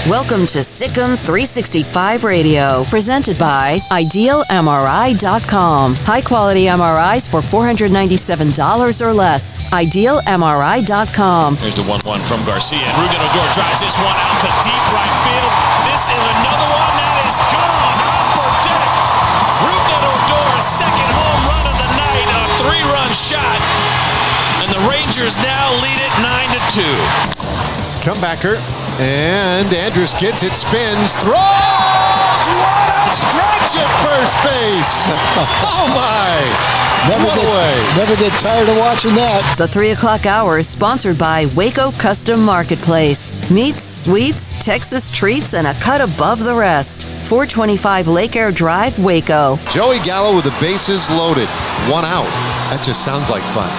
Welcome to SicEm365 Radio, presented by IdealMRI.com. High-quality MRIs for $497 or less. IdealMRI.com. Here's the 1-1 from Garcia, and Odell drives this one out to deep right field. This is another one that is gone out for deck. Odell's second home run of the night, a 3-run shot, and the Rangers now lead it 9-2. Comebacker, and Andrus gets it, spins, throws! What a stretch at first base! Oh my! Never get tired of watching that. The 3 o'clock hour is sponsored by Waco Custom Marketplace. Meats, sweets, Texas treats, and a cut above the rest. 425 Lake Air Drive, Waco. Joey Gallo with the bases loaded. 1 out. That just sounds like fun.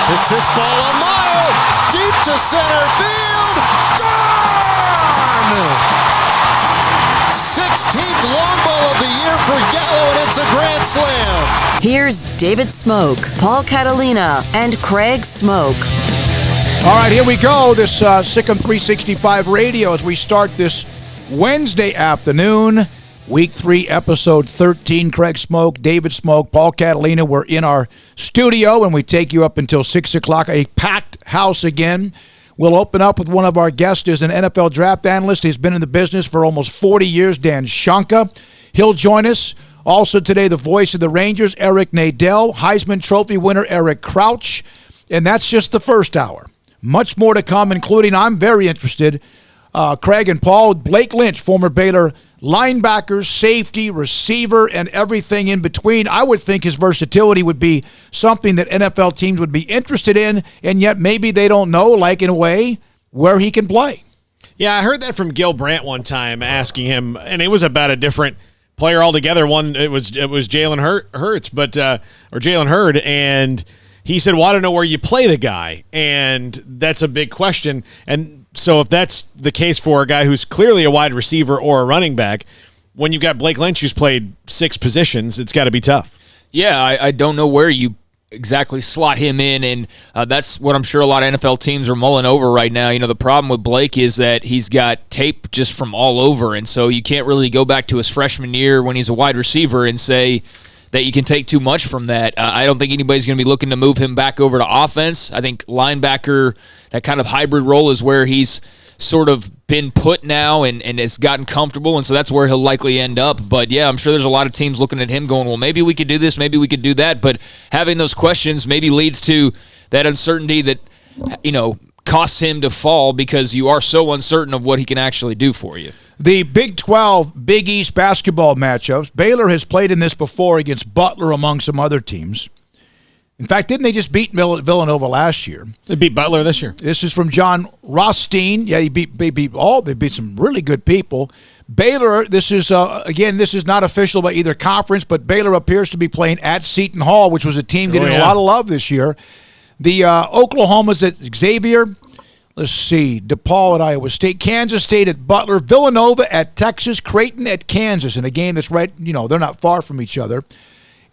Hits this ball a mile, deep to center field. Gone! 16th long ball of the year for Gallo, and it's a grand slam. Here's David Smoke, Paul Catalina, and Craig Smoke. All right, here we go. This SicEm365 Radio as we start this Wednesday afternoon. Week 3, episode 13. Craig Smoke, David Smoke, Paul Catalina. We're in our studio, and we take you up until 6 o'clock. A packed house again. We'll open up with one of our guests is an NFL draft analyst. He's been in the business for almost 40 years, Dan Shonka. He'll join us. Also today, the voice of the Rangers, Eric Nadel. Heisman Trophy winner, Eric Crouch. And that's just the first hour. Much more to come, including, I'm very interested, Craig and Paul, Blake Lynch, former Baylor linebacker, safety, receiver, and everything in between. I would think his versatility would be something that NFL teams would be interested in, and yet maybe they don't know, like in a way, where he can play. Yeah, I heard that from Gil Brandt one time, asking him, and it was about a different player altogether. One, it was Jalen Hurts, or Jalen Hurd, and he said, well, I don't know where you play the guy, and that's a big question. And so if that's the case for a guy who's clearly a wide receiver or a running back, when you've got Blake Lynch who's played 6 positions, it's got to be tough. Yeah, I don't know where you exactly slot him in, and that's what I'm sure a lot of NFL teams are mulling over right now. You know, the problem with Blake is that he's got tape just from all over, and so you can't really go back to his freshman year when he's a wide receiver and say that you can take too much from that. I don't think anybody's going to be looking to move him back over to offense. I think linebacker, that kind of hybrid role is where he's sort of been put now and has gotten comfortable, and so that's where he'll likely end up. But, yeah, I'm sure there's a lot of teams looking at him going, well, maybe we could do this, maybe we could do that. But having those questions maybe leads to that uncertainty that, you know, costs him to fall because you are so uncertain of what he can actually do for you. The Big 12 Big East basketball matchups. Baylor has played in this before against Butler among some other teams. In fact, didn't they just beat Villanova last year? They beat Butler this year. This is from John Rothstein. Yeah, they beat some really good people. Baylor, this is, again, this is not official by either conference, but Baylor appears to be playing at Seton Hall, which was a team getting a lot of love this year. The Oklahoma's at Xavier. Let's see, DePaul at Iowa State, Kansas State at Butler, Villanova at Texas, Creighton at Kansas, in a game that's right, you know, they're not far from each other.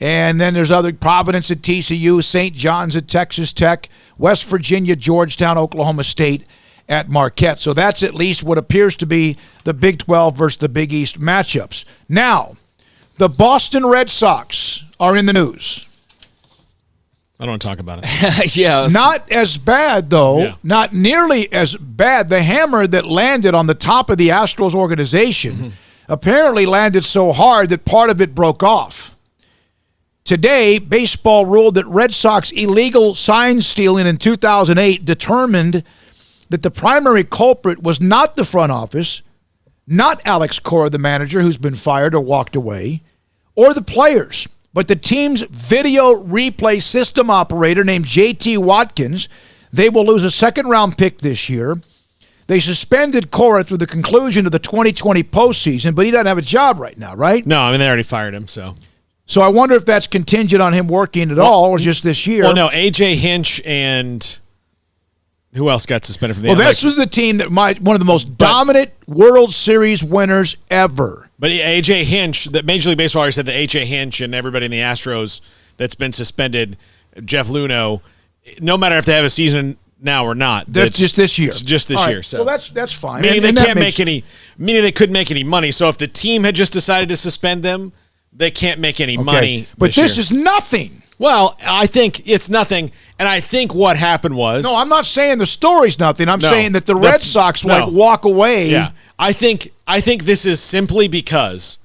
And then there's other, Providence at TCU, St. John's at Texas Tech, West Virginia, Georgetown, Oklahoma State at Marquette. So that's at least what appears to be the Big 12 versus the Big East matchups. Now, the Boston Red Sox are in the news. I don't want to talk about it. Yeah. Not as bad, though. Yeah. Not nearly as bad. The hammer that landed on the top of the Astros organization apparently landed so hard that part of it broke off. Today, baseball ruled that Red Sox illegal sign stealing in 2008 determined that the primary culprit was not the front office, not Alex Cora, the manager, who's been fired or walked away, or the players, but the team's video replay system operator named J.T. Watkins. They will lose a second-round pick this year. They suspended Cora through the conclusion of the 2020 postseason, but he doesn't have a job right now, right? No, I mean, they already fired him, so. So I wonder if that's contingent on him working at all or just this year. Well, no, A.J. Hinch and who else got suspended from the Well, this was the team that one of the most dominant World Series winners ever. But A.J. Hinch, the Major League Baseball already said that A.J. Hinch and everybody in the Astros that's been suspended, Jeff Luhnow, no matter if they have a season now or not. That's just this year. It's just this year. So well, that's fine. Meaning they can't make any. Meaning they couldn't make any money. So if the team had just decided to suspend them, they can't make any money. But this is nothing. Well, I think it's nothing, and I think what happened was. No, I'm not saying the story's nothing. I'm saying that the Red Sox walk away. Yeah, I think this is simply because.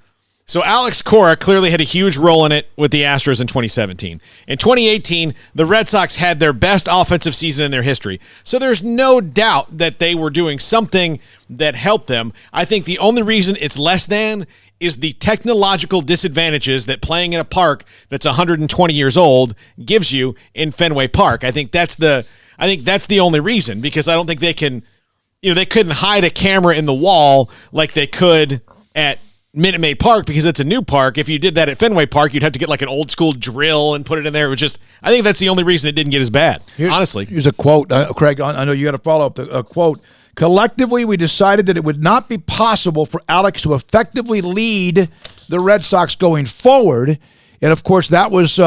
So Alex Cora clearly had a huge role in it with the Astros in 2017. In 2018, the Red Sox had their best offensive season in their history. So there's no doubt that they were doing something that helped them. I think the only reason it's less than is the technological disadvantages that playing in a park that's 120 years old gives you in Fenway Park. I think that's the only reason, because I don't think they can, they couldn't hide a camera in the wall like they could at Minute Maid Park, because it's a new park. If you did that at Fenway Park, you'd have to get like an old school drill and put it in there. It was just, I think that's the only reason it didn't get as bad, honestly. Here's a quote, Craig. I know you got to follow up a quote. Collectively, we decided that it would not be possible for Alex to effectively lead the Red Sox going forward, and of course that was,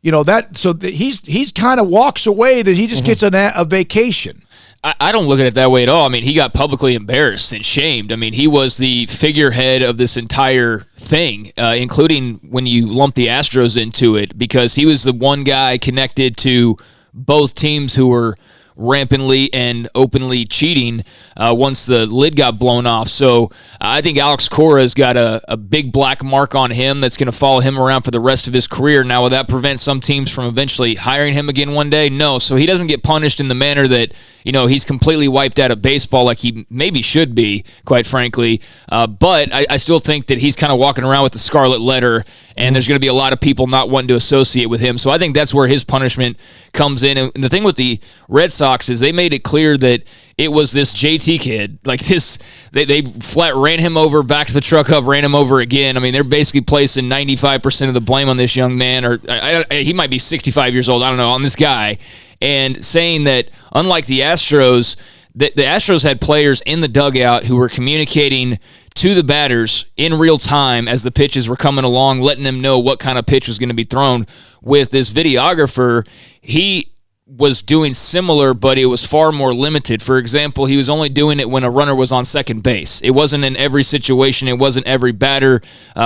he's kind of walks away. That he just gets a vacation. I don't look at it that way at all. I mean, he got publicly embarrassed and shamed. I mean, he was the figurehead of this entire thing, including when you lump the Astros into it, because he was the one guy connected to both teams who were rampantly and openly cheating once the lid got blown off. So I think Alex Cora's got a big black mark on him that's going to follow him around for the rest of his career. Now, will that prevent some teams from eventually hiring him again one day? No. So he doesn't get punished in the manner that, he's completely wiped out of baseball like he maybe should be, quite frankly. But I still think that he's kind of walking around with the scarlet letter, and there's going to be a lot of people not wanting to associate with him. So I think that's where his punishment comes in. And the thing with the Red Sox is they made it clear that it was this JT kid. Like this, they flat ran him over, backed the truck up, ran him over again. I mean, they're basically placing 95% of the blame on this young man, or he might be 65 years old, I don't know, on this guy, and saying that unlike the Astros, the Astros had players in the dugout who were communicating to the batters in real time as the pitches were coming along, letting them know what kind of pitch was going to be thrown. With this videographer, he was doing similar, but it was far more limited. For example, he was only doing it when a runner was on second base. It wasn't in every situation. It wasn't every batter.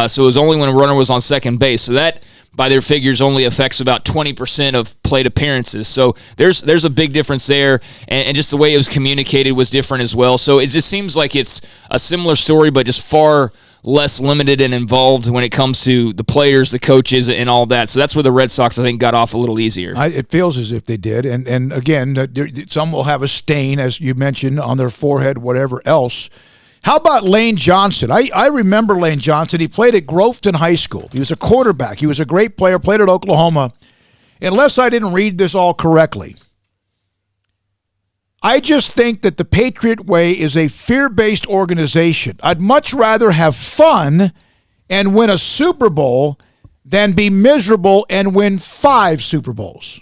So it was only when a runner was on second base. So that, by their figures, only affects about 20% of plate appearances. So there's a big difference there, and just the way it was communicated was different as well. So it just seems like it's a similar story, but just far less limited and involved when it comes to the players, the coaches, and all that. So that's where the Red Sox, I think, got off a little easier. It feels as if they did. And again, some will have a stain, as you mentioned, on their forehead, whatever else. How about Lane Johnson? I remember Lane Johnson. He played at Groveton High School. He was a quarterback. He was a great player, played at Oklahoma. Unless I didn't read this all correctly, I just think that the Patriot Way is a fear-based organization. I'd much rather have fun and win a Super Bowl than be miserable and win 5 Super Bowls.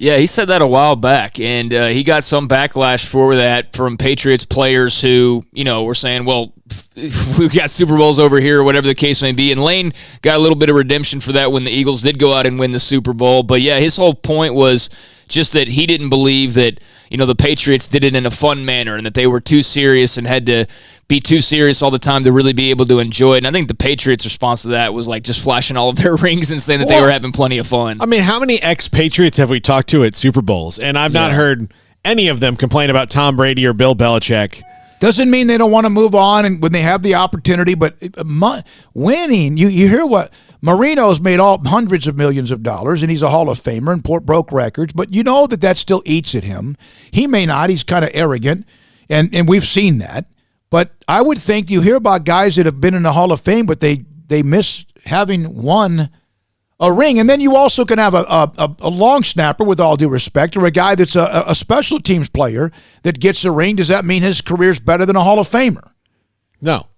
Yeah, he said that a while back, and he got some backlash for that from Patriots players who, were saying, well, we've got Super Bowls over here, or whatever the case may be. And Lane got a little bit of redemption for that when the Eagles did go out and win the Super Bowl. But, yeah, his whole point was just that he didn't believe that, the Patriots did it in a fun manner and that they were too serious and had to be too serious all the time to really be able to enjoy it. And I think the Patriots' response to that was like just flashing all of their rings and saying that they were having plenty of fun. I mean, how many ex-Patriots have we talked to at Super Bowls? And I've not heard any of them complain about Tom Brady or Bill Belichick. Doesn't mean they don't want to move on and when they have the opportunity, but winning, you hear what Marino's made hundreds of millions of dollars, and he's a Hall of Famer and broke records, but you know that still eats at him. He may not. He's kind of arrogant, and we've seen that. But I would think you hear about guys that have been in the Hall of Fame, but they miss having won a ring. And then you also can have a long snapper, with all due respect, or a guy that's a special teams player that gets a ring. Does that mean his career's better than a Hall of Famer? No.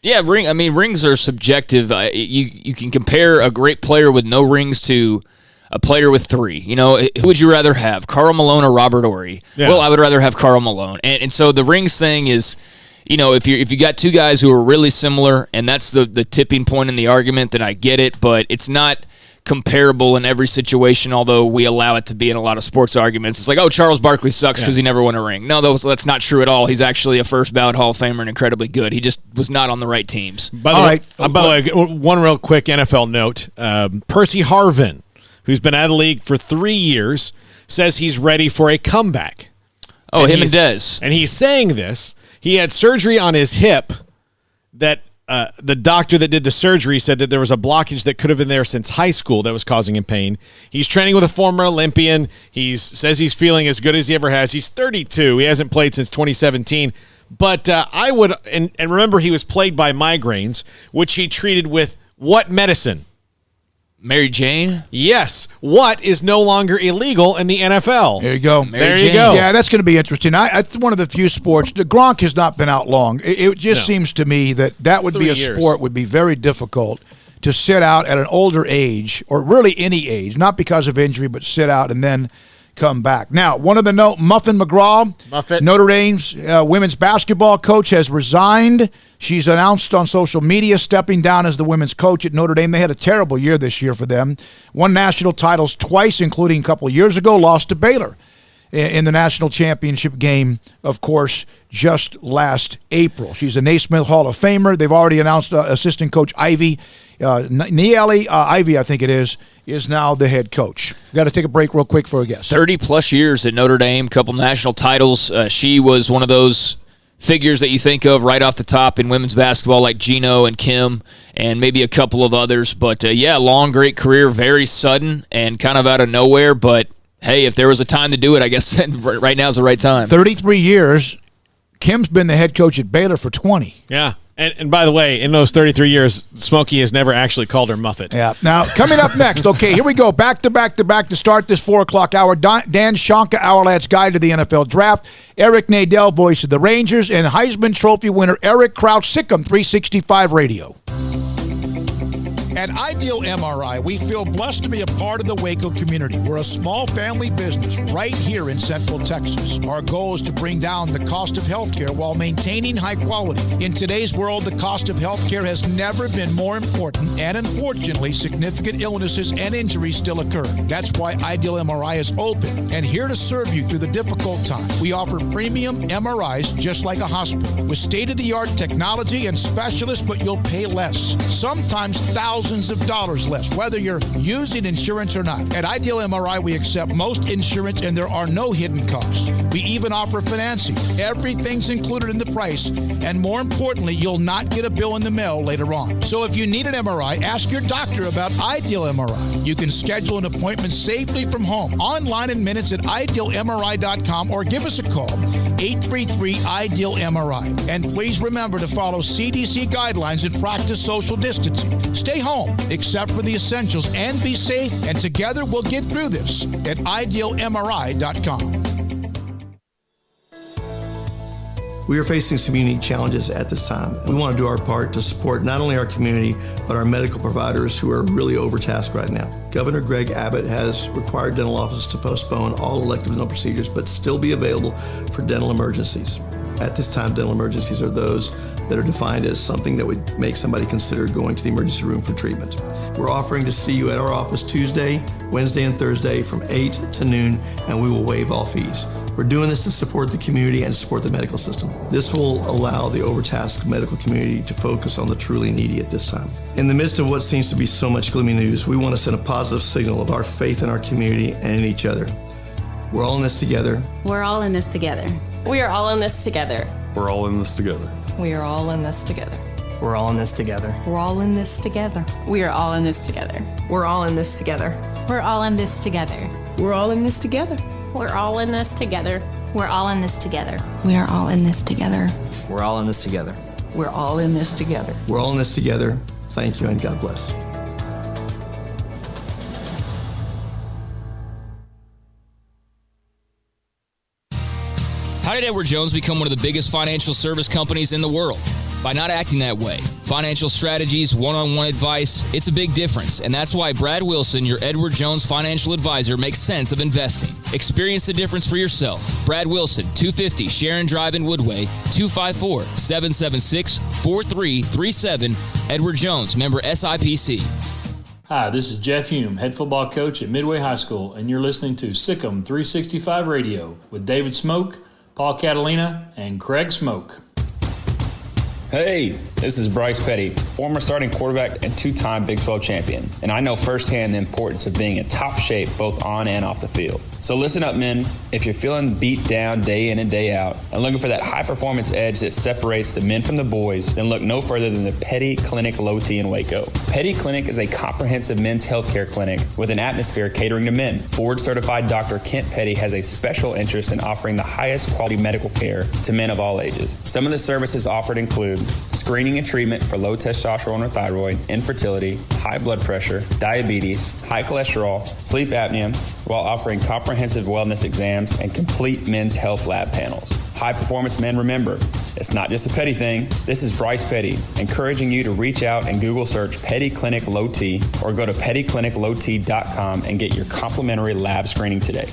Yeah, rings are subjective. You can compare a great player with no rings to a player with 3. Who would you rather have, Karl Malone or Robert Horry? Yeah. Well, I would rather have Karl Malone. And so the rings thing is, if you got 2 guys who are really similar, and that's the tipping point in the argument, then I get it. But it's not comparable in every situation, although we allow it to be in a lot of sports arguments. It's like, oh, Charles Barkley sucks because he never won a ring. No, that's not true at all. He's actually a first ballot Hall of Famer and incredibly good. He just was not on the right teams. By the way, one real quick NFL note. Percy Harvin, who's been out of the league for 3 years, says he's ready for a comeback. Oh, him and Dez. And he's saying this. He had surgery on his hip that the doctor that did the surgery said that there was a blockage that could have been there since high school that was causing him pain. He's training with a former Olympian. He says he's feeling as good as he ever has. He's 32. He hasn't played since 2017. But I would, and remember, he was plagued by migraines, which he treated with what medicine? Mary Jane? Yes. What is no longer illegal in the NFL? There you go. There you go. Yeah, that's going to be interesting. It's one of the few sports. The Gronk has not been out long. It just seems to me that would be a sport would be very difficult to sit out at an older age, or really any age, not because of injury, but sit out and then come back. Now, one of the note, Muffin McGraw, Notre Dame's women's basketball coach, has resigned. She's announced on social media stepping down as the women's coach at Notre Dame. They had a terrible year this year for them. Won national titles twice, including a couple of years ago, lost to Baylor in the national championship game, of course, just last April. She's a Naismith Hall of Famer. They've already announced assistant coach Ivy, Niele Ivy, I think it is now the head coach. Got to take a break real quick for a guess. 30-plus years at Notre Dame, couple national titles. She was one of those figures that you think of right off the top in women's basketball, like Gino and Kim and maybe a couple of others. But, long, great career, very sudden and kind of out of nowhere. But, hey, if there was a time to do it, I guess right now is the right time. 33 years. Kim's been the head coach at Baylor for 20. Yeah. And by the way, in those 33 years, Smokey has never actually called her Muffet. Yeah. Now, coming up next, okay, here we go. Back to start this 4 o'clock hour. Dan Shonka, Ourlads Guide to the NFL Draft. Eric Nadel, voice of the Rangers. And Heisman Trophy winner Eric Crouch, SicEm365 Radio. At Ideal MRI, we feel blessed to be a part of the Waco community. We're a small family business right here in Central Texas. Our goal is to bring down the cost of healthcare while maintaining high quality. In today's world, the cost of healthcare has never been more important, and unfortunately, significant illnesses and injuries still occur. That's why Ideal MRI is open and here to serve you through the difficult time. We offer premium MRIs just like a hospital with state-of-the-art technology and specialists, but you'll pay less. Sometimes thousands of dollars less, whether you're using insurance or not. At Ideal MRI, we accept most insurance and there are no hidden costs. We even offer financing. Everything's included in the price, and more importantly, you'll not get a bill in the mail later on. So if you need an MRI, ask your doctor about Ideal MRI. You can schedule an appointment safely from home, online in minutes at idealmri.com, or give us a call, 833-IDEAL-MRI. And please remember to follow CDC guidelines and practice social distancing. Stay home, except for the essentials, and be safe, and together we'll get through this at idealmri.com. We are facing some unique challenges at this time. We want to do our part to support not only our community, but our medical providers who are really overtasked right now. Governor Greg Abbott has required dental offices to postpone all elective dental procedures, but still be available for dental emergencies. At this time, dental emergencies are those that are defined as something that would make somebody consider going to the emergency room for treatment. We're offering to see you at our office Tuesday, Wednesday, and Thursday from 8 to noon, and we will waive all fees. We're doing this to support the community and to support the medical system. This will allow the overtasked medical community to focus on the truly needy at this time. In the midst of what seems to be so much gloomy news, we want to send a positive signal of our faith in our community and in each other. We're all in this together. We're all in this together. We are all in this together. We're all in this together. We are all in this together. We're all in this together. We're all in this together. We are all in this together. We're all in this together. We're all in this together. We're all in this together. We're all in this together. We're all in this together. We are all in this together. We're all in this together. We're all in this together. We're all in this together. Thank you and God bless. How did Edward Jones become one of the biggest financial service companies in the world? By not acting that way. Financial strategies, one-on-one advice, it's a big difference. And that's why Brad Wilson, your Edward Jones financial advisor, makes sense of investing. Experience the difference for yourself. Brad Wilson, 250 Sharon Drive in Woodway, 254-776-4337. Edward Jones, member SIPC. Hi, this is Jeff Hume, head football coach at Midway High School, and you're listening to SicEm365 Radio with David Smoke, Paul Catalina, and Craig Smoke. Hey, this is Bryce Petty, former starting quarterback and two-time Big 12 champion, and I know firsthand the importance of being in top shape both on and off the field. So listen up, men. If you're feeling beat down day in and day out and looking for that high-performance edge that separates the men from the boys, then look no further than the Petty Clinic Low T in Waco. Petty Clinic is a comprehensive men's healthcare clinic with an atmosphere catering to men. Board-certified Dr. Kent Petty has a special interest in offering the highest quality medical care to men of all ages. Some of the services offered include screening and treatment for low testosterone or thyroid, infertility, high blood pressure, diabetes, high cholesterol, sleep apnea, while offering comprehensive wellness exams and complete men's health lab panels. High performance men, remember, it's not just a Petty thing. This is Bryce Petty, encouraging you to reach out and Google search Petty Clinic Low T or go to pettycliniclowt.com and get your complimentary lab screening today.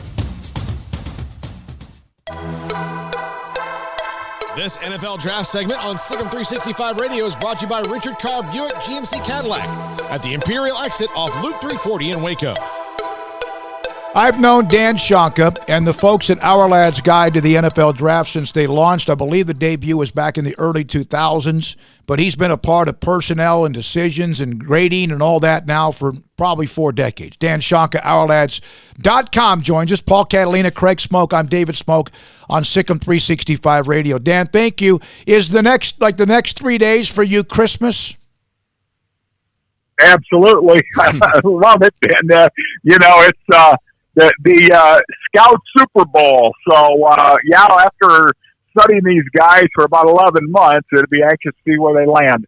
This NFL draft segment on SicEm365 Radio is brought to you by Richard Carr Buick GMC Cadillac at the Imperial exit off Loop 340 in Waco. I've known Dan Shonka and the folks at Ourlads Guide to the NFL Draft since they launched. I believe the debut was back in the early 2000s, but he's been a part of personnel and decisions and grading and all that now for probably 4 decades. Dan Shonka, Ourlads.com joins us. Paul Catalina, Craig Smoke. I'm David Smoke on SicEm365 Radio. Dan, thank you. Is the next 3 days for you Christmas? Absolutely. I love it. And, it's the Scout Super Bowl. So, after studying these guys for about 11 months, it'll be anxious to see where they land.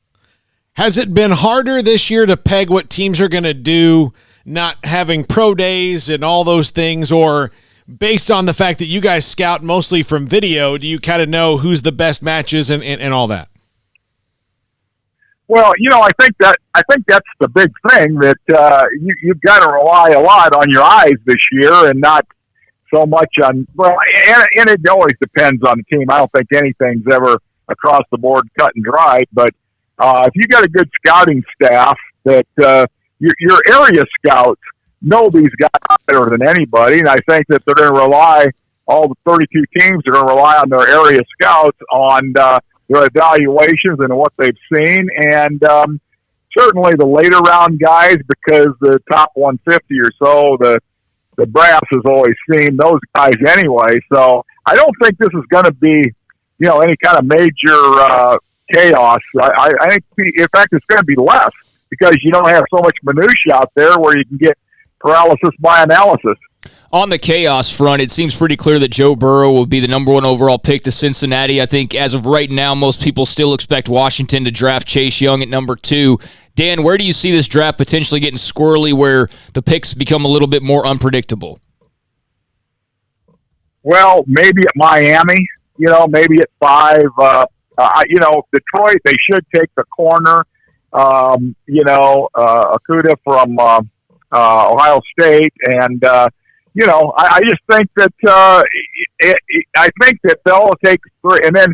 Has it been harder this year to peg what teams are going to do, not having pro days and all those things, or based on the fact that you guys scout mostly from video, do you kind of know who's the best matches and all that? Well, I think that's the big thing, that you've got to rely a lot on your eyes this year and not so much on, and it always depends on the team. I don't think anything's ever across the board cut and dried, but if you got a good scouting staff that your area scouts know these guys better than anybody, and I think that they're going to rely, all the 32 teams are going to rely on their area scouts on their evaluations and what they've seen, and certainly the later round guys, because the top 150 or so, the brass has always seen those guys anyway. So I don't think this is going to be, any kind of major chaos. I think, in fact, it's going to be less because you don't have so much minutia out there where you can get paralysis by analysis. On the chaos front, it seems pretty clear that Joe Burrow will be the number 1 overall pick to Cincinnati. I think as of right now, most people still expect Washington to draft Chase Young at number 2. Dan, where do you see this draft potentially getting squirrely where the picks become a little bit more unpredictable? Well, maybe at Miami, maybe at 5. Detroit, they should take the corner. Okuda from Ohio State, and I just think that I think that they'll take 3, and then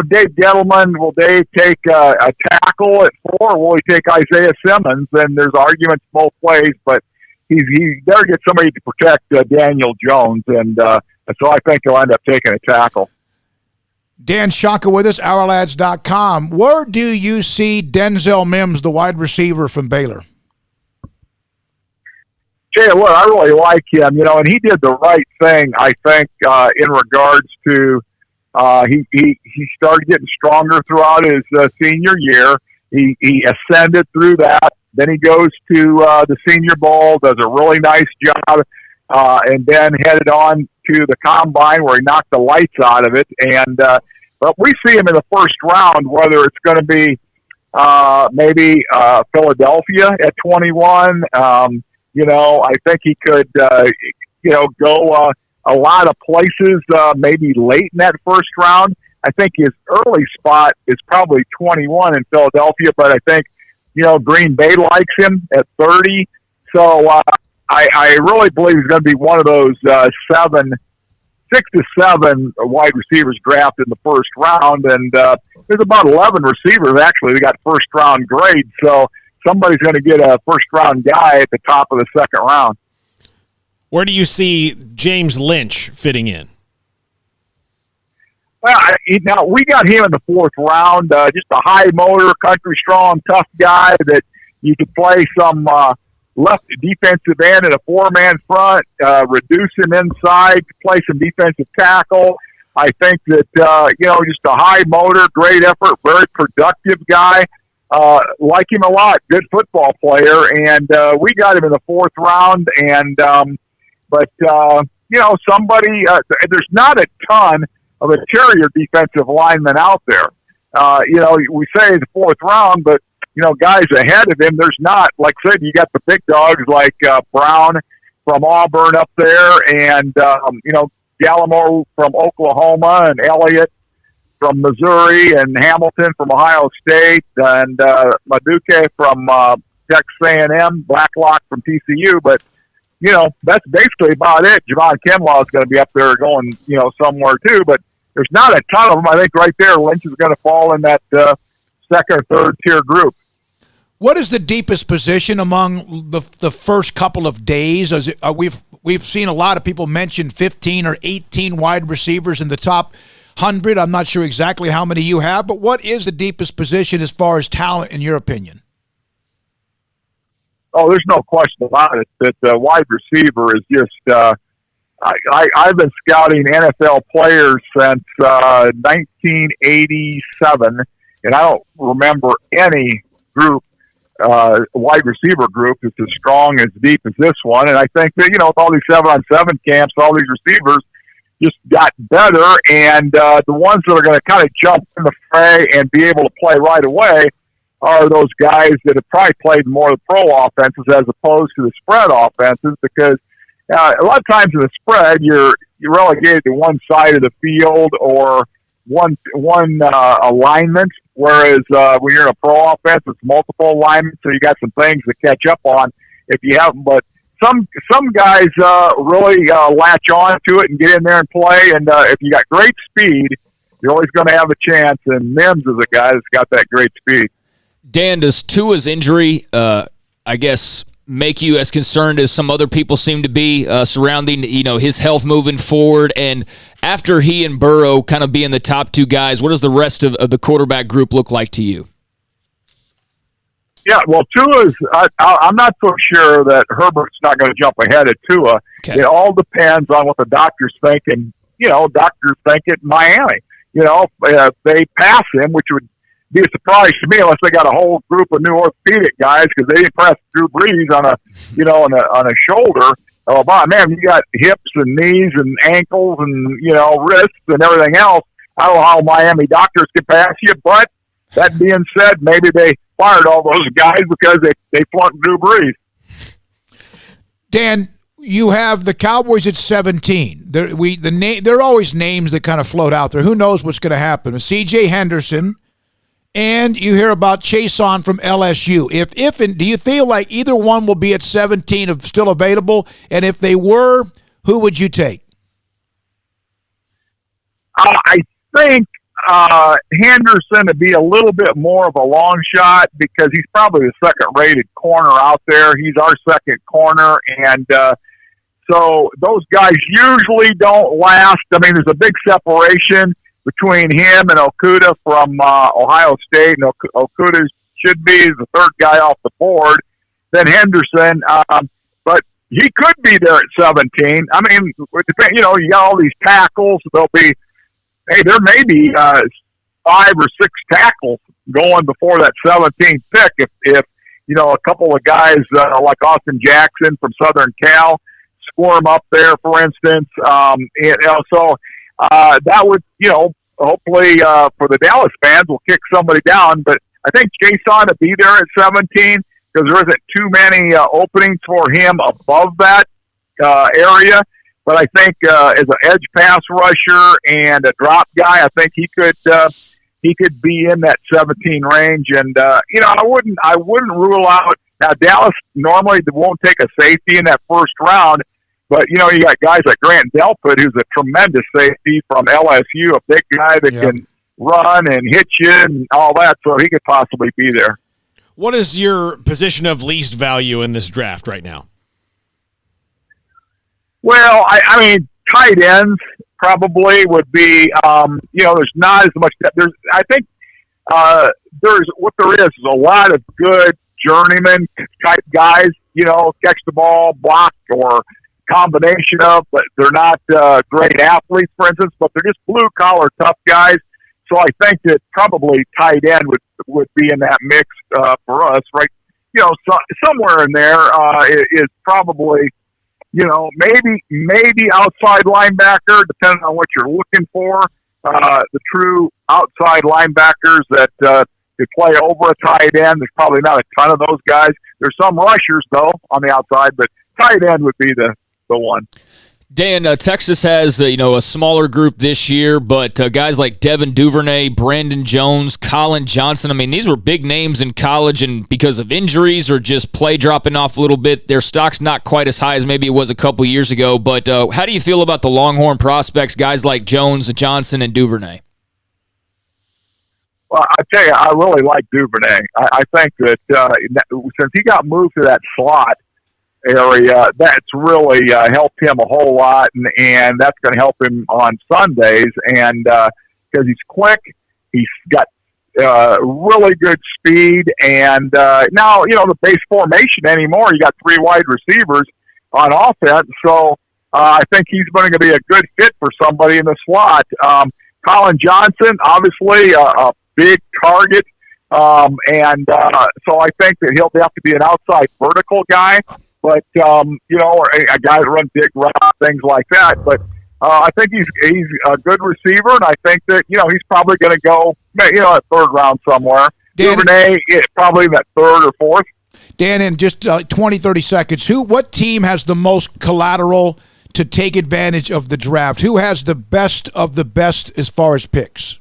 Dave Gettleman, will they take a tackle at 4? Or will he take Isaiah Simmons? And there's arguments both ways, but he better get somebody to protect Daniel Jones, and so I think he'll end up taking a tackle. Dan Shonka with us, Ourlads.com. Where do you see Denzel Mims, the wide receiver from Baylor? Yeah, well, I really like him, and he did the right thing, I think, in regards to he started getting stronger throughout his senior year. He ascended through that. Then he goes to the Senior Bowl, does a really nice job, and then headed on to the Combine where he knocked the lights out of it. And but we see him in the first round, whether it's going to be maybe Philadelphia at 21. I think he could, go a lot of places, maybe late in that first round. I think his early spot is probably 21 in Philadelphia, but I think, Green Bay likes him at 30. So I really believe he's going to be one of those 6 to 7 wide receivers drafted in the first round. And there's about 11 receivers, actually, that got first-round grades. So somebody's going to get a first-round guy at the top of the second round. Where do you see James Lynch fitting in? Well, now we got him in the fourth round. Just a high motor, country strong, tough guy that you could play some left defensive end in a four-man front, reduce him inside, play some defensive tackle. I think that just a high motor, great effort, very productive guy. Like him a lot, good football player, and we got him in the fourth round. And somebody. There's not a ton of interior defensive linemen out there. We say the fourth round, but guys ahead of him, there's not. Like I said, you got the big dogs like Brown from Auburn up there, and Gallimore from Oklahoma, and Elliott from Missouri, and Hamilton from Ohio State, and Maduke from Texas A&M, Blacklock from TCU. But that's basically about it. Javon Kinlaw is going to be up there going somewhere too, but there's not a ton of them. I think right there, Lynch is going to fall in that second or third tier group. What is the deepest position among the first couple of days? We've seen a lot of people mention 15 or 18 wide receivers in the top 100. I'm not sure exactly how many you have, but what is the deepest position as far as talent, in your opinion? Oh, there's no question about it that the wide receiver is just I've been scouting NFL players since 1987, and I don't remember any group, wide receiver group, that's as strong, as deep as this one. And I think that, with all these 7-on-7 camps, all these receivers just got better, and the ones that are going to kind of jump in the fray and be able to play right away are those guys that have probably played more of the pro offenses as opposed to the spread offenses, because a lot of times in the spread, you're relegated to one side of the field or one alignment, whereas when you're in a pro offense, it's multiple alignments, so you got some things to catch up on if you haven't. But some guys really latch on to it and get in there and play, and if you got great speed, you're always going to have a chance, and Mims is a guy that's got that great speed. Dan, does Tua's injury, make you as concerned as some other people seem to be surrounding, his health moving forward? And after he and Burrow kind of being the top two guys, what does the rest of the quarterback group look like to you? Yeah, well, Tua's, I'm not so sure that Herbert's not going to jump ahead of Tua. Okay. It all depends on what the doctors think, and, doctors think at Miami. They pass him, which would be a surprise to me unless they got a whole group of new orthopedic guys, because they didn't press Drew Brees on a shoulder. Oh, man, you got hips and knees and ankles and, wrists and everything else. I don't know how Miami doctors can pass you, but that being said, maybe they fired all those guys because they flunked Drew Brees. Dan, you have the Cowboys at 17. There are always names that kind of float out there. Who knows what's going to happen? C.J. Henderson, and you hear about Chason from LSU. Do you feel like either one will be at 17 of still available? And if they were, who would you take? I think Henderson to be a little bit more of a long shot, because he's probably the second-rated corner out there. He's our second corner, and so those guys usually don't last. I mean, there's a big separation between him and Okudah from Ohio State, and Okudah should be the third guy off the board. Then Henderson, but he could be there at 17. I mean, you got all these tackles. There may be 5 or 6 tackles going before that 17th pick. If a couple of guys like Austin Jackson from Southern Cal squirm up there, for instance, that would, hopefully for the Dallas fans, will kick somebody down. But I think Chason to be there at 17, because there isn't too many openings for him above that area. But I think as an edge pass rusher and a drop guy, I think he could be in that 17 range. And I wouldn't rule out. Now Dallas normally won't take a safety in that first round, but you got guys like Grant Delpit, who's a tremendous safety from LSU, a big guy that can run and hit you and all that, so he could possibly be there. What is your position of least value in this draft right now? Well, I mean, tight ends probably would be, there's not as much depth. I think there is a lot of good journeyman type guys, catch the ball, block, or combination of, but they're not great athletes, for instance, but they're just blue collar tough guys. So I think that probably tight end would be in that mix for us, right? Somewhere in there is probably, maybe outside linebacker, depending on what you're looking for. The true outside linebackers that could play over a tight end. There's probably not a ton of those guys. There's some rushers, though, on the outside, but tight end would be the one. Dan, Texas has a smaller group this year, but guys like Devin Duvernay, Brandon Jones, Colin Johnson, I mean, these were big names in college, and because of injuries or just play dropping off a little bit, their stock's not quite as high as maybe it was a couple years ago. But how do you feel about the Longhorn prospects, guys like Jones, Johnson, and Duvernay? Well, I tell you, I really like Duvernay. I think that since he got moved to that slot area, that's really helped him a whole lot, and that's going to help him on Sundays. And because he's quick, he's got really good speed, and now the base formation anymore. You got 3 wide receivers on offense, so I think he's going to be a good fit for somebody in the slot. Colin Johnson, obviously a big target, and so I think that he'll have to be an outside vertical guy. But, or a guy that runs big routes, things like that. But I think he's a good receiver, and I think that, he's probably going to go, a third round somewhere. Duvernay, probably in that third or fourth. Dan, in just 20, 30 seconds, what team has the most collateral to take advantage of the draft? Who has the best of the best as far as picks?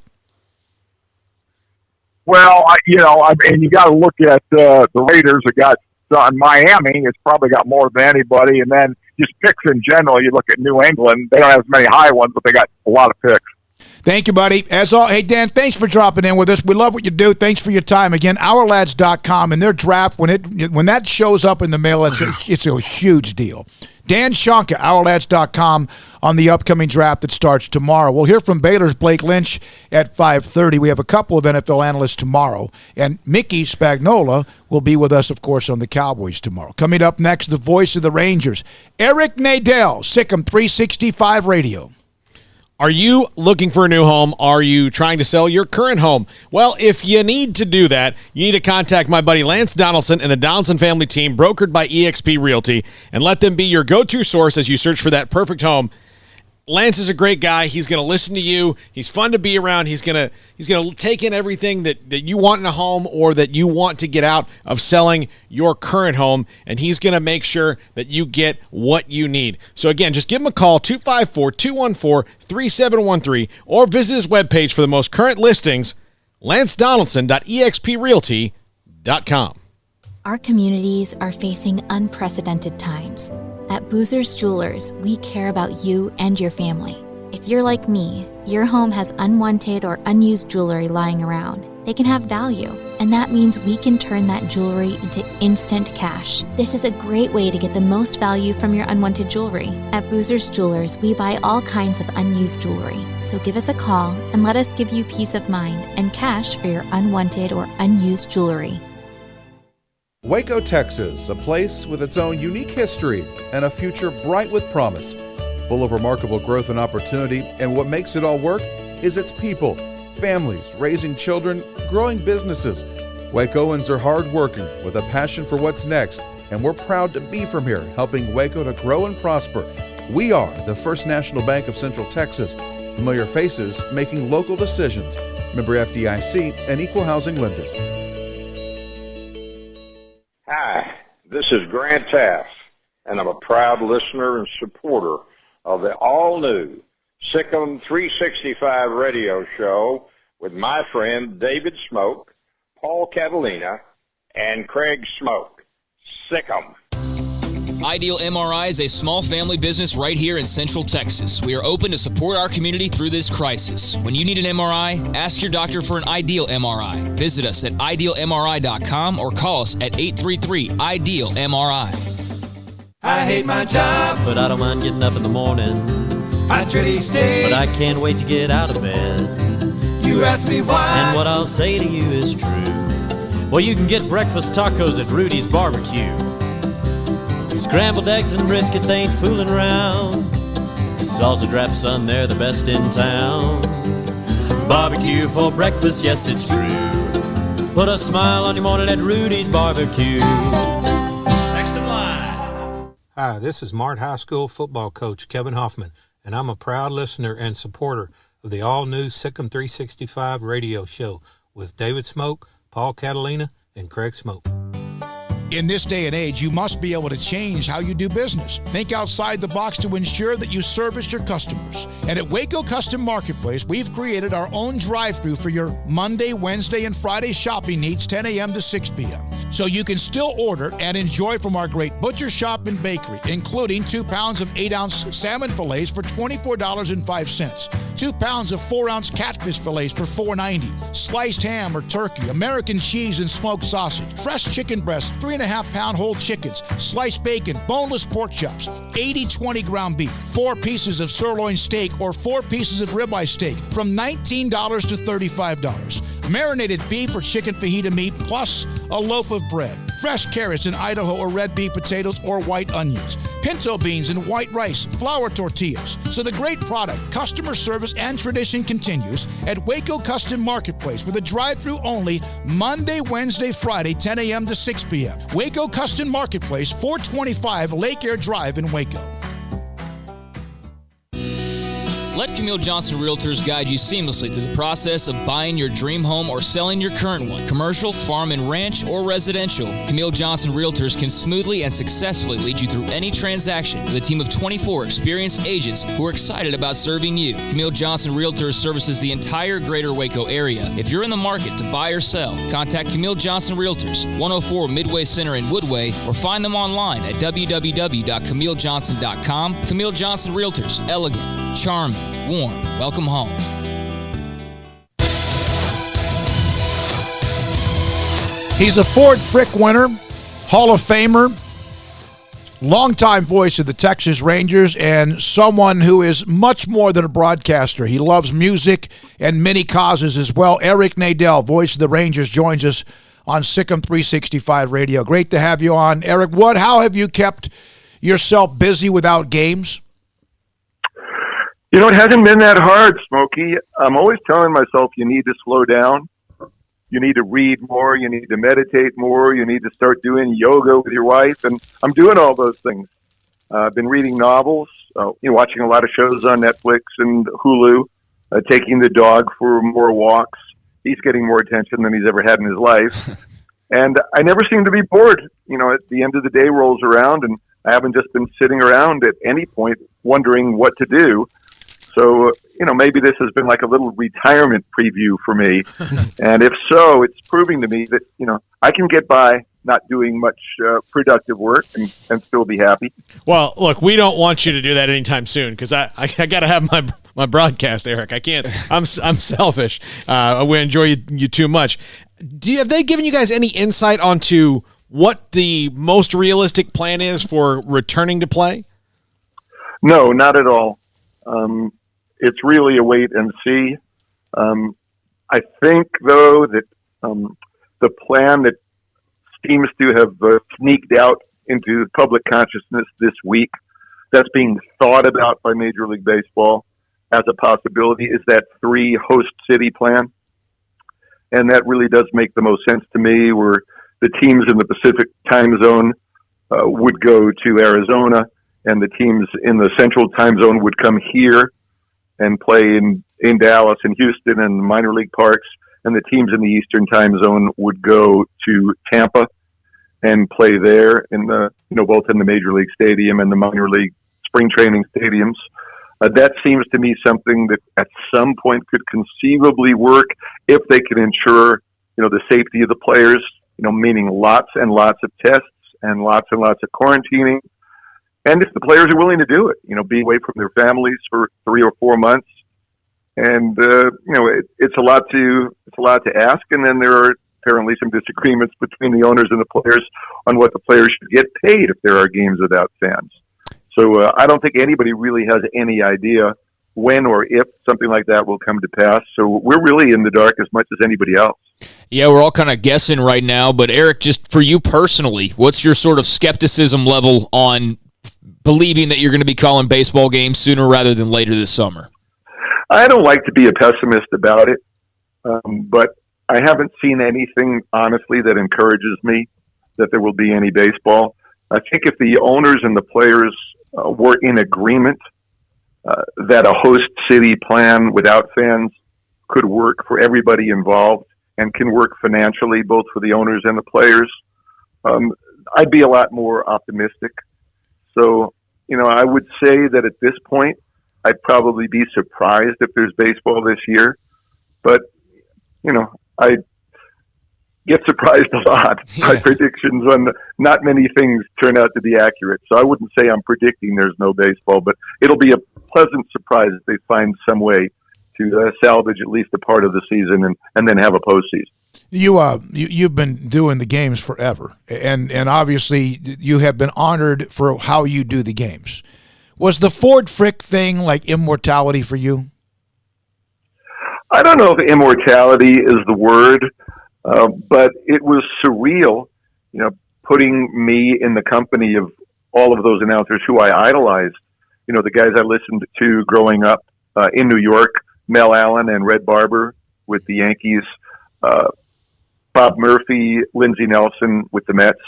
Well, you got to look at the Raiders that got in Miami has probably got more than anybody, and then just picks in general. You look at New England; they don't have as many high ones, but they got a lot of picks. Thank you, buddy. Hey, Dan, thanks for dropping in with us. We love what you do. Thanks for your time. Again, Ourlads.com and their draft, when that shows up in the mail, it's a huge deal. Dan Shonka, Ourlads.com, on the upcoming draft that starts tomorrow. We'll hear from Baylor's Blake Lynch at 5:30. We have a couple of NFL analysts tomorrow, and Mickey Spagnola will be with us, of course, on the Cowboys tomorrow. Coming up next, the voice of the Rangers, Eric Nadel, SicEm365 Radio. Are you looking for a new home? Are you trying to sell your current home? Well, if you need to do that, you need to contact my buddy Lance Donaldson and the Donaldson family team, brokered by eXp Realty, and let them be your go-to source as you search for that perfect home. Lance is a great guy. He's going to listen to you. He's fun to be around. He's going to take in everything that you want in a home or that you want to get out of selling your current home, and he's going to make sure that you get what you need. So again, just give him a call, 254-214-3713, or visit his webpage for the most current listings, lancedonaldson.exprealty.com. Our communities are facing unprecedented times. At Boozer's Jewelers, we care about you and your family. If you're like me, your home has unwanted or unused jewelry lying around. They can have value, and that means we can turn that jewelry into instant cash. This is a great way to get the most value from your unwanted jewelry. At Boozer's Jewelers, we buy all kinds of unused jewelry. So give us a call and let us give you peace of mind and cash for your unwanted or unused jewelry. Waco, Texas, a place with its own unique history and a future bright with promise. Full of remarkable growth and opportunity, and what makes it all work is its people, families, raising children, growing businesses. Wacoans are hardworking with a passion for what's next, and we're proud to be from here, helping Waco to grow and prosper. We are the First National Bank of Central Texas. Familiar faces making local decisions. Member FDIC, an equal housing lender. Hi, this is Grant Taft, and I'm a proud listener and supporter of the all-new SicEm365 radio show with my friend David Smoke, Paul Catalina, and Craig Smoke. SicEm. Ideal MRI is a small family business right here in Central Texas. We are open to support our community through this crisis. When you need an MRI, ask your doctor for an Ideal MRI. Visit us at idealmri.com or call us at 833-IDEAL-MRI. I hate my job, but I don't mind getting up in the morning. I dread each day, but I can't wait to get out of bed. You ask me why, and what I'll say to you is true. Well, you can get breakfast tacos at Rudy's Barbecue. Scrambled eggs and brisket, they ain't fooling around. Salsa drap, son, they're the best in town. Barbecue for breakfast, yes, it's true. Put a smile on your morning at Rudy's Barbecue. Next in line. Hi, this is Mart High School football coach Kevin Hoffman, and I'm a proud listener and supporter of the all-new SicEm365 radio show with David Smoke, Paul Catalina, and Craig Smoke. In this day and age, you must be able to change how you do business. Think outside the box to ensure that you service your customers. And at Waco Custom Marketplace, we've created our own drive-thru for your Monday, Wednesday, and Friday shopping needs, 10 a.m. to 6 p.m. So you can still order and enjoy from our great butcher shop and bakery, including 2 pounds of 8-ounce salmon fillets for $24.05, 2 pounds of 4-ounce catfish fillets for $4.90, sliced ham or turkey, American cheese and smoked sausage, fresh chicken breast, 3.5-pound whole chickens, sliced bacon, boneless pork chops, 80/20 ground beef, 4 pieces of sirloin steak or 4 pieces of ribeye steak from $19 to $35. Marinated beef or chicken fajita meat plus a loaf of bread. Fresh carrots and Idaho or red beet potatoes or white onions. Pinto beans and white rice, flour tortillas. So the great product, customer service, and tradition continues at Waco Custom Marketplace with a drive-thru only Monday, Wednesday, Friday, 10 a.m. to 6 p.m. Waco Custom Marketplace, 425 Lake Air Drive in Waco. Let Camille Johnson Realtors guide you seamlessly through the process of buying your dream home or selling your current one. Commercial, farm and ranch, or residential, Camille Johnson Realtors can smoothly and successfully lead you through any transaction with a team of 24 experienced agents who are excited about serving you. Camille Johnson Realtors services the entire greater Waco area. If you're in the market to buy or sell, contact Camille Johnson Realtors, 104 Midway Center in Woodway, or find them online at www.camillejohnson.com. Camille Johnson Realtors, elegant, charming, warm. Welcome home. He's a Ford Frick winner, Hall of Famer, longtime voice of the Texas Rangers, and someone who is much more than a broadcaster. He loves music and many causes as well. Eric Nadel, voice of the Rangers, joins us on SicEm365 Radio. Great to have you on. Eric, how have you kept yourself busy without games? You know, it hasn't been that hard, Smokey. I'm always telling myself you need to slow down. You need to read more. You need to meditate more. You need to start doing yoga with your wife. And I'm doing all those things. I've been reading novels, watching a lot of shows on Netflix and Hulu, taking the dog for more walks. He's getting more attention than he's ever had in his life. And I never seem to be bored. You know, at the end of the day rolls around, and I haven't just been sitting around at any point wondering what to do. So, maybe this has been like a little retirement preview for me. And if so, it's proving to me that, I can get by not doing much productive work and still be happy. Well, look, we don't want you to do that anytime soon because I got to have my broadcast, Eric. I can't. I'm selfish. We enjoy you too much. Have they given you guys any insight onto what the most realistic plan is for returning to play? No, not at all. It's really a wait and see. I think, though, that the plan that seems to have sneaked out into public consciousness this week, that's being thought about by Major League Baseball as a possibility, is that 3 host city plan. And that really does make the most sense to me, where the teams in the Pacific time zone would go to Arizona, and the teams in the Central time zone would come here and play in Dallas and Houston and minor league parks, and the teams in the Eastern time zone would go to Tampa and play there in the, both in the Major League Stadium and the minor league spring training stadiums. That seems to me something that at some point could conceivably work if they can ensure, the safety of the players, meaning lots and lots of tests and lots of quarantining. and if the players are willing to do it, be away from their families for 3 or 4 months, and it's a lot to ask. And then there are apparently some disagreements between the owners and the players on what the players should get paid if there are games without fans. So I don't think anybody really has any idea when or if something like that will come to pass. So we're really in the dark as much as anybody else. Yeah, we're all kind of guessing right now. But Eric, just for you personally, what's your sort of skepticism level on believing that you're going to be calling baseball games sooner rather than later this summer? I don't like to be a pessimist about it, but I haven't seen anything, honestly, that encourages me that there will be any baseball. I think if the owners and the players were in agreement that a host city plan without fans could work for everybody involved and can work financially, both for the owners and the players, I'd be a lot more optimistic. So, I would say that at this point, I'd probably be surprised if there's baseball this year. But, I get surprised a lot by predictions when not many things turn out to be accurate. So I wouldn't say I'm predicting there's no baseball, but it'll be a pleasant surprise if they find some way to salvage at least a part of the season and then have a postseason. You've been doing the games forever, and obviously you have been honored for how you do the games. Was the Ford Frick thing like immortality for you? I don't know if immortality is the word, but it was surreal, putting me in the company of all of those announcers who I idolized. The guys I listened to growing up in New York, Mel Allen and Red Barber with the Yankees, Bob Murphy, Lindsey Nelson with the Mets,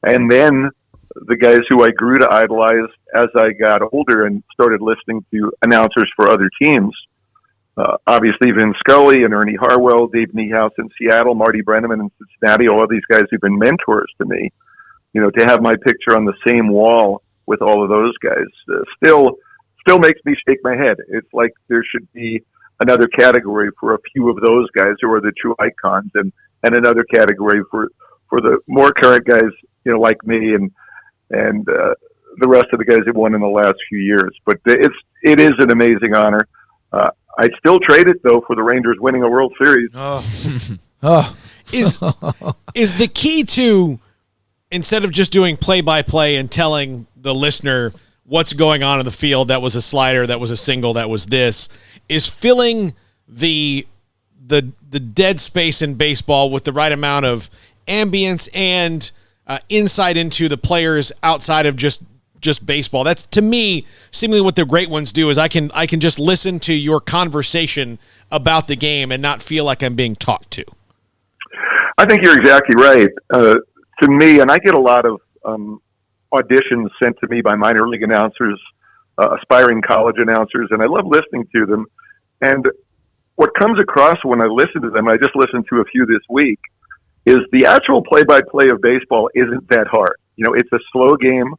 and then the guys who I grew to idolize as I got older and started listening to announcers for other teams. Obviously, Vin Scully and Ernie Harwell, Dave Niehaus in Seattle, Marty Brennaman in Cincinnati, all of these guys who've been mentors to me. To have my picture on the same wall with all of those guys still makes me shake my head. It's like there should be another category for a few of those guys who are the true icons, and another category for the more current guys, like me and the rest of the guys that won in the last few years. But it is an amazing honor. I'd still trade it, though, for the Rangers winning a World Series. Is the key to, instead of just doing play-by-play and telling the listener what's going on in the field, that was a slider, that was a single, that was this, is filling the dead space in baseball with the right amount of ambience and insight into the players outside of just baseball. That's, to me, seemingly what the great ones do. Is I can just listen to your conversation about the game and not feel like I'm being talked to. I think you're exactly right. To me, and I get a lot of auditions sent to me by minor league announcers, aspiring college announcers, and I love listening to them. And what comes across when I listen to them, I just listened to a few this week, is the actual play-by-play of baseball isn't that hard. It's a slow game.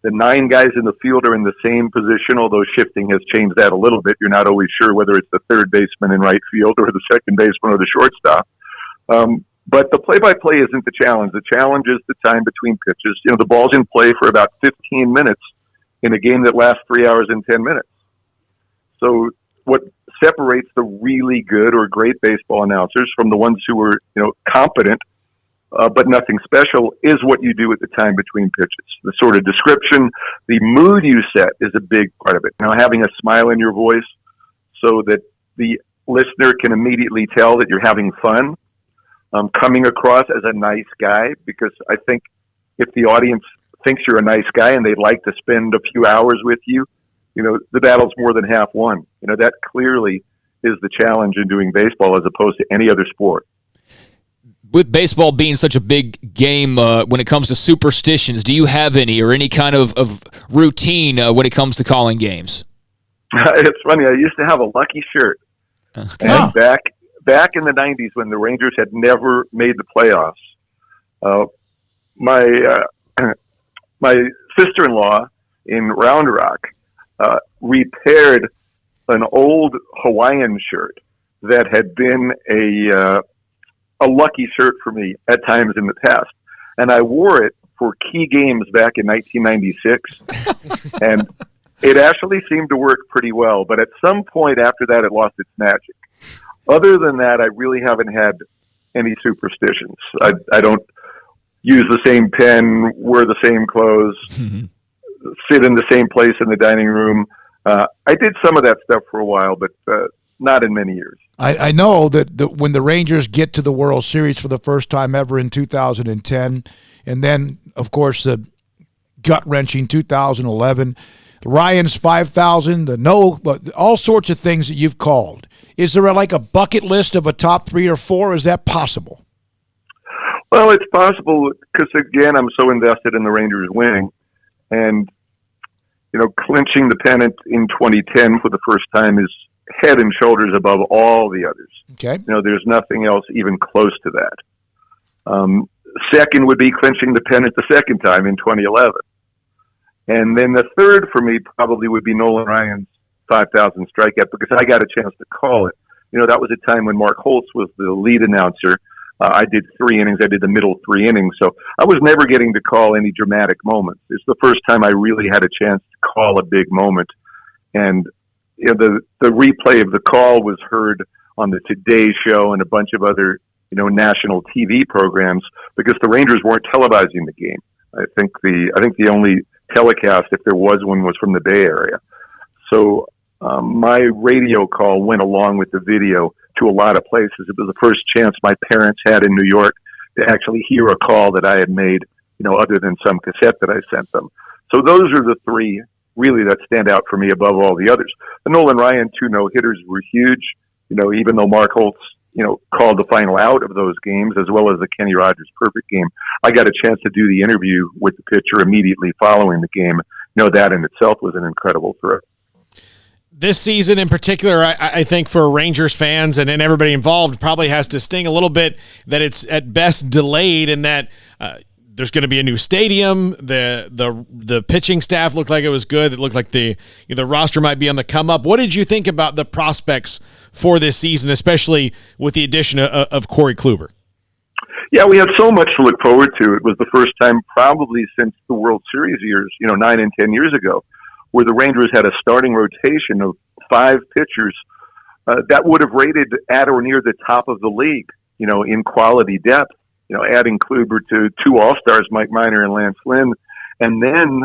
The 9 guys in the field are in the same position, although shifting has changed that a little bit. You're not always sure whether it's the third baseman in right field or the second baseman or the shortstop. But the play-by-play isn't the challenge. The challenge is the time between pitches. The ball's in play for about 15 minutes in a game that lasts 3 hours and 10 minutes. So what separates the really good or great baseball announcers from the ones who are, competent, but nothing special, is what you do at the time between pitches. The sort of description, the mood you set is a big part of it. Having a smile in your voice so that the listener can immediately tell that you're having fun, coming across as a nice guy, because I think if the audience thinks you're a nice guy and they'd like to spend a few hours with you, the battle's more than half won. That clearly is the challenge in doing baseball as opposed to any other sport. With baseball being such a big game, when it comes to superstitions, do you have any or any kind of routine when it comes to calling games? It's funny. I used to have a lucky shirt. And back in the 90s when the Rangers had never made the playoffs, my sister-in-law in Round Rock repaired an old Hawaiian shirt that had been a lucky shirt for me at times in the past. And I wore it for key games back in 1996, and it actually seemed to work pretty well. But at some point after that, it lost its magic. Other than that, I really haven't had any superstitions. I don't use the same pen, wear the same clothes, sit in the same place in the dining room. I did some of that stuff for a while, but not in many years. I know that when the Rangers get to the World Series for the first time ever in 2010, and then, of course, the gut-wrenching 2011, Ryan's 5,000, all sorts of things that you've called. Is there like a bucket list of a top 3 or 4? Is that possible? Well, it's possible because, again, I'm so invested in the Rangers winning. And, clinching the pennant in 2010 for the first time is head and shoulders above all the others. Okay. There's nothing else even close to that. Second would be clinching the pennant the second time in 2011. And then the third for me probably would be Nolan Ryan's 5,000 strikeout, because I got a chance to call it. That was a time when Mark Holtz was the lead announcer. I did 3 innings. I did the middle 3 innings. So I was never getting to call any dramatic moments. It's the first time I really had a chance to call a big moment. And the replay of the call was heard on the Today Show and a bunch of other, national TV programs, because the Rangers weren't televising the game. I think the only telecast, if there was one, was from the Bay Area. So my radio call went along with the video to a lot of places. It was the first chance my parents had in New York to actually hear a call that I had made, other than some cassette that I sent them. So those are the 3 really that stand out for me above all the others. The Nolan Ryan 2 no-hitters were huge, even though Mark Holtz, called the final out of those games, as well as the Kenny Rogers perfect game. I got a chance to do the interview with the pitcher immediately following the game. That in itself was an incredible thrill. This season in particular, I think for Rangers fans and everybody involved, probably has to sting a little bit that it's at best delayed, and that there's going to be a new stadium. The pitching staff looked like it was good. It looked like the roster might be on the come up. What did you think about the prospects for this season, especially with the addition of Corey Kluber? Yeah, we had so much to look forward to. It was the first time probably since the World Series years, 9 and 10 years ago, where the Rangers had a starting rotation of 5 pitchers that would have rated at or near the top of the league, in quality depth. Adding Kluber to 2 All-Stars, Mike Minor and Lance Lynn, and then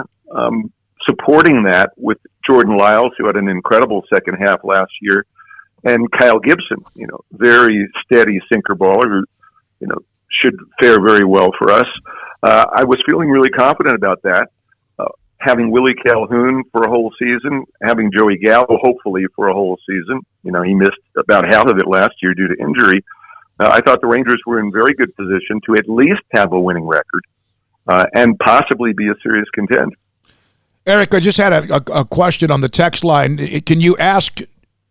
supporting that with Jordan Lyles, who had an incredible second half last year, and Kyle Gibson, very steady sinker baller who, should fare very well for us. I was feeling really confident about that. Having Willie Calhoun for a whole season, having Joey Gallo hopefully for a whole season. He missed about half of it last year due to injury. I thought the Rangers were in very good position to at least have a winning record and possibly be a serious contender. Eric, I just had a question on the text line. Can you ask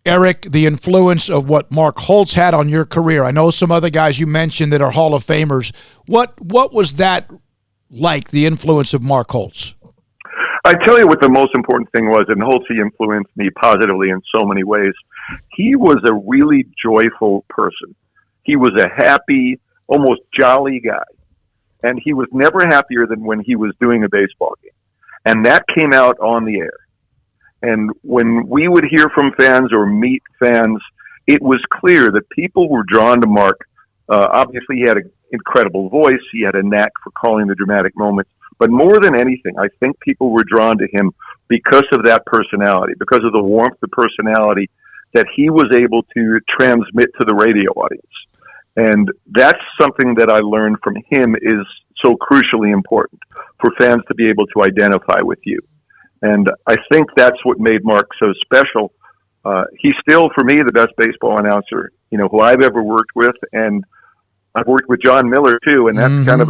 Eric the influence of what Mark Holtz had on your career? I know some other guys you mentioned that are Hall of Famers. What was that like, the influence of Mark Holtz? I tell you what the most important thing was, and Holtz influenced me positively in so many ways. He was a really joyful person. He was a happy, almost jolly guy. And he was never happier than when he was doing a baseball game. And that came out on the air. And when we would hear from fans or meet fans, it was clear that people were drawn to Mark. Obviously, he had an incredible voice. He had a knack for calling the dramatic moments. But more than anything, I think people were drawn to him because of that personality, because of the warmth of personality that he was able to transmit to the radio audience. And that's something that I learned from him is so crucially important for fans to be able to identify with you. And I think that's what made Mark so special. He's still, for me, the best baseball announcer, who I've ever worked with. And I've worked with John Miller too, and that's kind of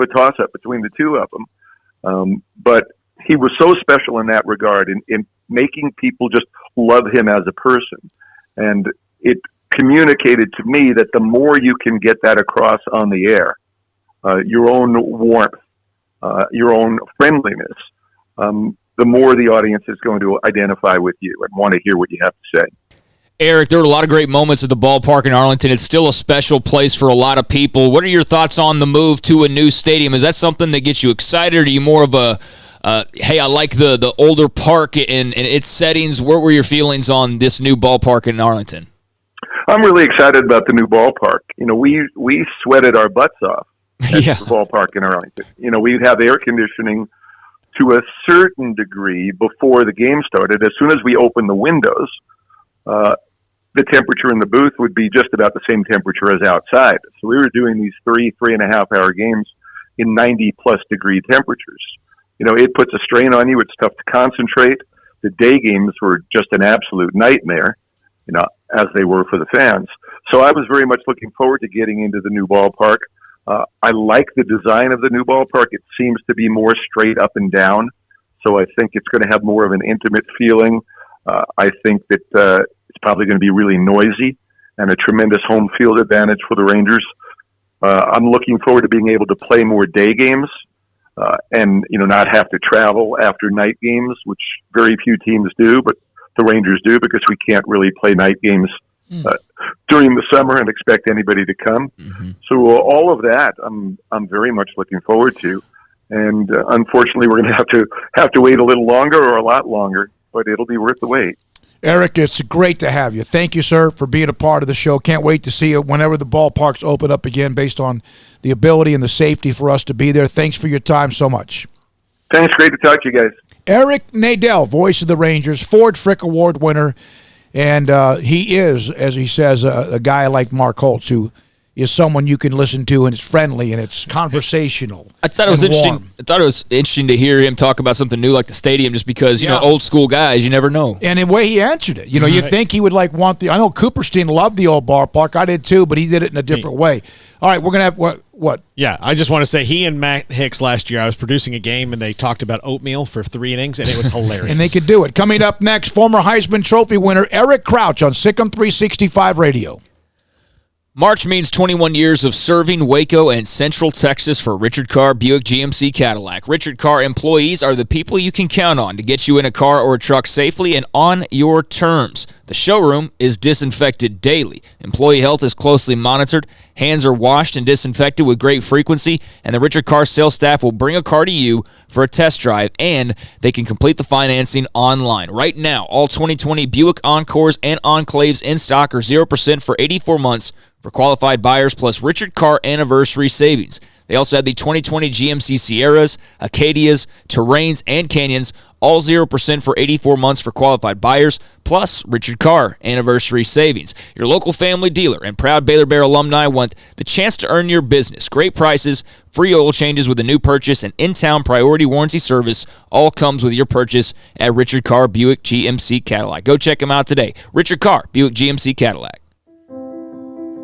a toss-up between the two of them. But he was so special in that regard, in making people just love him as a person. And it communicated to me that the more you can get that across on the air, your own warmth, your own friendliness, the more the audience is going to identify with you and want to hear what you have to say. Eric, there were a lot of great moments at the ballpark in Arlington. It's still a special place for a lot of people. What are your thoughts on the move to a new stadium? Is that something that gets you excited, or are you more of a, hey, I like the older park and its settings? What were your feelings on this new ballpark in Arlington? I'm really excited about the new ballpark. We sweated our butts off at the ballpark in Arlington. We'd have air conditioning to a certain degree before the game started. As soon as we opened the windows, the temperature in the booth would be just about the same temperature as outside. So we were doing these 3.5 hour games in 90+ degree temperatures. It puts a strain on you. It's tough to concentrate. The day games were just an absolute nightmare, as they were for the fans. So I was very much looking forward to getting into the new ballpark. I like the design of the new ballpark. It seems to be more straight up and down. So I think it's going to have more of an intimate feeling. I think that it's probably going to be really noisy and a tremendous home field advantage for the Rangers. I'm looking forward to being able to play more day games and not have to travel after night games, which very few teams do, but the Rangers do, because we can't really play night games during the summer and expect anybody to come. Mm-hmm. So all of that I'm very much looking forward to. And unfortunately, we're going to have to wait a little longer, or a lot longer, but it'll be worth the wait. Eric, it's great to have you. Thank you, sir, for being a part of the show. Can't wait to see you whenever the ballparks open up again, based on the ability and the safety for us to be there. Thanks for your time so much. Thanks. Great to talk to you guys. Eric Nadel, voice of the Rangers, Ford Frick Award winner, and he is, as he says, a guy like Mark Holtz, who is someone you can listen to, and it's friendly and it's conversational. I thought it was interesting. Warm. I thought it was interesting to hear him talk about something new like the stadium, just because old school guys, you never know. And the way he answered it, you think he would want the. I know Cooperstein loved the old ballpark. I did too, but he did it in a different way. All right, we're gonna have what? Yeah, I just want to say, he and Matt Hicks last year, I was producing a game and they talked about oatmeal for 3 innings, and it was hilarious. And they could do it. Coming up next, former Heisman Trophy winner Eric Crouch on SicEm365 Radio. March means 21 years of serving Waco and Central Texas for Richard Carr Buick GMC Cadillac. Richard Carr employees are the people you can count on to get you in a car or a truck safely and on your terms. The showroom is disinfected daily. Employee health is closely monitored. Hands are washed and disinfected with great frequency, and the Richard Carr sales staff will bring a car to you for a test drive, and they can complete the financing online. Right now, all 2020 Buick Encores and Enclaves in stock are 0% for 84 months for qualified buyers, plus Richard Carr anniversary savings. They also have the 2020 GMC Sierras, Acadias, Terrains, and Canyons, all 0% for 84 months for qualified buyers, plus Richard Carr anniversary savings. Your local family dealer and proud Baylor Bear alumni want the chance to earn your business. Great prices, free oil changes with a new purchase, and in-town priority warranty service all comes with your purchase at Richard Carr Buick GMC Cadillac. Go check them out today. Richard Carr Buick GMC Cadillac.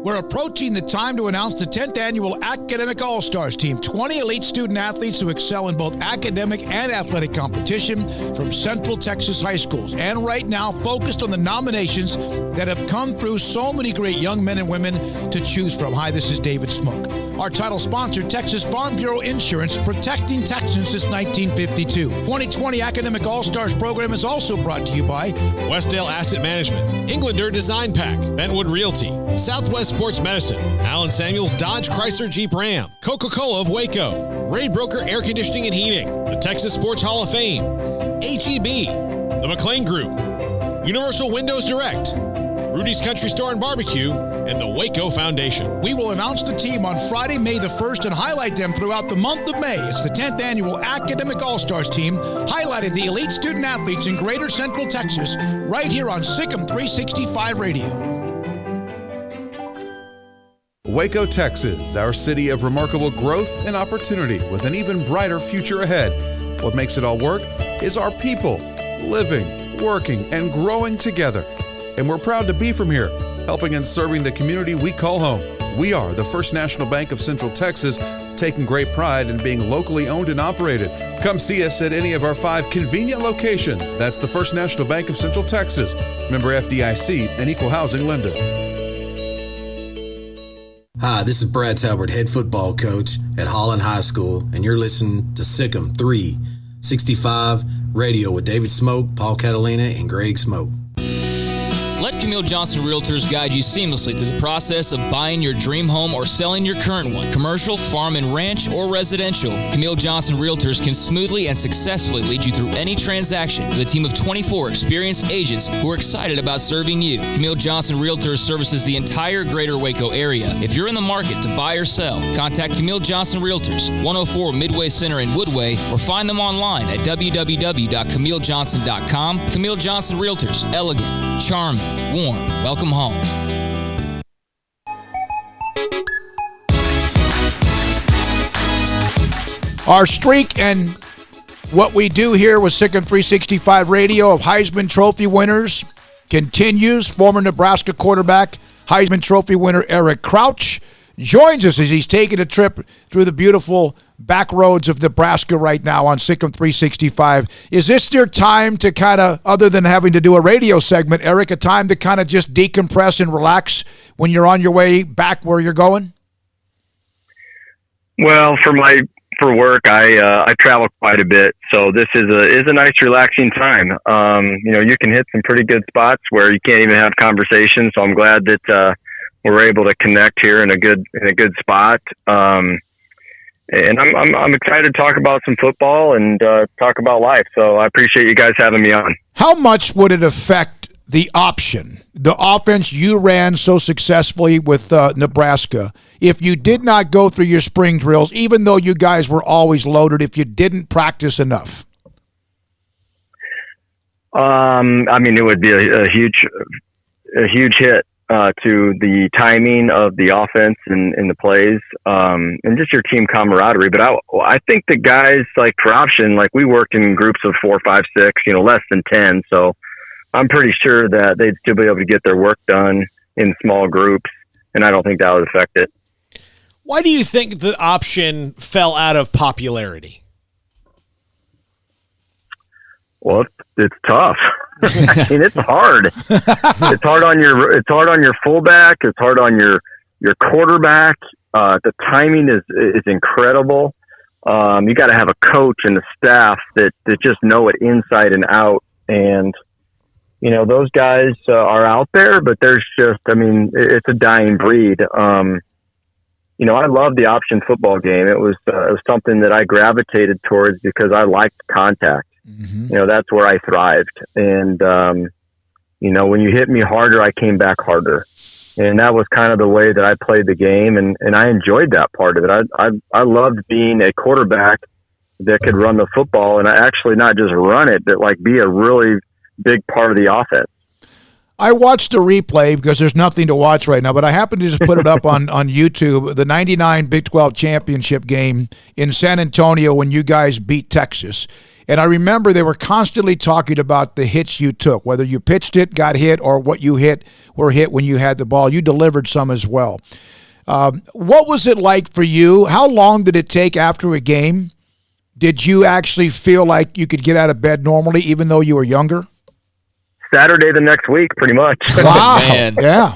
We're approaching the time to announce the 10th annual Academic All-Stars team. 20 elite student athletes who excel in both academic and athletic competition from Central Texas high schools. And right now, focused on the nominations that have come through so many great young men and women to choose from. Hi, this is David Smoke. Our title sponsor, Texas Farm Bureau Insurance, protecting Texans since 1952. 2020 Academic All-Stars program is also brought to you by Westdale Asset Management, Englander Design Pack, Bentwood Realty, Southwest Sports Medicine, Allen Samuels Dodge Chrysler Jeep Ram, Coca-Cola of Waco, Ray Broker Air Conditioning and Heating, the Texas Sports Hall of Fame, HEB, the McLean Group, Universal Windows Direct, Rudy's Country Store and Barbecue, and the Waco Foundation. We will announce the team on Friday, May the 1st, and highlight them throughout the month of May. It's the 10th annual Academic All-Stars team, highlighting the elite student athletes in Greater Central Texas, right here on SicEm365 Radio. Waco, Texas, our city of remarkable growth and opportunity with an even brighter future ahead. What makes it all work is our people living, working, and growing together. And we're proud to be from here, helping and serving the community we call home. We are the First National Bank of Central Texas, taking great pride in being locally owned and operated. Come see us at any of our 5 convenient locations. That's the First National Bank of Central Texas, member FDIC, and equal housing lender. Hi, this is Brad Talbert, head football coach at Holland High School, and you're listening to SicEm365 Radio with David Smoke, Paul Catalina, and Greg Smoke. Let Camille Johnson Realtors guide you seamlessly through the process of buying your dream home or selling your current one, commercial, farm and ranch, or residential. Camille Johnson Realtors can smoothly and successfully lead you through any transaction with a team of 24 experienced agents who are excited about serving you. Camille Johnson Realtors services the entire greater Waco area. If you're in the market to buy or sell, contact Camille Johnson Realtors, 104 Midway Center in Woodway, or find them online at www.camillejohnson.com. Camille Johnson Realtors, elegant, charming, warm. Welcome home. Our streak and what we do here with SicEm365 Radio of Heisman Trophy winners continues. Former Nebraska quarterback, Heisman Trophy winner Eric Crouch joins us as he's taking a trip through the beautiful back roads of Nebraska right now on SicEm365. Is this your time to kind of, other than having to do a radio segment, Eric, a time to kind of just decompress and relax when you're on your way back where you're going? Well, for work, I travel quite a bit, so this is a nice relaxing time. You can hit some pretty good spots where you can't even have conversations. So I'm glad that we're able to connect here in a good spot. And I'm excited to talk about some football and talk about life. So I appreciate you guys having me on. How much would it affect the option, the offense you ran so successfully with Nebraska, if you did not go through your spring drills, even though you guys were always loaded, if you didn't practice enough? It would be a huge hit to the timing of the offense and the plays, and just your team camaraderie. But I think the guys, like for option, like we worked in groups of 4, 5, 6, less than 10. So I'm pretty sure that they'd still be able to get their work done in small groups, and I don't think that would affect it. Why do you think the option fell out of popularity? Well, it's tough. It's hard. It's hard on your fullback. It's hard on your quarterback. The timing is incredible. You got to have a coach and a staff that just know it inside and out. And those guys are out there, but there's just, it's a dying breed. I love the option football game. It was something that I gravitated towards because I liked contact. Mm-hmm. That's where I thrived. And, when you hit me harder, I came back harder. And that was kind of the way that I played the game. And I enjoyed that part of it. I loved being a quarterback that could run the football, and I actually not just run it, but like be a really big part of the offense. I watched a replay because there's nothing to watch right now, but I happened to just put it up on YouTube, the 99 Big 12 championship game in San Antonio when you guys beat Texas. And I remember they were constantly talking about the hits you took, whether you pitched it, got hit, or what you were hit when you had the ball. You delivered some as well. What was it like for you? How long did it take after a game? Did you actually feel like you could get out of bed normally even though you were younger? Saturday the next week, pretty much. Wow. Man. Yeah.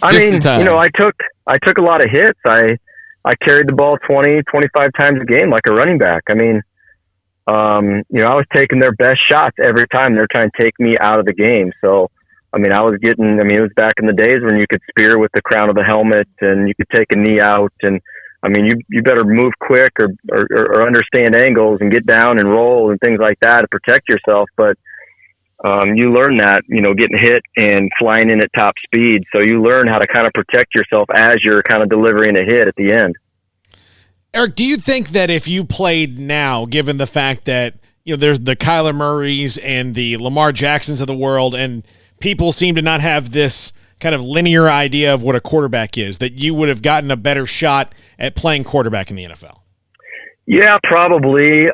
I took a lot of hits. I carried the ball 20, 25 times a game like a running back. I was taking their best shots every time they're trying to take me out of the game. So, it was back in the days when you could spear with the crown of the helmet and you could take a knee out. And, you better move quick or understand angles and get down and roll and things like that to protect yourself. But, you learn that, getting hit and flying in at top speed. So you learn how to kind of protect yourself as you're kind of delivering a hit at the end. Eric, do you think that if you played now, given the fact that, there's the Kyler Murrays and the Lamar Jacksons of the world, and people seem to not have this kind of linear idea of what a quarterback is, that you would have gotten a better shot at playing quarterback in the NFL? Yeah, probably.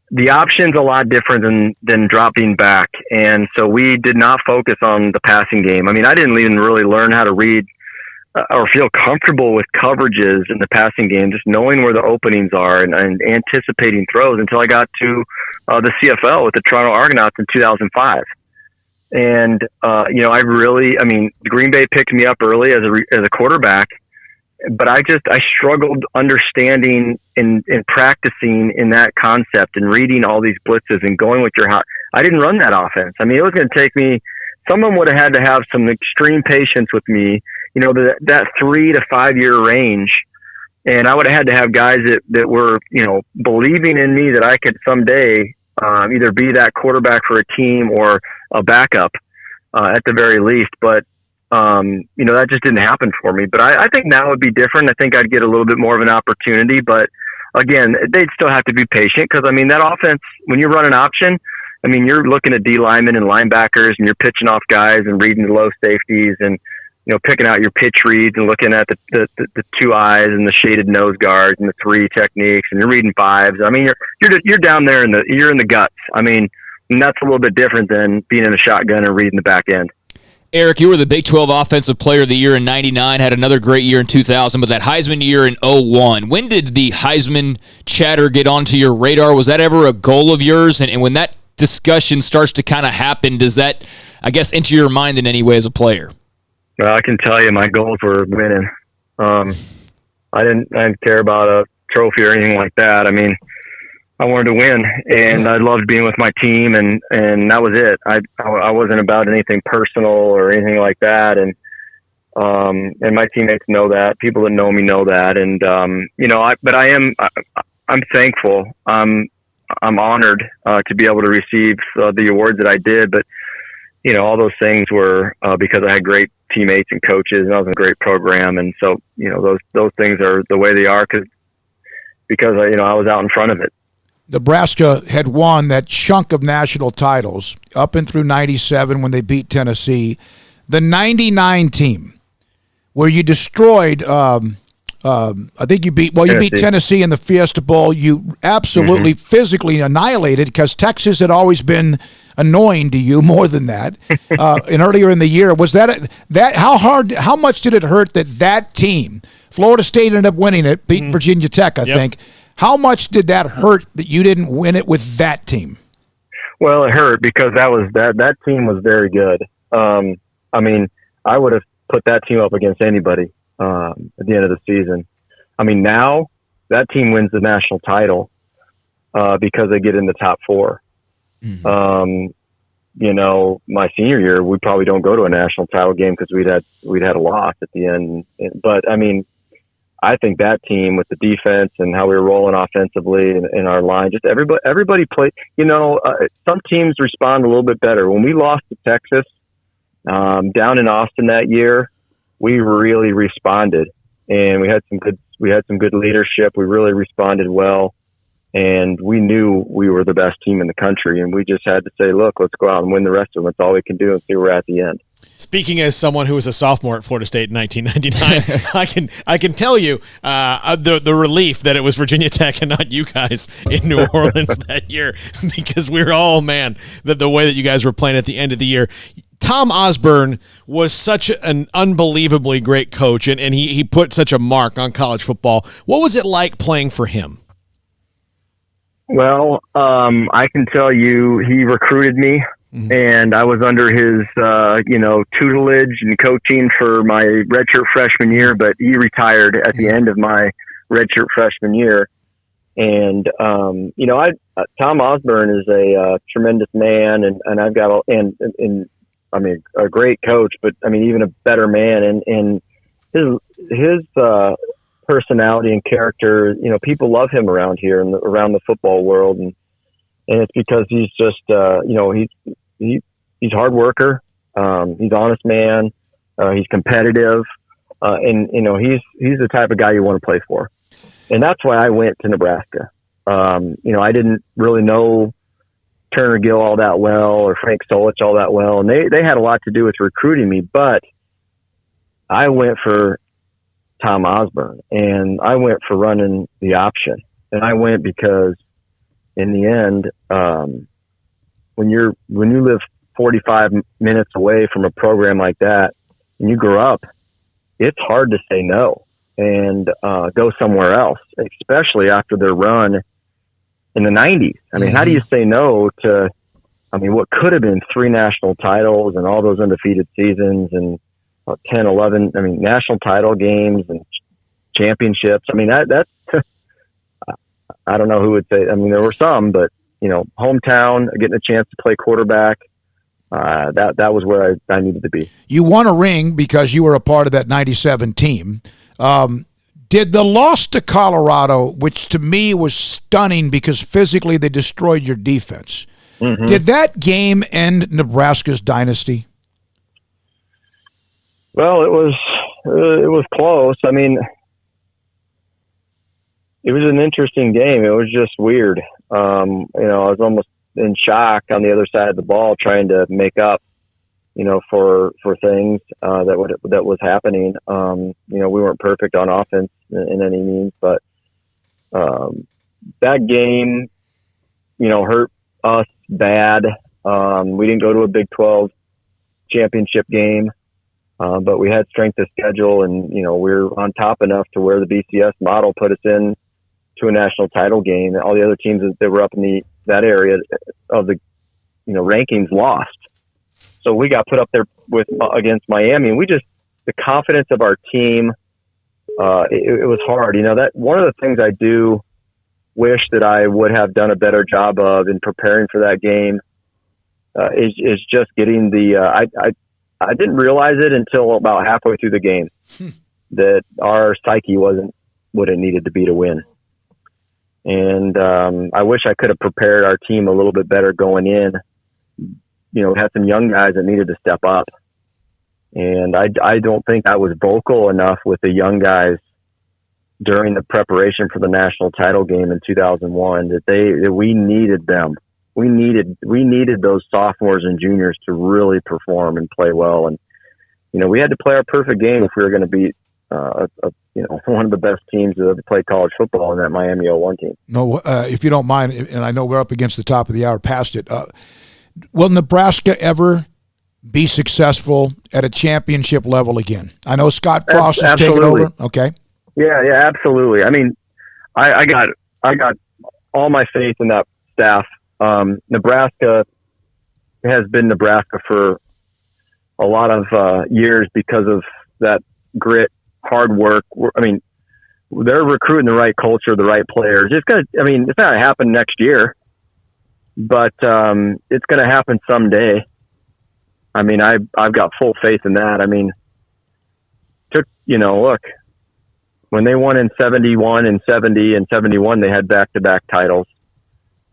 The option's a lot different than dropping back. And so we did not focus on the passing game. I didn't even really learn how to read or feel comfortable with coverages in the passing game, just knowing where the openings are and anticipating throws until I got to the CFL with the Toronto Argonauts in 2005. And, Green Bay picked me up early as a quarterback, but I struggled understanding and practicing in that concept and reading all these blitzes and going with your hot. I didn't run that offense. I mean, it was going to take me. Someone would have had to have some extreme patience with me. You know, that 3 to 5 year range. And I would have had to have guys that were, you know, believing in me that I could someday either be that quarterback for a team or a backup at the very least. But, you know, that just didn't happen for me. But I think now would be different. I think I'd get a little bit more of an opportunity. But, again, they'd still have to be patient because, I mean, that offense, when you run an option, I mean, you're looking at D linemen and linebackers and you're pitching off guys and reading the low safeties and, you know, picking out your pitch reads and looking at the 2 eyes and the shaded nose guards and the 3 techniques, and you're reading 5s. I mean, you're down there you're in the guts. I mean, and that's a little bit different than being in a shotgun and reading the back end. Eric, you were the Big 12 Offensive Player of the Year in '99, had another great year in 2000, but that Heisman year in 2001. When did the Heisman chatter get onto your radar? Was that ever a goal of yours? And when that discussion starts to kind of happen, does that, I guess, enter your mind in any way as a player? Well, I can tell you my goals were winning. I didn't care about a trophy or anything like that. I mean, I wanted to win, and I loved being with my team, and that was it. I wasn't about anything personal or anything like that, and my teammates know that. People that know me know that, and you know, I'm thankful. I'm honored to be able to receive the awards that I did, but you know, all those things were because I had great teammates and coaches, and I was in a great program, and so you know, those things are the way they are because you know, I was out in front of it. Nebraska had won that chunk of national titles up and through 97 when they beat Tennessee. The 99 team, where you destroyed, I think you beat Tennessee in the Fiesta Bowl. You absolutely physically annihilated because Texas had always been annoying to you more than that. And earlier in the year, was that how much did it hurt that team, Florida State ended up winning it, beat Virginia Tech, I think. How much did that hurt that you didn't win it with that team? Well, it hurt because that team was very good. I mean, I would have put that team up against anybody at the end of the season. I mean, now that team wins the national title because they get in the top 4. You know, my senior year, we probably don't go to a national title game because we'd had a loss at the end. But I mean, I think that team with the defense and how we were rolling offensively and our line, just everybody played. You know, some teams respond a little bit better. When we lost to Texas down in Austin that year, we really responded, and we had some good leadership. We really responded well, and we knew we were the best team in the country, and we just had to say, look, let's go out and win the rest of them. That's all we can do and see where we're at the end. Speaking as someone who was a sophomore at Florida State in 1999, I can tell you the relief that it was Virginia Tech and not you guys in New Orleans that year, because we were all, the way that you guys were playing at the end of the year. Tom Osborne was such an unbelievably great coach, and he put such a mark on college football. What was it like playing for him? Well, I can tell you he recruited me. And I was under his, tutelage and coaching for my redshirt freshman year, but he retired at the end of my redshirt freshman year. And, Tom Osborne is a tremendous man, and I've got, a great coach, but I mean, even a better man. And his personality and character, you know, people love him around here and around the football world. And it's because he's just, he's a hard worker. He's an honest man. He's competitive. And, you know, he's the type of guy you want to play for. And that's why I went to Nebraska. I didn't really know Turner Gill all that well or Frank Solich all that well. And they had a lot to do with recruiting me, but I went for Tom Osborne, and I went for running the option. And I went because in the end, when you live 45 minutes away from a program like that and you grow up, it's hard to say no and go somewhere else, especially after their run in the 90s. I mean, how do you say no to, what could have been 3 national titles and all those undefeated seasons and 10, 11, national title games and championships. That's, I don't know who would say, there were some, but hometown, getting a chance to play quarterback. That was where I needed to be. You won a ring because you were a part of that 97 team. Did the loss to Colorado, which to me was stunning because physically they destroyed your defense, did that game end Nebraska's dynasty? Well, it was close. I mean, it was an interesting game. It was just weird. I was almost in shock on the other side of the ball, trying to make up, for things that was happening. We weren't perfect on offense in any means, but that game, hurt us bad. We didn't go to a Big 12 championship game, but we had strength of schedule, and we were on top enough to where the BCS model put us in to a national title game. All the other teams that were up in that area of the rankings lost. So we got put up there against Miami, and the confidence of our team, it was hard. That one of the things I do wish that I would have done a better job of in preparing for that game is just getting I didn't realize it until about halfway through the game that our psyche wasn't what it needed to be to win. And I wish I could have prepared our team a little bit better going in. We had some young guys that needed to step up. And I don't think I was vocal enough with the young guys during the preparation for the national title game in 2001 that we needed them. We needed those sophomores and juniors to really perform and play well. And, we had to play our perfect game if we were going to beat one of the best teams that ever played college football in that Miami 01 team. No, if you don't mind, and I know we're up against the top of the hour, past it, will Nebraska ever be successful at a championship level again? I know Scott Frost has taken over. Okay. Yeah, absolutely. I mean, I got all my faith in that staff. Nebraska has been Nebraska for a lot of years because of that grit, hard work. I mean, they're recruiting the right culture, the right players. It's not going to happen next year, but it's going to happen someday. I mean, I've got full faith in that. I mean, look, when they won in 71 and 70 and 71, they had back-to-back titles.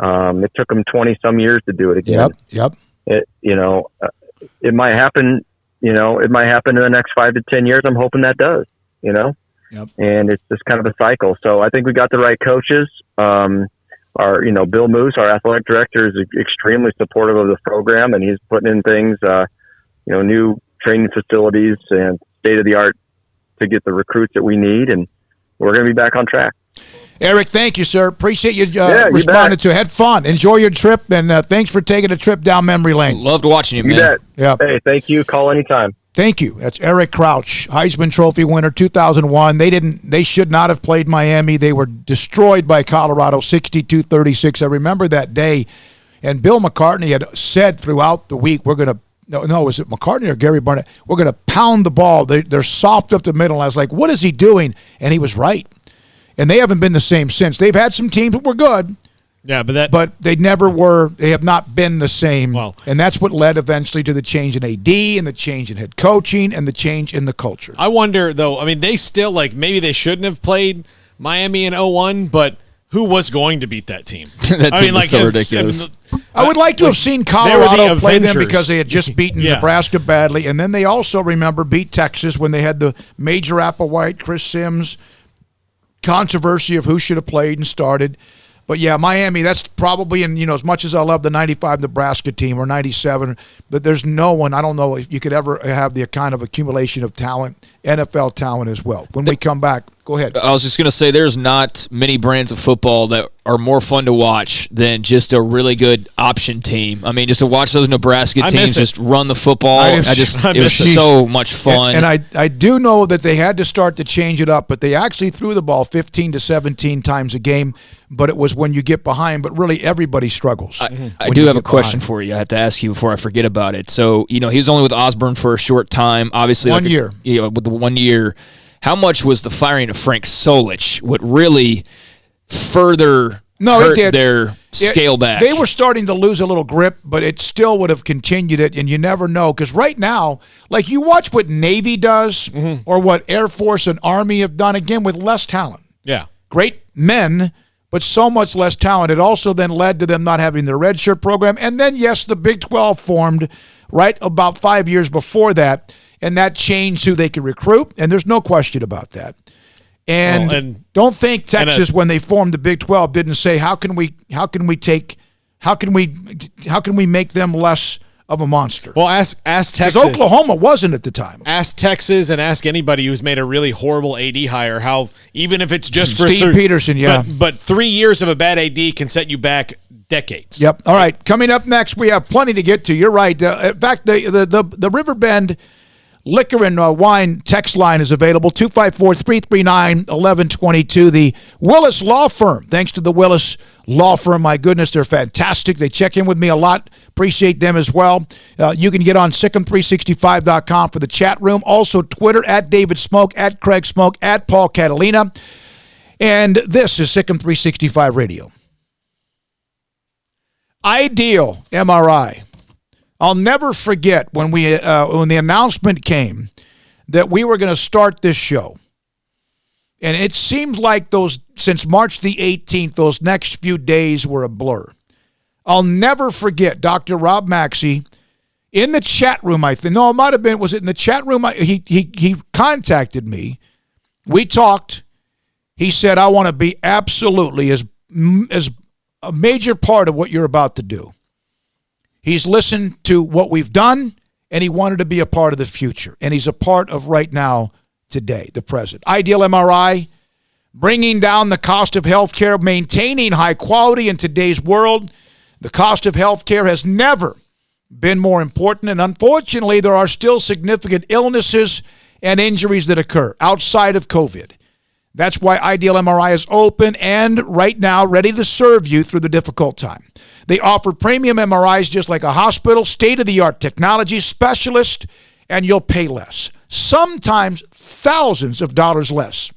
It took them 20 some years to do it again. Yep. It might happen, it might happen in the next 5 to 10 years. I'm hoping that does, Yep. And it's just kind of a cycle. So I think we got the right coaches. Bill Moose, our athletic director, is extremely supportive of the program, and he's putting in things, new training facilities and state of the art to get the recruits that we need. And we're going to be back on track. Eric, thank you, sir. Appreciate you responding to it. Had fun. Enjoy your trip, and thanks for taking a trip down memory lane. Loved watching you, man. You bet. Yeah. Hey, thank you. Call anytime. Thank you. That's Eric Crouch, Heisman Trophy winner, 2001. They should not have played Miami. They were destroyed by Colorado, 62-36. I remember that day, and Bill McCartney had said throughout the week, was it McCartney or Gary Barnett? We're going to pound the ball. They're soft up the middle. And I was like, what is he doing? And he was right. And they haven't been the same since. They've had some teams that were good. Yeah, but they never were. They have not been the same. Well, and that's what led eventually to the change in AD and the change in head coaching and the change in the culture. I wonder, though, I mean, they still, maybe they shouldn't have played Miami in 01, but who was going to beat that team? That team was so ridiculous. I would like to have seen Colorado play them because they had just beaten Nebraska badly. And then they also, beat Texas when they had the Major Applewhite, Chris Sims controversy of who should have played and started. But yeah, Miami, that's probably, as much as I love the 95 Nebraska team or 97, but there's no one, I don't know if you could ever have the kind of accumulation of talent, NFL talent as well. When we come back, go ahead. I was just going to say there's not many brands of football that are more fun to watch than just a really good option team. I mean, just to watch those Nebraska teams just run the football, it was so much fun. And I do know that they had to start to change it up, but they actually threw the ball 15 to 17 times a game, but it was when you get behind, but really everybody struggles. I do have a question for you. I have to ask you before I forget about it. So, he was only with Osborne for a short time, obviously. 1 year. With the 1 year. How much was the firing of Frank Solich what really further hurt their scale back. They were starting to lose a little grip, but it still would have continued it, and you never know. Because right now, like you watch what Navy does or what Air Force and Army have done, again, with less talent. Yeah. Great men, but so much less talent. It also then led to them not having their redshirt program. And then, yes, the Big 12 formed right about 5 years before that, and that changed who they could recruit, and there's no question about that. And don't think Texas, when they formed the Big 12, didn't say how can we make them less of a monster. Well, ask Texas. Because Oklahoma wasn't at the time. Ask Texas and ask anybody who's made a really horrible AD hire how, even if it's just for Steve Peterson, but 3 years of a bad AD can set you back decades. Yep. All right. Coming up next, we have plenty to get to. You're right. In fact, the Riverbend Liquor and Wine text line is available, 254-339-1122. The Willis Law Firm. Thanks to the Willis Law Firm. My goodness, they're fantastic. They check in with me a lot. Appreciate them as well. You can get on SicEm365.com for the chat room. Also, Twitter, at David Smoke, at Craig Smoke, at Paul Catalina. And this is SicEm365 Radio. Ideal MRI. I'll never forget when the announcement came that we were going to start this show. And it seemed like since March the 18th, those next few days were a blur. I'll never forget Dr. Rob Maxey in the chat room, I think. No, it might have been, was it in the chat room? He contacted me. We talked. He said, I want to be absolutely as a major part of what you're about to do. He's listened to what we've done, and he wanted to be a part of the future. And he's a part of right now, today, the present. Ideal MRI, bringing down the cost of health care, maintaining high quality in today's world. The cost of health care has never been more important, and unfortunately, there are still significant illnesses and injuries that occur outside of COVID. That's why Ideal MRI is open and right now ready to serve you through the difficult time. They offer premium MRIs just like a hospital, state-of-the-art technology, specialist, and you'll pay less. Sometimes thousands of dollars less.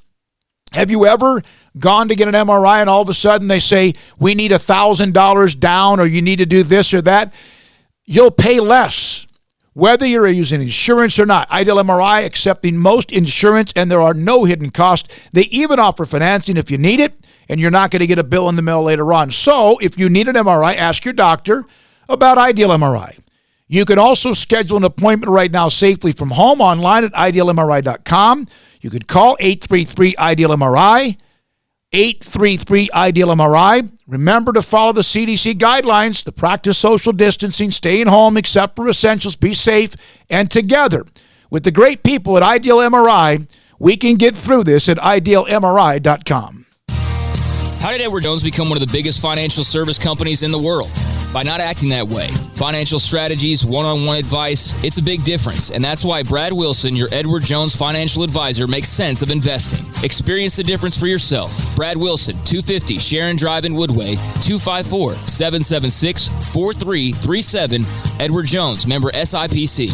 Have you ever gone to get an MRI and all of a sudden they say, we need $1,000 down or you need to do this or that? You'll pay less, whether you're using insurance or not. Ideal MRI accepting most insurance, and there are no hidden costs. They even offer financing if you need it, and you're not going to get a bill in the mail later on. So if you need an MRI, ask your doctor about Ideal MRI. You can also schedule an appointment right now safely from home online at idealmri.com. You can call 833-IDEAL-MRI, 833-IDEAL-MRI. Remember to follow the CDC guidelines, to practice social distancing, stay in home except for essentials, be safe, and together with the great people at Ideal MRI, we can get through this at idealmri.com. How did Edward Jones become one of the biggest financial service companies in the world? By not acting that way. Financial strategies, one-on-one advice, it's a big difference. And that's why Brad Wilson, your Edward Jones financial advisor, makes sense of investing. Experience the difference for yourself. Brad Wilson, 250 Sharon Drive in Woodway, 254-776-4337. Edward Jones, member SIPC.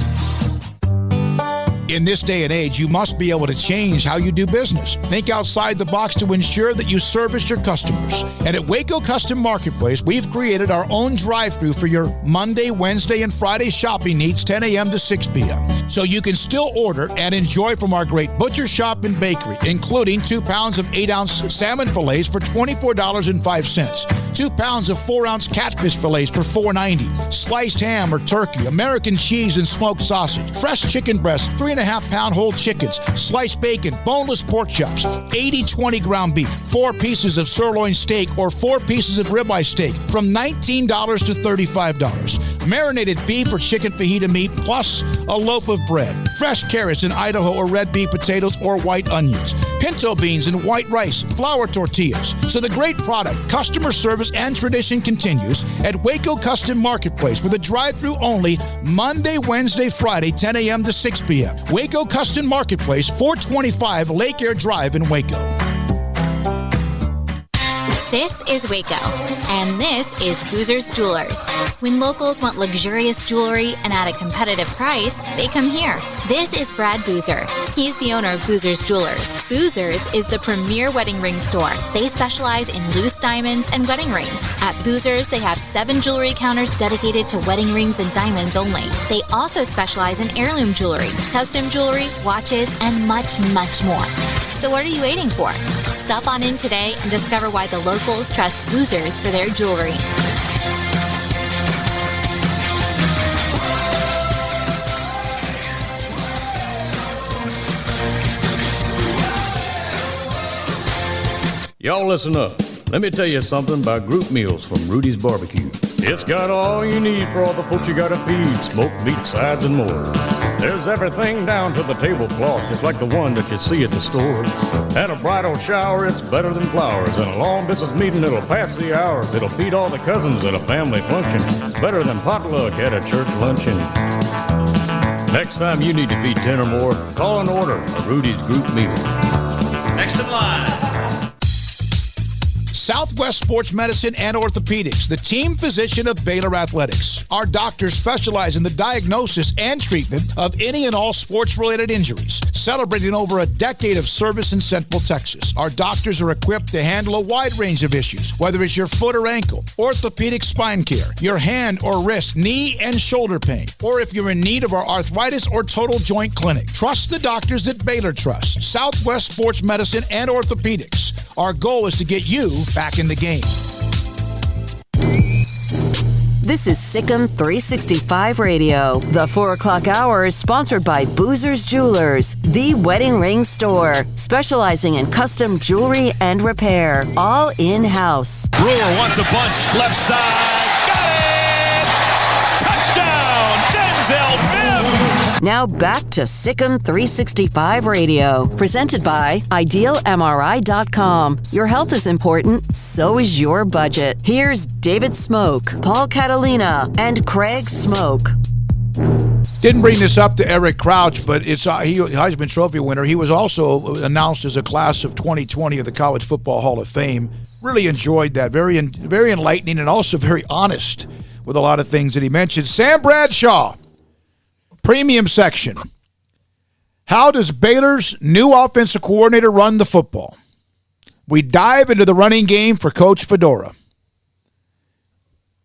In this day and age, you must be able to change how you do business. Think outside the box to ensure that you service your customers. And at Waco Custom Marketplace, we've created our own drive-thru for your Monday, Wednesday, and Friday shopping needs, 10 a.m. to 6 p.m. So you can still order and enjoy from our great butcher shop and bakery, including 2 pounds of 8-ounce salmon fillets for $24.05, 2 pounds of 4-ounce catfish fillets for $4.90, sliced ham or turkey, American cheese and smoked sausage, fresh chicken breast, 3.5-pound whole chickens, sliced bacon, boneless pork chops, 80/20 ground beef, 4 pieces of sirloin steak or 4 pieces of ribeye steak from $19 to $35. Marinated beef or chicken fajita meat plus a loaf of bread. Fresh carrots and Idaho or red beef potatoes or white onions. Pinto beans and white rice, flour tortillas. So the great product, customer service, and tradition continues at Waco Custom Marketplace with a drive-thru only Monday, Wednesday, Friday, 10 a.m. to 6 p.m. Waco Custom Marketplace, 425 Lake Air Drive in Waco. This is Waco, and this is Boozer's Jewelers. When locals want luxurious jewelry and at a competitive price, they come here. This is Brad Boozer. He's the owner of Boozer's Jewelers. Boozer's is the premier wedding ring store. They specialize in loose diamonds and wedding rings. At Boozer's, they have 7 jewelry counters dedicated to wedding rings and diamonds only. They also specialize in heirloom jewelry, custom jewelry, watches, and much, much more. So what are you waiting for? Stop on in today and discover why the locals trust Boozer's for their jewelry. Y'all listen up. Let me tell you something about group meals from Rudy's Barbecue. It's got all you need for all the folks you gotta feed, smoked meat, sides, and more. There's everything down to the tablecloth, just like the one that you see at the store. At a bridal shower, it's better than flowers. And a long business meeting, it'll pass the hours. It'll feed all the cousins at a family function. It's better than potluck at a church luncheon. Next time you need to feed 10 or more, call and order a Rudy's group meal. Next in line. Southwest Sports Medicine and Orthopedics, the team physician of Baylor Athletics. Our doctors specialize in the diagnosis and treatment of any and all sports-related injuries. Celebrating over a decade of service in Central Texas, our doctors are equipped to handle a wide range of issues, whether it's your foot or ankle, orthopedic spine care, your hand or wrist, knee and shoulder pain, or if you're in need of our arthritis or total joint clinic. Trust the doctors that Baylor trusts. Southwest Sports Medicine and Orthopedics. Our goal is to get you back in the game. This is SicEm365 Radio. The 4 o'clock hour is sponsored by Boozer's Jewelers, the wedding ring store, specializing in custom jewelry and repair, all in-house. Brewer wants a bunch, left side, got it! Touchdown, Denzel Mims! Now back to SicEm365 Radio, presented by IdealMRI.com. Your health is important, so is your budget. Here's David Smoke, Paul Catalina, and Craig Smoke. Didn't bring this up to Eric Crouch, but it's he Heisman Trophy winner. He was also announced as a class of 2020 of the College Football Hall of Fame. Really enjoyed that. Very enlightening and also very honest with a lot of things that he mentioned. Sam Bradshaw, premium section. How does Baylor's new offensive coordinator run the football? We dive into the running game for Coach Fedora.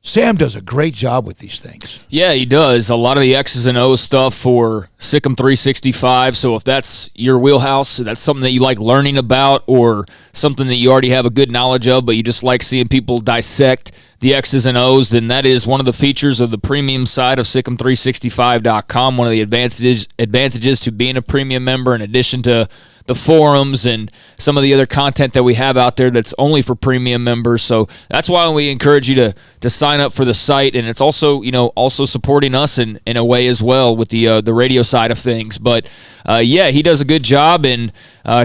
Sam does a great job with these things. Yeah, he does. A lot of the X's and O's stuff for SicEm365. So if that's your wheelhouse, that's something that you like learning about or something that you already have a good knowledge of, but you just like seeing people dissect the X's and O's, then that is one of the features of the premium side of SicEm365.com. One of the advantages to being a premium member, in addition to the forums and some of the other content that we have out there that's only for premium members. So that's why we encourage you to sign up for the site, and it's also also supporting us in a way as well with the radio side of things. But yeah, he does a good job and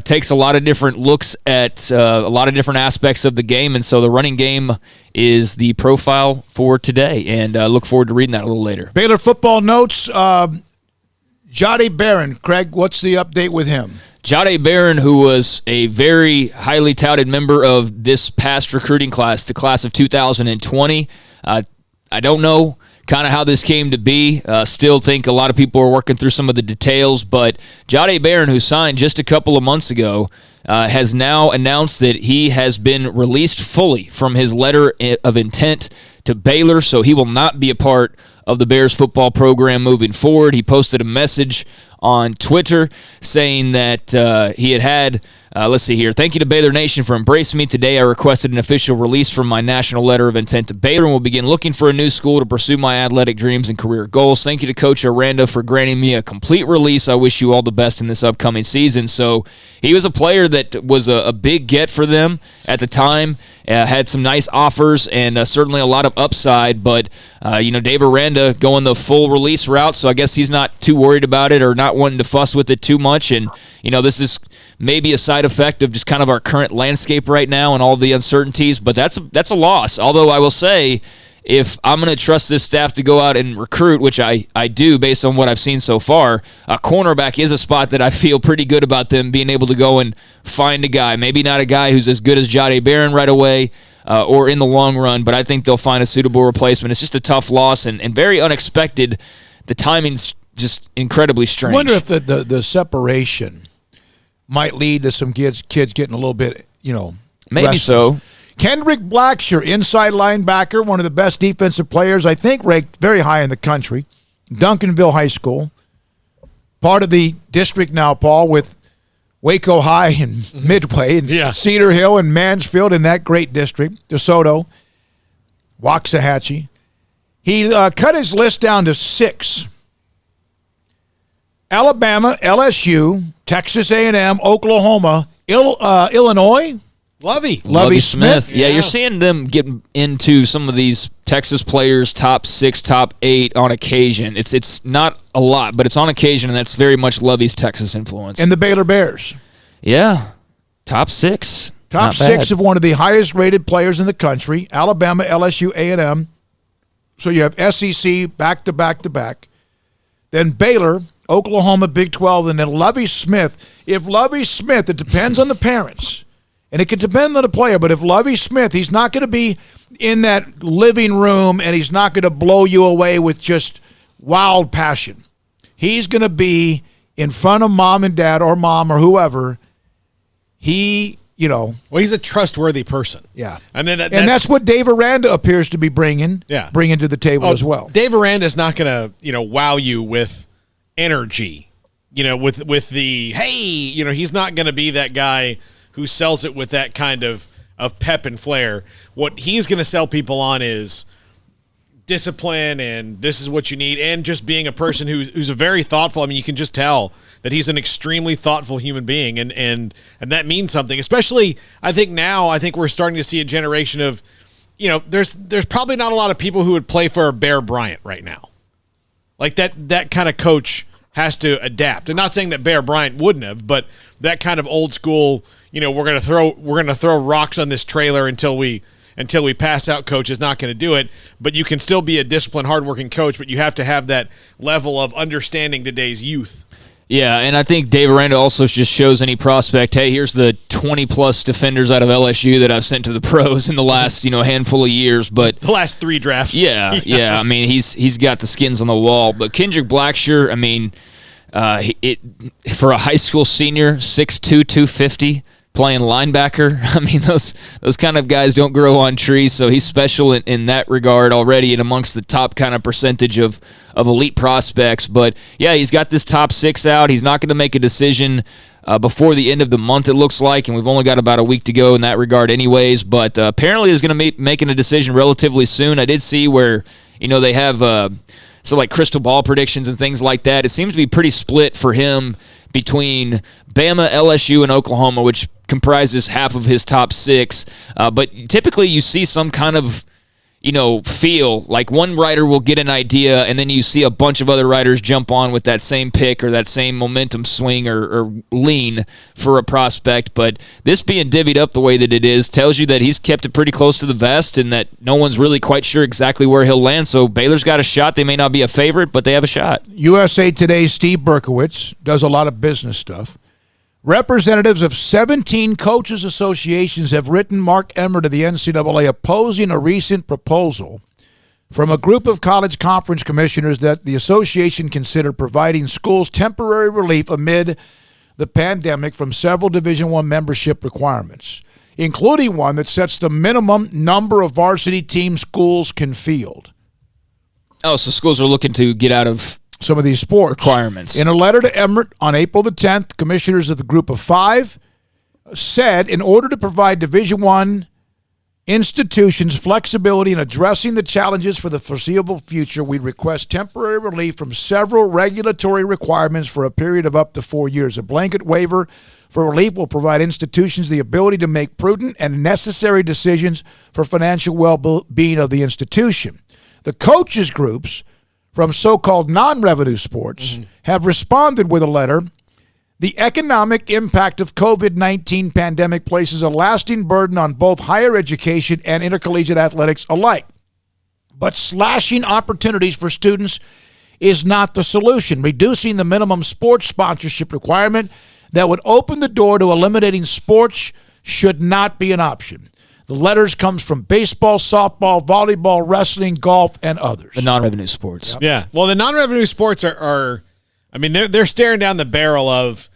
takes a lot of different looks at a lot of different aspects of the game, and so the running game is the profile for today, and look forward to reading that a little later. Baylor football notes. Jahdae Barron, Craig, what's the update with him? Jahdae Barron, who was a very highly touted member of this past recruiting class, the class of 2020. I don't know kind of how this came to be. Still think a lot of people are working through some of the details, but Jahdae Barron, who signed just a couple of months ago, has now announced that he has been released fully from his letter of intent to Baylor, so he will not be a part of the Bears football program moving forward. He posted a message on Twitter saying that he had let's see here. Thank you to Baylor Nation for embracing me. Today I requested an official release from my national letter of intent to Baylor and will begin looking for a new school to pursue my athletic dreams and career goals. Thank you to Coach Aranda for granting me a complete release. I wish you all the best in this upcoming season. So he was a player that was a big get for them at the time. Had some nice offers and certainly a lot of upside, but Dave Aranda going the full release route, so I guess he's not too worried about it or not wanting to fuss with it too much. And this is maybe a side effect of just kind of our current landscape right now and all the uncertainties, but that's a loss. Although I will say, if I'm going to trust this staff to go out and recruit, which I do based on what I've seen so far, a cornerback is a spot that I feel pretty good about them being able to go and find a guy. Maybe not a guy who's as good as Jahdae Barron right away, or in the long run, but I think they'll find a suitable replacement. It's just a tough loss and very unexpected. The timing's just incredibly strange. I wonder if the separation might lead to some kids getting a little bit, maybe restless. So. Kendrick Blackshear, inside linebacker, one of the best defensive players, I think ranked very high in the country. Duncanville High School. Part of the district now, Paul, with Waco High and Midway and Cedar Hill and Mansfield in that great district. DeSoto, Waxahachie. He cut his list down to 6. Alabama, LSU, Texas A&M, Oklahoma, Illinois. Lovie Smith. Yeah, you're seeing them get into some of these Texas players' top 6, top 8 on occasion. It's not a lot, but it's on occasion, and that's very much Lovie's Texas influence. And the Baylor Bears. Yeah, top 6. Top 6 of one of the highest-rated players in the country, Alabama, LSU, A&M. So you have SEC back-to-back-to-back. Then Baylor, Oklahoma, Big 12, and then Lovie Smith. If Lovie Smith, it depends on the parents. And it could depend on the player, but if Lovie Smith, he's not going to be in that living room and he's not going to blow you away with just wild passion. He's going to be in front of mom and dad or mom or whoever. Well, he's a trustworthy person. Yeah. And then that's what Dave Aranda appears to be bringing to the table as well. Dave Aranda's not going to, wow you with energy, with the, hey, he's not going to be that guy who sells it with that kind of pep and flair. What he's going to sell people on is discipline, and this is what you need, and just being a person who's a very thoughtful. I mean, you can just tell that he's an extremely thoughtful human being, and that means something. Especially, I think we're starting to see a generation of, there's probably not a lot of people who would play for a Bear Bryant right now. Like that kind of coach has to adapt. And not saying that Bear Bryant wouldn't have, but that kind of old school, we're gonna throw rocks on this trailer until we pass out coach is not going to do it. But you can still be a disciplined, hardworking coach, but you have to have that level of understanding today's youth. Yeah, and I think Dave Aranda also just shows any prospect, hey, here's the 20-plus defenders out of LSU that I've sent to the pros in the last, handful of years. But the last 3 drafts. Yeah. I mean, he's got the skins on the wall. But Kendrick Blackshear, I mean, for a high school senior, 6'2", 250, playing linebacker. I mean, those kind of guys don't grow on trees, so he's special in that regard already and amongst the top kind of percentage of elite prospects. But, yeah, he's got this top 6 out. He's not going to make a decision before the end of the month, it looks like, and we've only got about a week to go in that regard anyways. But apparently he's going to be making a decision relatively soon. I did see where, they have like crystal ball predictions and things like that. It seems to be pretty split for him between Bama, LSU, and Oklahoma, which comprises half of his top 6. But typically you see some kind of, feel. Like one writer will get an idea, and then you see a bunch of other writers jump on with that same pick or that same momentum swing or lean for a prospect. But this being divvied up the way that it is tells you that he's kept it pretty close to the vest and that no one's really quite sure exactly where he'll land. So Baylor's got a shot. They may not be a favorite, but they have a shot. USA Today's Steve Berkowitz does a lot of business stuff. Representatives of 17 coaches associations have written Mark Emmer to the NCAA opposing a recent proposal from a group of college conference commissioners that the association considered providing schools temporary relief amid the pandemic from several Division I membership requirements, including one that sets the minimum number of varsity team schools can field. Oh, so schools are looking to get out of some of these sports requirements. In a letter to Emmert on April the 10th, commissioners of the group of 5 said in order to provide Division I institutions flexibility in addressing the challenges for the foreseeable future, we request temporary relief from several regulatory requirements for a period of up to 4 years. A blanket waiver for relief will provide institutions the ability to make prudent and necessary decisions for financial well-being of the institution. The coaches groups from so-called non-revenue sports have responded with a letter. The economic impact of COVID-19 pandemic places a lasting burden on both higher education and intercollegiate athletics alike. But slashing opportunities for students is not the solution. Reducing the minimum sports sponsorship requirement that would open the door to eliminating sports should not be an option. The letters comes from baseball, softball, volleyball, wrestling, golf, and others. The non-revenue sports. Yep. Yeah. Well, the non-revenue sports are I mean, they're staring down the barrel of,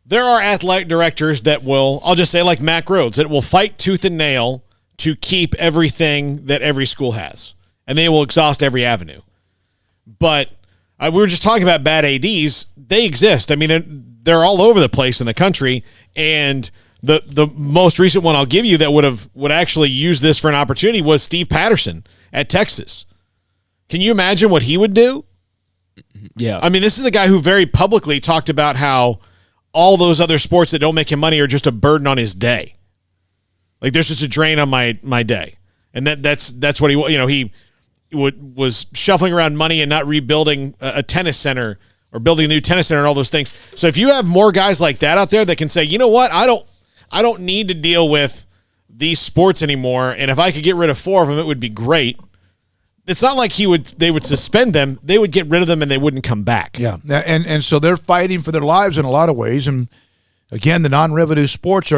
there are athletic directors that will, I'll just say like Mac Rhodes, that will fight tooth and nail to keep everything that every school has. And they will exhaust every avenue. But we were just talking about bad ADs. They exist. I mean, they're all over the place in the country. And the most recent one I'll give you that would actually use this for an opportunity was Steve Patterson at Texas. Can you imagine what he would do? Yeah. I mean, this is a guy who very publicly talked about how all those other sports that don't make him money are just a burden on his day. Like, there's just a drain on my day. And that's what he was shuffling around money and not rebuilding a tennis center or building a new tennis center and all those things. So if you have more guys like that out there that can say, you know what, I don't need to deal with these sports anymore, and if I could get rid of 4 of them, it would be great. It's not like they would suspend them. They would get rid of them and they wouldn't come back. Yeah, and so they're fighting for their lives in a lot of ways. And again, the non-revenue sports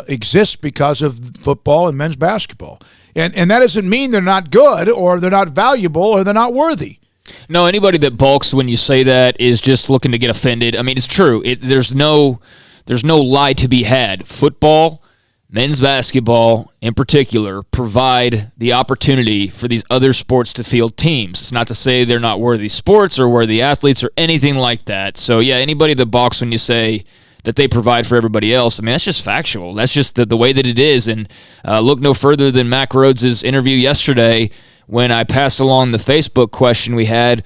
exist because of football and men's basketball. And that doesn't mean they're not good or they're not valuable or they're not worthy. No, anybody that balks when you say that is just looking to get offended. I mean, it's true. There's no lie to be had. Football, men's basketball in particular, provide the opportunity for these other sports to field teams. It's not to say they're not worthy sports or worthy athletes or anything like that. So, yeah, anybody that balks when you say that they provide for everybody else, I mean, that's just factual. That's just the way that it is. And look no further than Mac Rhodes' interview yesterday when I passed along the Facebook question we had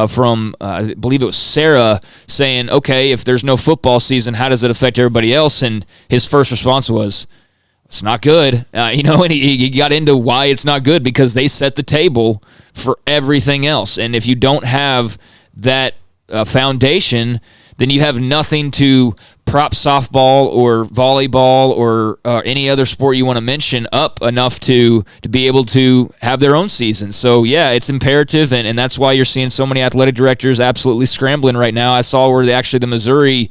from, I believe it was Sarah, saying, okay, if there's no football season, how does it affect everybody else? And his first response was, it's not good. And he got into why it's not good, because they set the table for everything else. And if you don't have that foundation, then you have nothing to prop softball or volleyball or any other sport you want to mention up enough to be able to have their own season. So, yeah, it's imperative, and that's why you're seeing so many athletic directors absolutely scrambling right now. I saw where the Missouri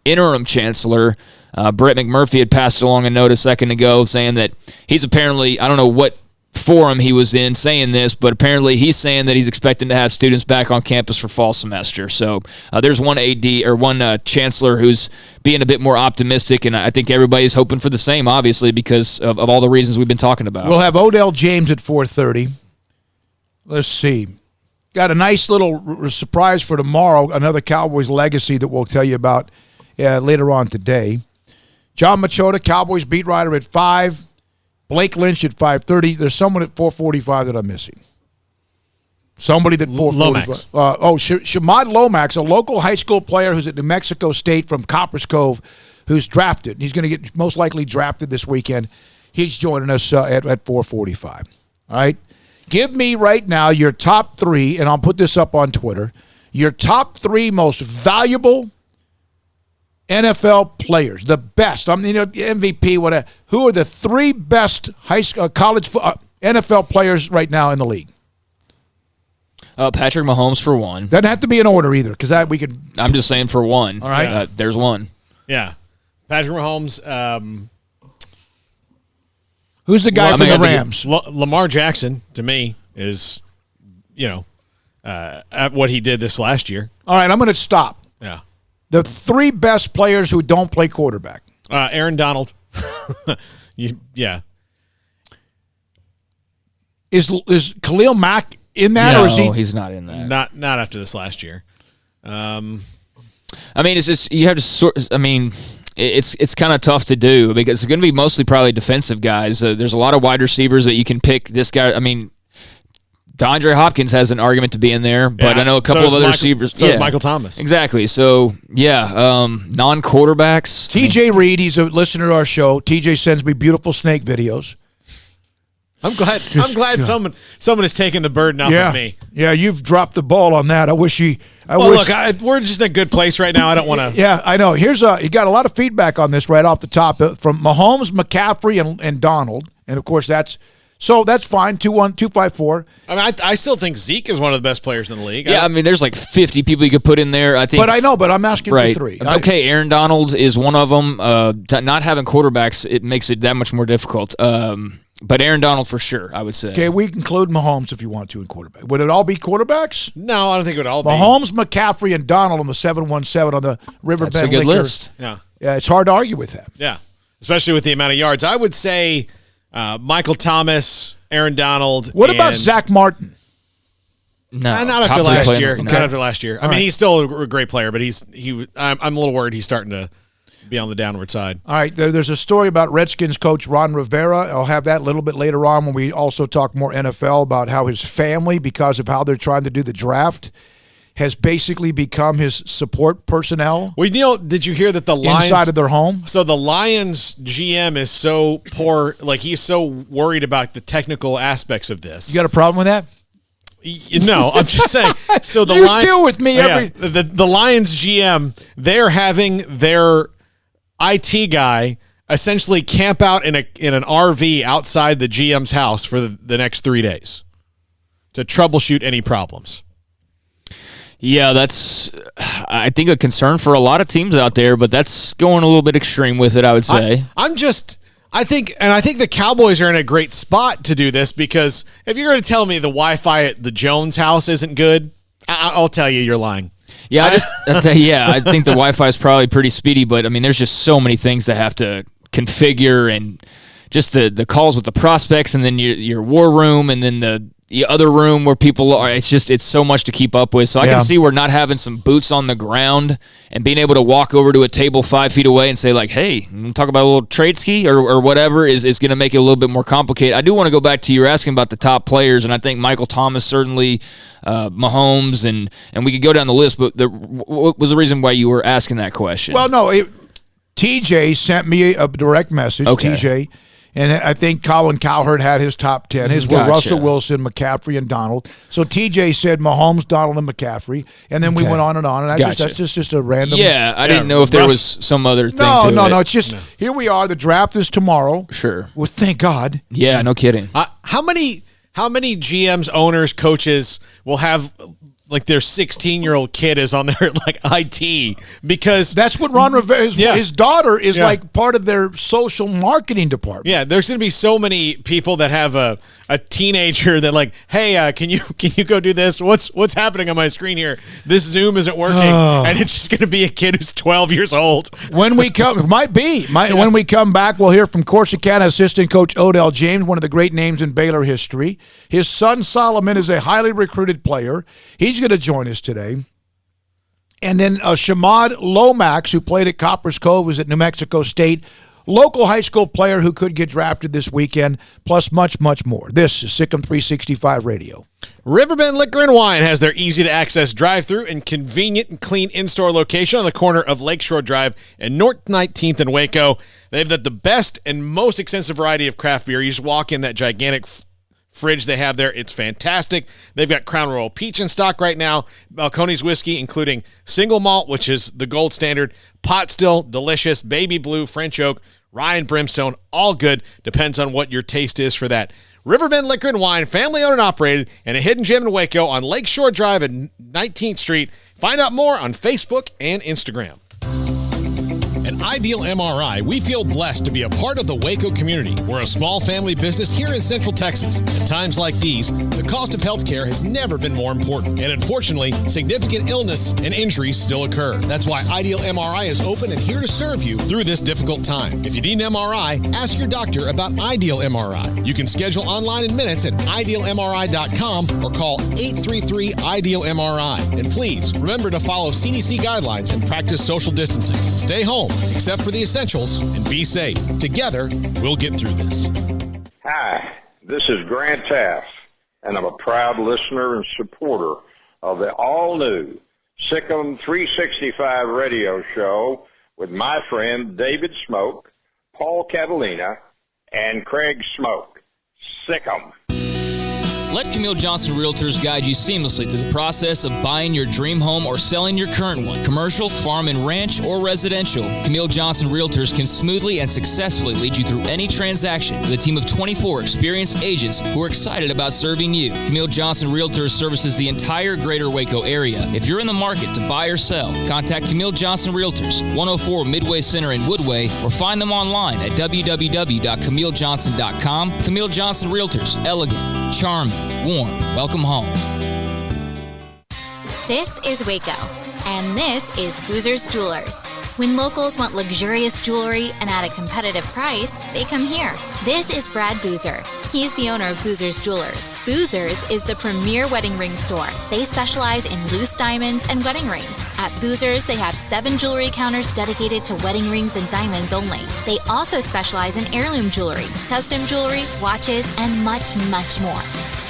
interim chancellor, Brett McMurphy, had passed along a note a second ago saying that he's apparently, I don't know what forum he was in saying this, but apparently he's saying that he's expecting to have students back on campus for fall semester. So there's one AD or one chancellor who's being a bit more optimistic, and I think everybody's hoping for the same, obviously, because of all the reasons we've been talking about. We'll have Odell James at 4:30. Let's see. Got a nice little surprise for tomorrow, another Cowboys legacy that we'll tell you about later on today. John Machota, Cowboys beat writer at 5. Blake Lynch at 5:30. There's someone at 4:45 that I'm missing. Somebody that 4:45. Lomax. Shamad Lomax, a local high school player who's at New Mexico State from Cove, who's drafted. He's going to get most likely drafted this weekend. He's joining us at 4:45. All right? Give me right now your top 3, and I'll put this up on Twitter, your top 3 most valuable NFL players, the best. MVP, whatever. Who are the 3 best high school, college NFL players right now in the league? Patrick Mahomes for one. Doesn't have to be in order either, because we could. I'm just saying for one. All right, there's one. Yeah, Patrick Mahomes. Who's the guy from the Rams? Lamar Jackson to me is, at what he did this last year. All right, I'm going to stop. Yeah. The 3 best players who don't play quarterback. Aaron Donald. Yeah. Is Khalil Mack in that, or is he? No, he's not in that. Not after this last year. I mean, it's just you have to sort. I mean, it's kind of tough to do because it's going to be mostly probably defensive guys. There's a lot of wide receivers that you can pick. This guy, I mean, DeAndre Hopkins has an argument to be in there, but I know a couple of other receivers. So is Michael Thomas. Exactly. So, non-quarterbacks. TJ Reed, he's a listener to our show. TJ sends me beautiful snake videos. I'm glad someone has taken the burden off of me. Yeah, you've dropped the ball on that. I wish you. Look, we're just in a good place right now. I don't want to. Yeah, I know. You got a lot of feedback on this right off the top from Mahomes, McCaffrey, and Donald, and of course that's So that's fine. 2-1-2-5-4. I mean, I still think Zeke is one of the best players in the league. Yeah, I mean, there's like 50 people you could put in there. I think, but I know. But I'm asking for 3. Okay, Aaron Donald is one of them. Not having quarterbacks, it makes it that much more difficult. But Aaron Donald for sure, I would say. Okay, we include Mahomes if you want to in quarterback. Would it all be quarterbacks? No, I don't think it would all be. Mahomes, McCaffrey, and Donald on the 7-1-7 on the Riverbend. That's a good list. Yeah, it's hard to argue with that. Yeah, especially with the amount of yards. I would say Michael Thomas, Aaron Donald. What about Zach Martin? No, not after last year. Okay. Not after last year. I mean, he's still a great player, but I'm a little worried he's starting to be on the downward side. All right, there's a story about Redskins coach Ron Rivera. I'll have that a little bit later on when we also talk more NFL about how his family, because of how they're trying to do the draft, has basically become his support personnel. Well, did you hear that the Lions inside of their home? So the Lions GM is so poor, like he's so worried about the technical aspects of this. You got a problem with that? No, I'm just saying. So the you Lions deal with me every. The Lions GM, they're having their IT guy essentially camp out in an RV outside the GM's house for the next 3 days to troubleshoot any problems. Yeah, that's, I think, a concern for a lot of teams out there, but that's going a little bit extreme with it, I would say. I think the Cowboys are in a great spot to do this, because if you're going to tell me the Wi-Fi at the Jones house isn't good, I'll tell you you're lying. Yeah, I think the Wi-Fi is probably pretty speedy, but I mean, there's just so many things that have to configure, and just the calls with the prospects, and then your war room, and then the other room where people are. It's so much to keep up with. So I can see where not having some boots on the ground and being able to walk over to a table 5 feet away and say like, hey, talk about a little trade ski or whatever is going to make it a little bit more complicated. I do want to go back to you asking about the top players, and I think Michael Thomas certainly, Mahomes, and we could go down the list, but what was the reason why you were asking that question? Well, no, TJ sent me a direct message, TJ. And I think Colin Cowherd had his top 10. His were Russell Wilson, McCaffrey, and Donald. So TJ said Mahomes, Donald, and McCaffrey. And then we went on and on. And that's just a random. Yeah, I didn't know if there was some other thing to it. No. It's just, here we are. The draft is tomorrow. Sure. Well, thank God. Yeah, no kidding. How many GMs, owners, coaches will have like their 16-year-old kid is on their like IT, because that's what Ron Rivera, his daughter is like part of their social marketing department. Yeah, there's going to be so many people that have a teenager that like, hey, can you go do this? What's happening on my screen here? This Zoom isn't working, and it's just going to be a kid who's 12 years old. When we come, when we come back, we'll hear from Corsicana assistant coach Odell James, one of the great names in Baylor history. His son Solomon is a highly recruited player. He's going to join us today. And then Shamad Lomax, who played at Cove, was at New Mexico State. Local high school player who could get drafted this weekend, plus much, much more. This is SicEm365 Radio. Riverbend Liquor and Wine has their easy-to-access drive-thru and convenient and clean in-store location on the corner of Lakeshore Drive and North 19th in Waco. They've got the best and most extensive variety of craft beer. You just walk in that gigantic fridge they have there. It's fantastic. They've got Crown Royal Peach in stock right now, Balcones whiskey, including single malt, which is the gold standard, pot still, delicious, baby blue, French oak, rye and brimstone, all good. Depends on what your taste is for that. Riverbend Liquor and Wine, family owned and operated, and a hidden gem in Waco on Lakeshore Drive at 19th Street. Find out more on Facebook and Instagram. At Ideal MRI, we feel blessed to be a part of the Waco community. We're a small family business here in Central Texas. At times like these, the cost of healthcare has never been more important. And unfortunately, significant illness and injuries still occur. That's why Ideal MRI is open and here to serve you through this difficult time. If you need an MRI, ask your doctor about Ideal MRI. You can schedule online in minutes at idealmri.com or call 833-IDEAL-MRI. And please, remember to follow CDC guidelines and practice social distancing. Stay home, except for the essentials, and be safe. Together, we'll get through this. Hi, this is Grant Taft, and I'm a proud listener and supporter of the all-new SicEm365 radio show with my friend David Smoke, Paul Catalina, and Craig Smoke. SicEm. Let Camille Johnson Realtors guide you seamlessly through the process of buying your dream home or selling your current one. Commercial, farm and ranch, or residential, Camille Johnson Realtors can smoothly and successfully lead you through any transaction with a team of 24 experienced agents who are excited about serving you. Camille Johnson Realtors services the entire greater Waco area. If you're in the market to buy or sell, contact Camille Johnson Realtors, 104 Midway Center in Woodway, or find them online at www.camillejohnson.com. Camille Johnson Realtors, elegant, charming, warm, welcome home. This is Waco, and this is Boozer's Jewelers. When locals want luxurious jewelry and at a competitive price, they come here. This is Brad Boozer. He's the owner of Boozer's Jewelers. Boozer's is the premier wedding ring store. They specialize in loose diamonds and wedding rings. At Boozer's, they have 7 jewelry counters dedicated to wedding rings and diamonds only. They also specialize in heirloom jewelry, custom jewelry, watches, and much, much more.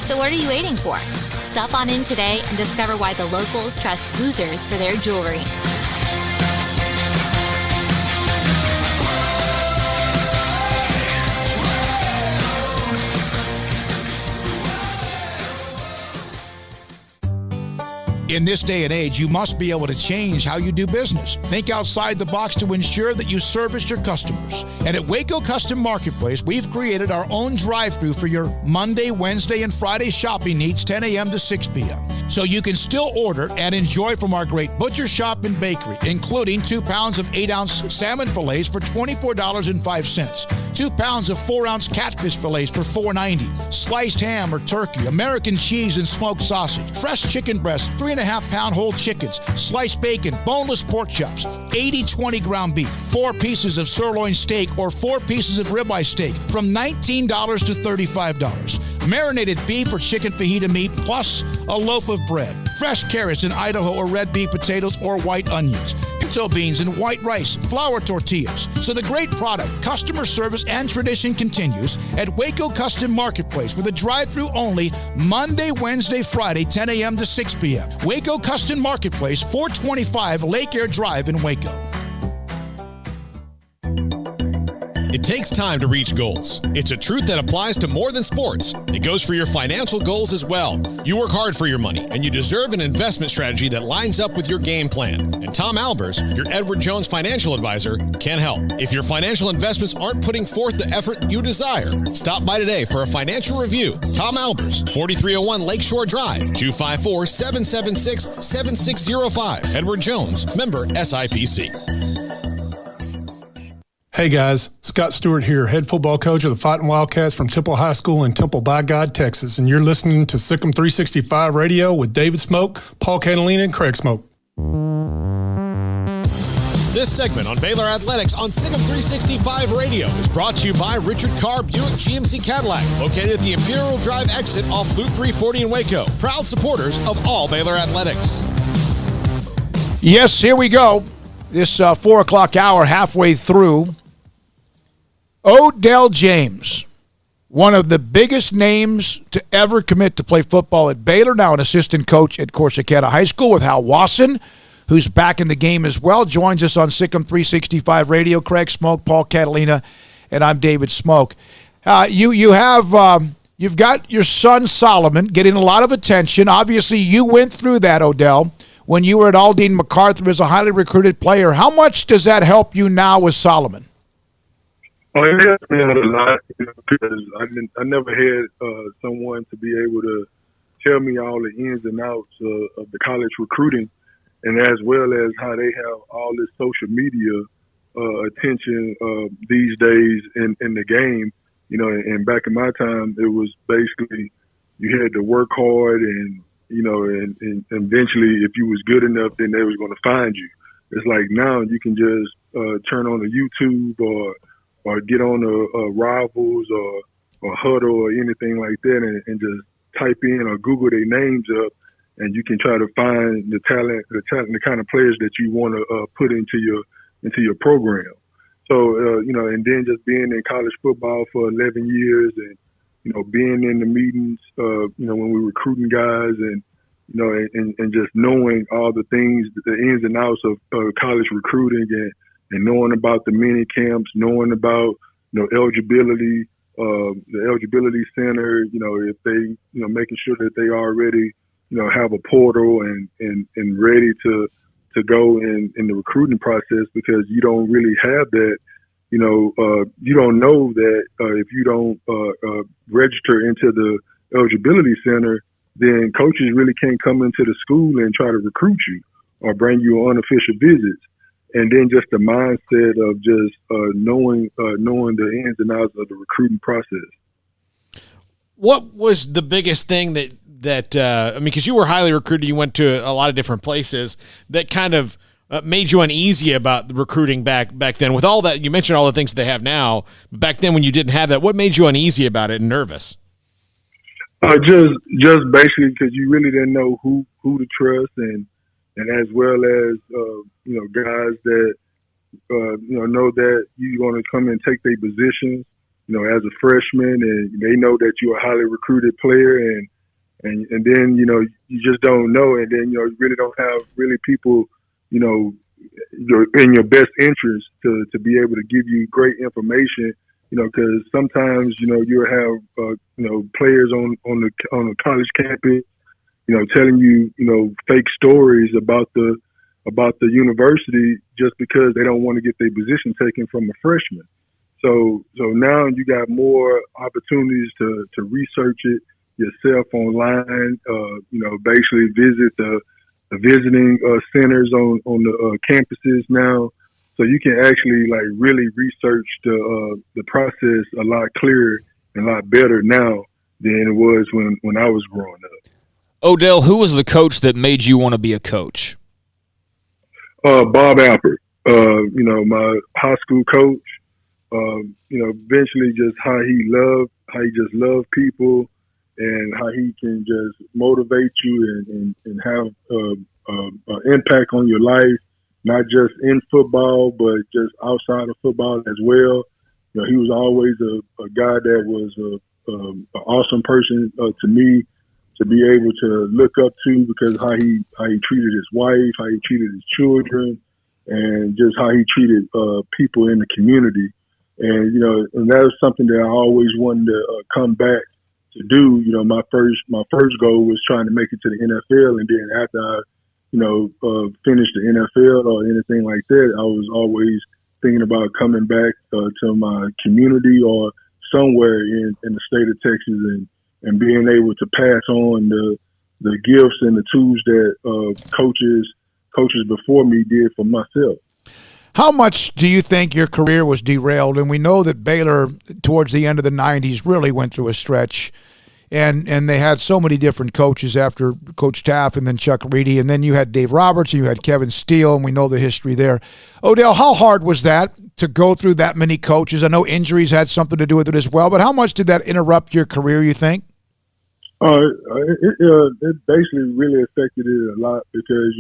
So what are you waiting for? Stop on in today and discover why the locals trust Boozer's for their jewelry. In this day and age, you must be able to change how you do business. Think outside the box to ensure that you service your customers. And at Waco Custom Marketplace, we've created our own drive-thru for your Monday, Wednesday, and Friday shopping needs, 10 a.m. to 6 p.m. So you can still order and enjoy from our great butcher shop and bakery, including 2 pounds of 8-ounce salmon fillets for $24.05, 2 pounds of 4-ounce catfish fillets for $4.90, sliced ham or turkey, American cheese and smoked sausage, fresh chicken breast, 3.5-pound whole chickens, sliced bacon, boneless pork chops, 80/20 ground beef, 4 pieces of sirloin steak or 4 pieces of ribeye steak from $19 to $35. Marinated beef or chicken fajita meat plus a loaf of bread. Fresh carrots in Idaho or red beet potatoes or white onions. Pinto beans and white rice, flour tortillas. So the great product, customer service, and tradition continues at Waco Custom Marketplace with a drive-thru only Monday, Wednesday, Friday, 10 a.m. to 6 p.m. Waco Custom Marketplace, 425 Lake Air Drive in Waco. It takes time to reach goals. It's a truth that applies to more than sports. It goes for your financial goals as well. You work hard for your money, and you deserve an investment strategy that lines up with your game plan. And Tom Albers, your Edward Jones financial advisor, can help. If your financial investments aren't putting forth the effort you desire, stop by today for a financial review. Tom Albers, 4301 Lakeshore Drive, 254-776-7605. Edward Jones, member SIPC. Hey guys, Scott Stewart here, head football coach of the Fighting Wildcats from Temple High School in Temple by God, Texas, and you're listening to SicEm365 Radio with David Smoke, Paul Catalina, and Craig Smoke. This segment on Baylor Athletics on SicEm365 Radio is brought to you by Richard Carr Buick GMC Cadillac, located at the Imperial Drive exit off Loop 340 in Waco. Proud supporters of all Baylor Athletics. Yes, here we go. This 4 o'clock hour, halfway through. Odell James, one of the biggest names to ever commit to play football at Baylor, now an assistant coach at Corsicana High School with Hal Wasson, who's back in the game as well, joins us on SicEm365 Radio. Craig Smoke, Paul Catalina, and I'm David Smoke. You've got your son Solomon getting a lot of attention. Obviously, you went through that, Odell, when you were at Aldine MacArthur as a highly recruited player. How much does that help you now with Solomon? Oh, it helped me a lot because I never had someone to be able to tell me all the ins and outs of the college recruiting, and as well as how they have all this social media attention these days in the game. You know, and back in my time, it was basically you had to work hard and, you know, and eventually if you was good enough, then they was going to find you. It's like now you can just turn on a YouTube or get on a Rivals or Huddle or anything like that and just type in or Google their names up, and you can try to find the kind of players that you want to put into your program. So, you know, and then just being in college football for 11 years and, you know, being in the meetings, you know, when we're recruiting guys and, you know, and just knowing all the things, the ins and outs of college recruiting and knowing about the mini camps, knowing about, you know, eligibility, the eligibility center, if they, making sure that they already, have a portal and ready to go in the recruiting process, because you don't really have that. You don't know that if you don't register into the eligibility center, then coaches really can't come into the school and try to recruit you or bring you on unofficial visits. And then just the mindset of just knowing the ins and outs of the recruiting process. What was the biggest thing that because you were highly recruited, you went to a lot of different places, that kind of made you uneasy about the recruiting back then? With all that, you mentioned all the things they have now. Back then when you didn't have that, what made you uneasy about it and nervous? Just basically because you really didn't know who to trust, and as well as guys that know that you're going to come and take their positions, as a freshman, and they know that you're a highly recruited player, and then you just don't know, and then you really don't have really people in your best interest to be able to give you great information. Because sometimes you'll have players on the college campus, telling you fake stories about the university just because they don't want to get their position taken from a freshman. So now you got more opportunities to research it yourself online. Basically visit the visiting centers on the campuses now. So you can actually really research the process a lot clearer and a lot better now than it was when I was growing up. Odell, who was the coach that made you want to be a coach? Bob Alpert, my high school coach. Eventually just how he just loved people, and how he can just motivate you and have an impact on your life. Not just in football, but just outside of football as well. He was always a guy that was an awesome person to me to be able to look up to, because how he treated his wife, how he treated his children, and just how he treated people in the community. And and that was something that I always wanted to come back to do. My first goal was trying to make it to the NFL, and then after I finish the NFL or anything like that, I was always thinking about coming back to my community or somewhere in the state of Texas, and being able to pass on the gifts and the tools that coaches before me did for myself. How much do you think your career was derailed? And we know that Baylor, towards the end of the 90s, really went through a stretch. And they had so many different coaches after Coach Taft and then Chuck Reedy. And then you had Dave Roberts and you had Kevin Steele, and we know the history there. Odell, how hard was that to go through that many coaches? I know injuries had something to do with it as well, but how much did that interrupt your career, you think? It basically really affected it a lot, because,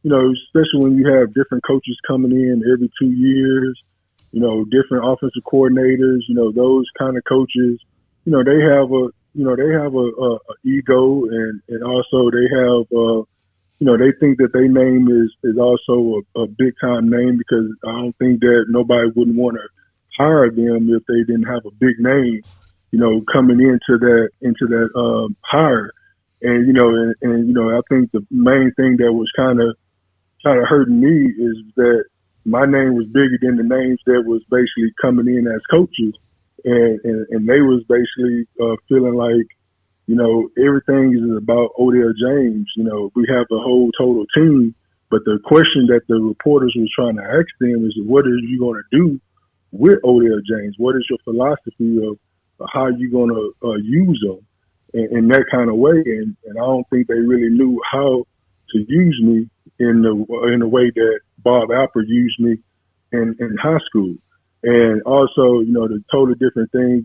especially when you have different coaches coming in every 2 years, different offensive coordinators, those kind of coaches, they have a ego, and also they have, they think that their name is also a big time name, because I don't think that nobody wouldn't want to hire them if they didn't have a big name, coming into that hire. And, I think the main thing that was kind of hurting me is that my name was bigger than the names that was basically coming in as coaches. And they was basically feeling like, everything is about Odell James. We have the whole total team, but the question that the reporters was trying to ask them is, what are you going to do with Odell James? What is your philosophy of how you going to use them in that kind of way? And I don't think they really knew how to use me in the way that Bob Alpert used me in high school. And also, the totally different thing,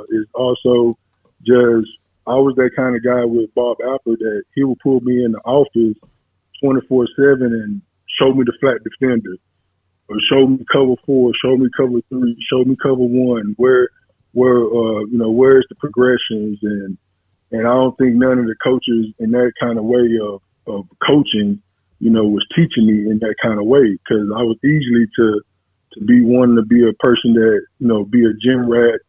is also just, I was that kind of guy with Bob Alpert that he would pull me in the office 24/7 and show me the flat defender, or show me cover 4, show me cover 3, show me cover 1, where's the progressions, and I don't think none of the coaches in that kind of way of coaching, was teaching me in that kind of way, because I was easily to be wanting to be a person that, be a gym rat,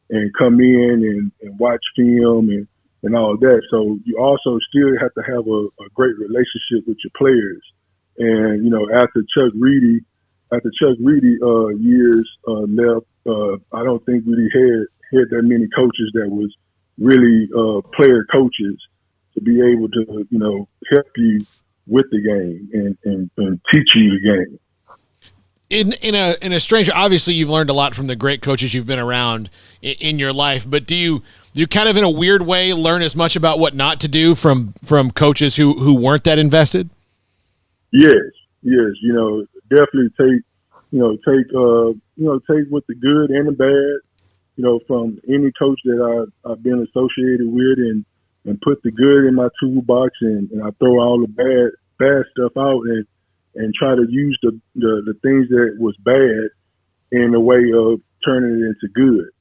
and come in and watch film and all of that. So you also still have to have a great relationship with your players. And, you know, after Chuck Reedy years left, I don't think we had that many coaches that was really player coaches to be able to, you know, help you with the game and teach you the game. In a stranger, obviously you've learned a lot from the great coaches you've been around in your life, but do you kind of in a weird way learn as much about what not to do from coaches who weren't that invested? Yes. You know, definitely take with the good and the bad, you know, from any coach that I've been associated with and put the good in my toolbox and I throw all the bad stuff out and try to use the things that was bad in a way of turning it into good.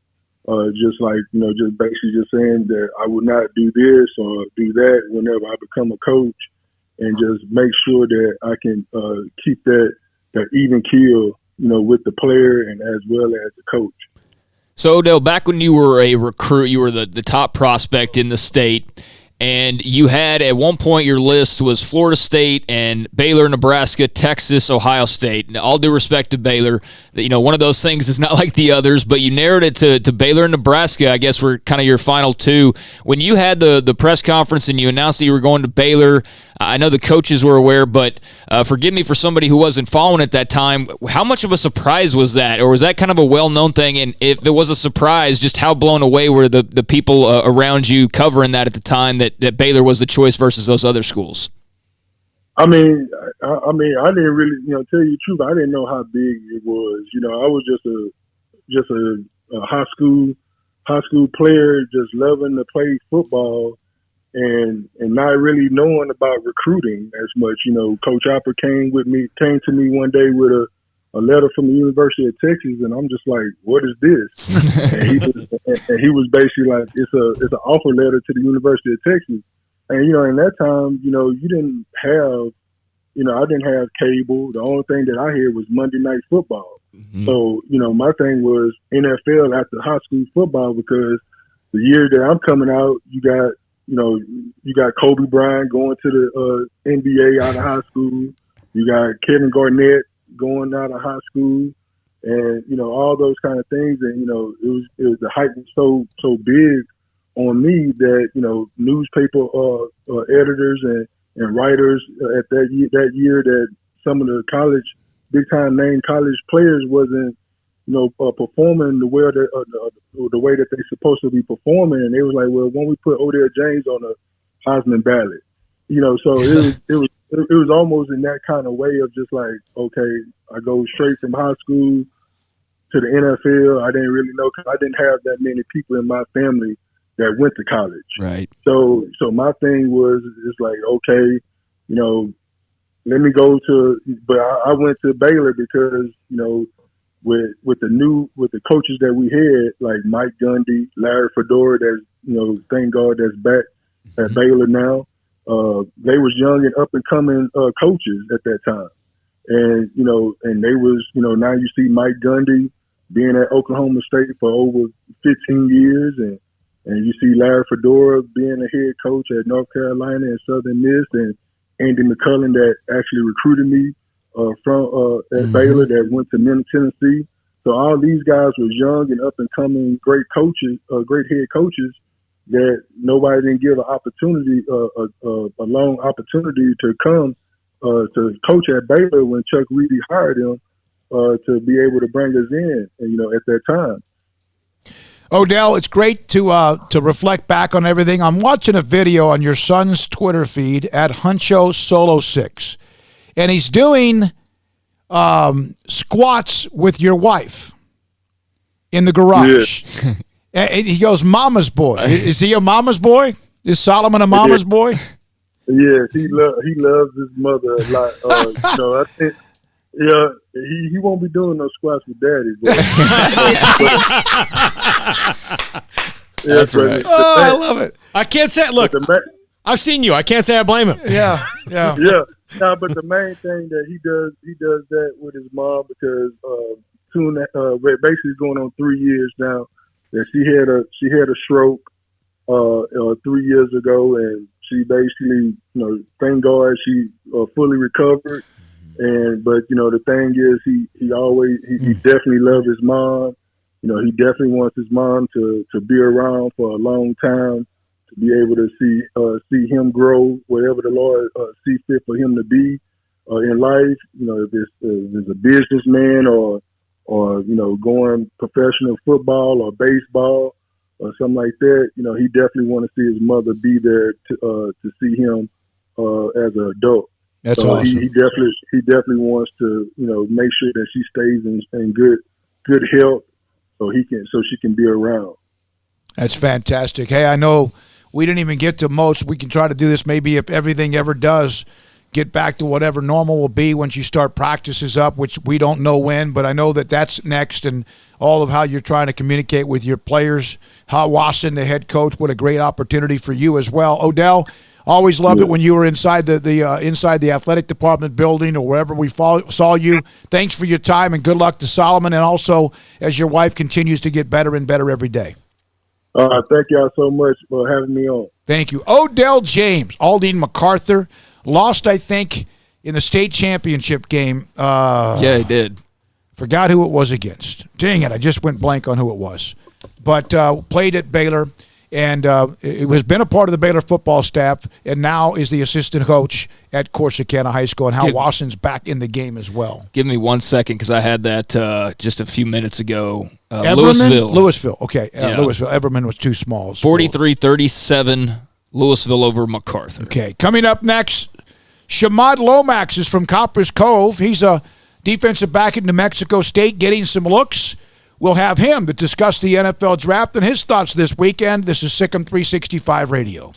Just like, you know, just basically just saying that I would not do this or do that whenever I become a coach, and just make sure that I can keep that even keel, you know, with the player and as well as the coach. So, Odell, back when you were a recruit, you were the top prospect in the state, and you had, at one point, your list was Florida State and Baylor, Nebraska, Texas, Ohio State. Now, all due respect to Baylor, you know, one of those things is not like the others, but you narrowed it to Baylor and Nebraska, I guess, were kind of your final two. When you had the press conference and you announced that you were going to Baylor, I know the coaches were aware, but forgive me for somebody who wasn't following at that time. How much of a surprise was that? Or was that kind of a well-known thing? And if there was a surprise, just how blown away were the people around you covering that at the time that Baylor was the choice versus those other schools? I mean, I didn't really, you know, tell you the truth, I didn't know how big it was. You know, I was just a high school player, just loving to play football. And not really knowing about recruiting as much. You know, Coach Hopper came to me one day with a letter from the University of Texas, and I'm just like, what is this? and he was basically like, it's an offer letter to the University of Texas. And, you know, in that time, you know, you didn't have, you know, I didn't have cable. The only thing that I had was Monday Night Football. Mm-hmm. So, you know, my thing was NFL after high school football, because the year that I'm coming out, you got Kobe Bryant going to the NBA out of high school. You got Kevin Garnett going out of high school, and you know all those kind of things. And you know it was the hype was so big on me that you know newspaper editors and writers at that year that some of the big time name college players wasn't performing the way that they're supposed to be performing, and they was like, well, when we put Odell James on the Heisman ballot, you know, so it was almost in that kind of way of just like, okay, I go straight from high school to the NFL. I didn't really know because I didn't have that many people in my family that went to college. Right. So my thing was just like, okay, you know, let me go to, but I went to Baylor because, you know, with the coaches that we had, like Mike Gundy, Larry Fedora, that's, you know, thank God that's back at Baylor now. They was young and up and coming coaches at that time. And, you know, and they was, you know, now you see Mike Gundy being at Oklahoma State for over 15 years and you see Larry Fedora being a head coach at North Carolina and Southern Miss, and Andy McCullum that actually recruited me from at Baylor that went to Tennessee. So all these guys was young and up and coming great coaches, great head coaches that nobody didn't give an opportunity, a long opportunity to come to coach at Baylor when Chuck Reedy hired him to be able to bring us in, and, you know, at that time. Odell, it's great to reflect back on everything. I'm watching a video on your son's Twitter feed at Huncho Solo 6, and he's doing squats with your wife in the garage. Yeah. And he goes, "Mama's boy." Is he a mama's boy? Is Solomon a mama's boy? Yes, he loves his mother a lot. You know, I think. Yeah, he won't be doing no squats with Daddy. That's right. Oh, I love it. I can't say. Look, I've seen you. I can't say I blame him. Yeah. Yeah. No, but the main thing that he does that with his mom because basically going on 3 years now that she had a stroke 3 years ago, and she basically, thank God she fully recovered. But the thing is, he definitely loved his mom. He definitely wants his mom to be around for a long time, to be able to see him grow, whatever the Lord see fit for him to be in life. If it's a businessman or going professional football or baseball or something like that, he definitely want to see his mother be there to see him as an adult. That's so awesome. He definitely wants to make sure that she stays in good health so she can be around. That's fantastic. Hey, I know we didn't even get to most. We can try to do this maybe if everything ever does get back to whatever normal will be once you start practices up, which we don't know when, but I know that that's next, and all of how you're trying to communicate with your players. How Wasson, the head coach, what a great opportunity for you as well. Odell, always loved it when you were inside the athletic department building or wherever we saw you. Thanks for your time, and good luck to Solomon, and also as your wife continues to get better and better every day. Thank y'all so much for having me on. Thank you. Odell James, Aldine MacArthur, lost, I think, in the state championship game. Yeah, he did. Forgot who it was against. Dang it, I just went blank on who it was. But played at Baylor, and it has been a part of the Baylor football staff, and now is the assistant coach at Corsicana High School, and Hal Wasson's back in the game as well. Give me 1 second, because I had that just a few minutes ago. Louisville. Okay, Yeah. Louisville. Everman was too small. 43-37, Louisville over MacArthur. Okay, coming up next, Shamad Lomax is from Copperas Cove. He's a defensive back at New Mexico State, getting some looks. We'll have him to discuss the NFL draft and his thoughts this weekend. This is SicEm365 Radio.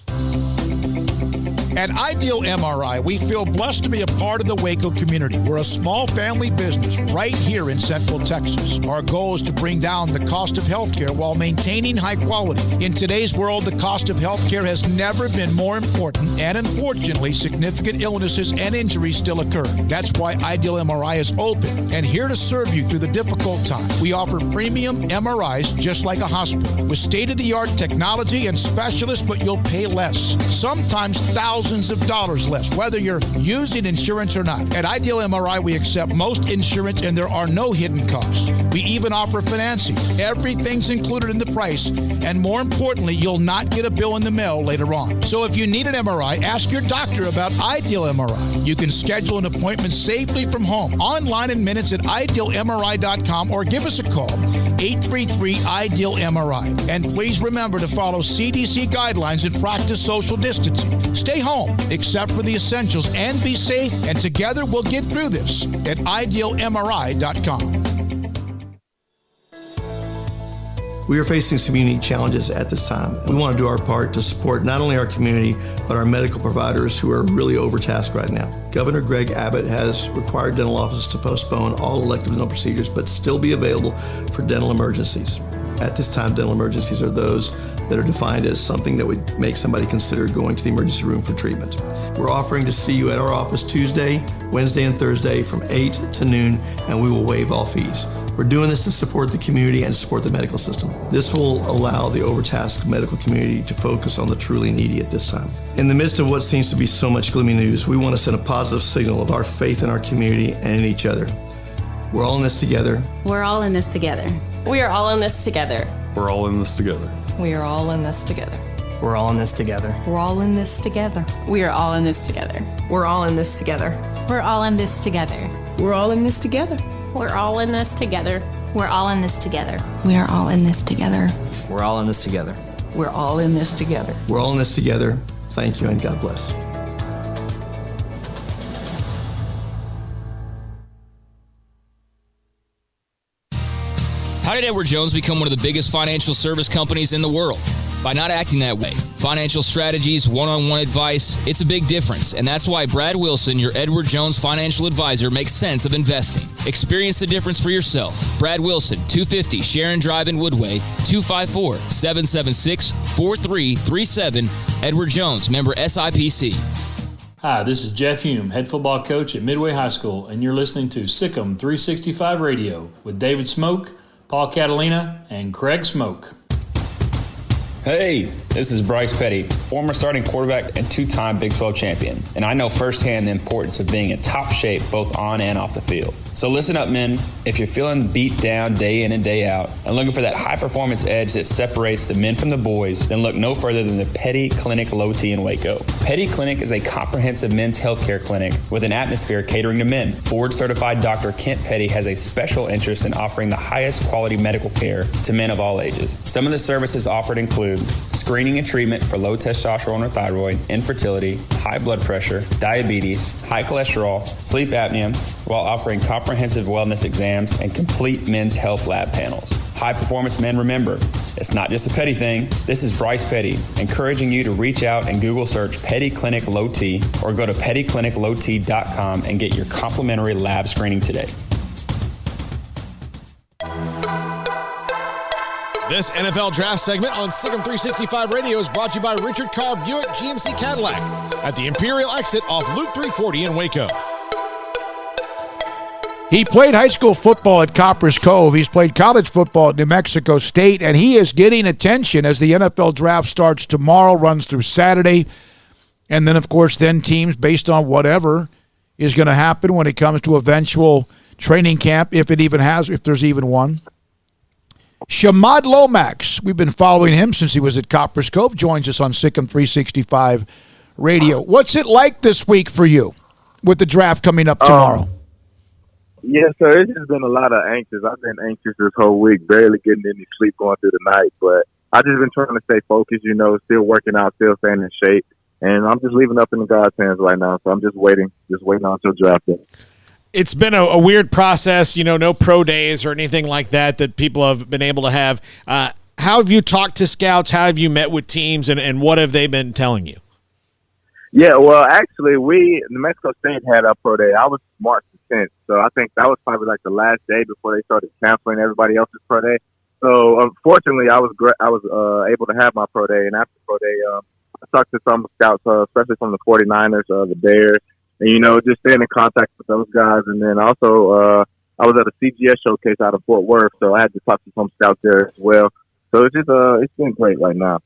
At Ideal MRI, we feel blessed to be a part of the Waco community. We're a small family business right here in Central Texas. Our goal is to bring down the cost of healthcare while maintaining high quality. In today's world, the cost of healthcare has never been more important, and unfortunately, significant illnesses and injuries still occur. That's why Ideal MRI is open and here to serve you through the difficult time. We offer premium MRIs just like a hospital with state-of-the-art technology and specialists, but you'll pay less. Sometimes thousands of dollars less, whether you're using insurance or not. At Ideal MRI, we accept most insurance, and there are no hidden costs. We even offer financing. Everything's included in the price, and more importantly, you'll not get a bill in the mail later on. So if you need an MRI, ask your doctor about Ideal MRI. You can schedule an appointment safely from home, online in minutes at idealmri.com, or give us a call, 833-IDEAL-MRI. And please remember to follow CDC guidelines and practice social distancing. Stay home, except for the essentials, and be safe, and together we'll get through this at idealmri.com. We are facing some unique challenges at this time. We want to do our part to support not only our community, but our medical providers who are really overtasked right now. Governor Greg Abbott has required dental offices to postpone all elective dental procedures, but still be available for dental emergencies. At this time, dental emergencies are those that are defined as something that would make somebody consider going to the emergency room for treatment. We're offering to see you at our office Tuesday, Wednesday, and Thursday from 8 to noon, and we will waive all fees. We're doing this to support the community and support the medical system. This will allow the overtasked medical community to focus on the truly needy at this time. In the midst of what seems to be so much gloomy news, we want to send a positive signal of our faith in our community and in each other. We're all in this together. We're all in this together. We are all in this together. We're all in this together. We are all in this together. We're all in this together. We're all in this together. We are all in this together. We're all in this together. We're all in this together. We're all in this together. We're all in this together. We're all in this together. We are all in this together. We're all in this together. We're all in this together. We're all in this together. Thank you and God bless. How did Edward Jones become one of the biggest financial service companies in the world? By not acting that way. Financial strategies, one-on-one advice, it's a big difference. And that's why Brad Wilson, your Edward Jones financial advisor, makes sense of investing. Experience the difference for yourself. Brad Wilson, 250 Sharon Drive in Woodway, 254-776-4337. Edward Jones, member SIPC. Hi, this is Jeff Hume, head football coach at Midway High School, and you're listening to SicEm365 Radio with David Smoke, Paul Catalina, and Craig Smoke. Hey, this is Bryce Petty, former starting quarterback and two-time Big 12 champion, and I know firsthand the importance of being in top shape both on and off the field. So listen up, men. If you're feeling beat down day in and day out and looking for that high-performance edge that separates the men from the boys, then look no further than the Petty Clinic Low T in Waco. Petty Clinic is a comprehensive men's healthcare clinic with an atmosphere catering to men. Board-certified Dr. Kent Petty has a special interest in offering the highest quality medical care to men of all ages. Some of the services offered include screening and treatment for low testosterone or thyroid, infertility, high blood pressure, diabetes, high cholesterol, sleep apnea, while offering comprehensive wellness exams and complete men's health lab panels. High performance men, remember, it's not just a Petty thing. This is Bryce Petty, encouraging you to reach out and Google search Petty Clinic Low T or go to pettycliniclowt.com and get your complimentary lab screening today. This NFL draft segment on SicEm365 Radio is brought to you by Richard Carr Buick GMC Cadillac at the Imperial exit off Loop 340 in Waco. He played high school football at Copperas Cove. He's played college football at New Mexico State, and he is getting attention as the NFL draft starts tomorrow, runs through Saturday. And then, of course, then teams, based on whatever is going to happen when it comes to eventual training camp, if there's even one. Shamad Lomax, we've been following him since he was at Copperas Cove, joins us on SicEm365 Radio. What's it like this week for you with the draft coming up tomorrow? Yes, sir. It's just been a lot of anxious. I've been anxious this whole week, barely getting any sleep going through the night. But I've just been trying to stay focused, still working out, still staying in shape. And I'm just leaving up in the God's hands right now. So I'm just waiting until draft day. It's been a weird process, no pro days or anything like that people have been able to have. How have you talked to scouts? How have you met with teams, and what have they been telling you? Yeah, well, actually, New Mexico State had a pro day. I was March the 10th, so I think that was probably like the last day before they started canceling everybody else's pro day. So, unfortunately, I was able to have my pro day, and after pro day, I talked to some scouts, especially from the 49ers, the Bears, and, just staying in contact with those guys. And then also, I was at a CGS showcase out of Fort Worth, so I had to talk to some scouts there as well. So it's just it's been great right now.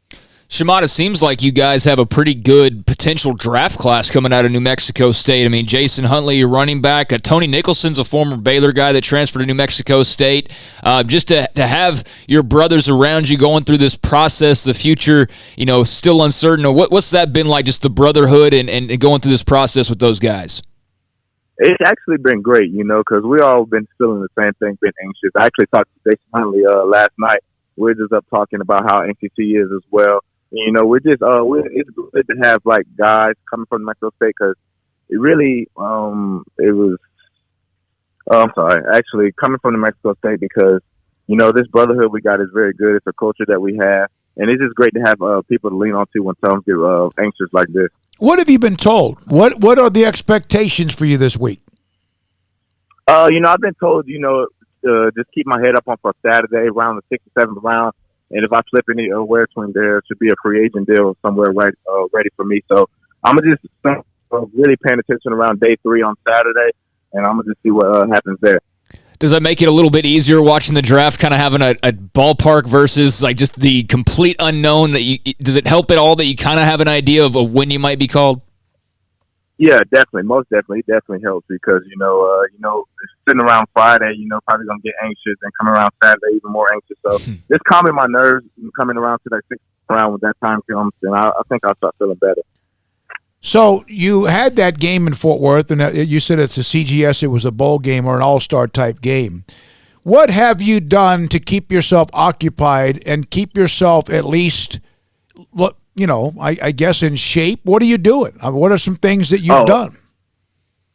Shamad, it seems like you guys have a pretty good potential draft class coming out of New Mexico State. I mean, Jason Huntley, your running back. Tony Nicholson's a former Baylor guy that transferred to New Mexico State. Just to have your brothers around you going through this process, the future, still uncertain. What's that been like, just the brotherhood and going through this process with those guys? It's actually been great, because we all been feeling the same thing, been anxious. I actually talked to Jason Huntley last night. We're just up talking about how anxious he is as well. We're just it's good to have like guys coming from Mexico State, because it really actually coming from the Mexico State, because this brotherhood we got is very good. It's a culture that we have, and it's just great to have people to lean on to when times get anxious like this. What have you been told? What are the expectations for you this week? I've been told just keep my head up on for Saturday around the 6th or 7th round. And if I slip anywhere between there, should be a free agent deal somewhere ready for me. So I'm going to just really paying attention around day 3 on Saturday, and I'm going to just see what happens there. Does that make it a little bit easier watching the draft, kind of having a ballpark versus like just the complete unknown? Does it help at all that you kind of have an idea of when you might be called? Yeah, definitely. Most definitely. It definitely helps because, sitting around Friday, probably going to get anxious, and coming around Saturday, even more anxious. So just calming my nerves and coming around to that 6th round when that time comes, and I think I'll start feeling better. So you had that game in Fort Worth, and you said it's a CGS, it was a bowl game or an all-star type game. What have you done to keep yourself occupied and keep yourself at least, I guess in shape? What are you doing? What are some things that you've done?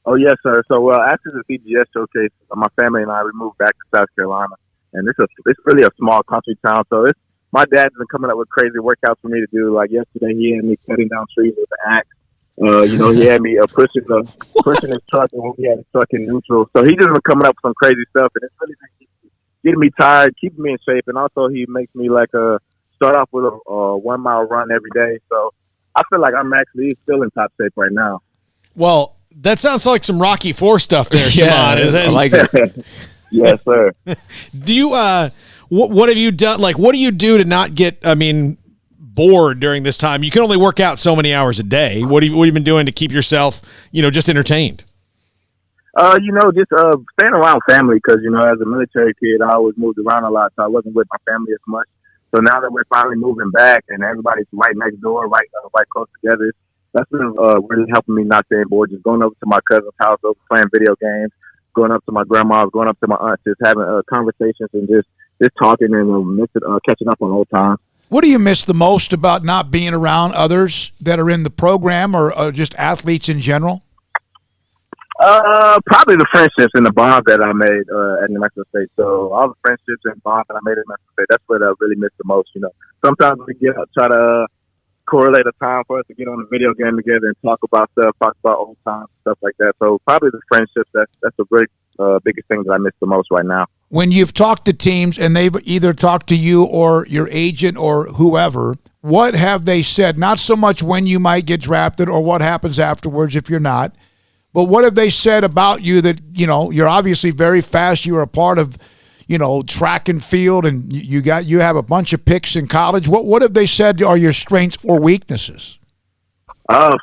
Oh, yes, sir. So after the CGS showcase, my family and I, we moved back to South Carolina, and it's really a small country town. So my dad's been coming up with crazy workouts for me to do. Like yesterday, he had me cutting down trees with an axe. He had me pushing his truck, and we had his truck in neutral. So he just been coming up with some crazy stuff, and it's really been getting me tired, keeping me in shape, and also he makes me start off with a 1 mile run every day. So I feel like I'm actually still in top shape right now. Well, that sounds like some Rocky IV stuff there, Shamad. I like it. Yes, sir. Do you what have you done? Like, what do you do to not get bored during this time? You can only work out so many hours a day. What have you been doing to keep yourself, just entertained? Just staying around family because, as a military kid, I always moved around a lot, so I wasn't with my family as much. So now that we're finally moving back and everybody's right next door, right close together, that's been really helping me not staying bored. Just going over to my cousin's house, over playing video games, going up to my grandma's, going up to my aunt's, just having conversations and just talking and catching up on old times. What do you miss the most about not being around others that are in the program or just athletes in general? Probably the friendships and the bonds that I made at New Mexico State. So all the friendships and bonds that I made at New Mexico State, that's what I really miss the most. Sometimes we try to correlate a time for us to get on a video game together and talk about old times, stuff like that. So probably the friendships, that's the biggest thing that I miss the most right now. When you've talked to teams and they've either talked to you or your agent or whoever, what have they said? Not so much when you might get drafted or what happens afterwards if you're not, but what have they said about you that, you're obviously very fast. You're a part of, track and field, and you have a bunch of picks in college. What have they said are your strengths or weaknesses?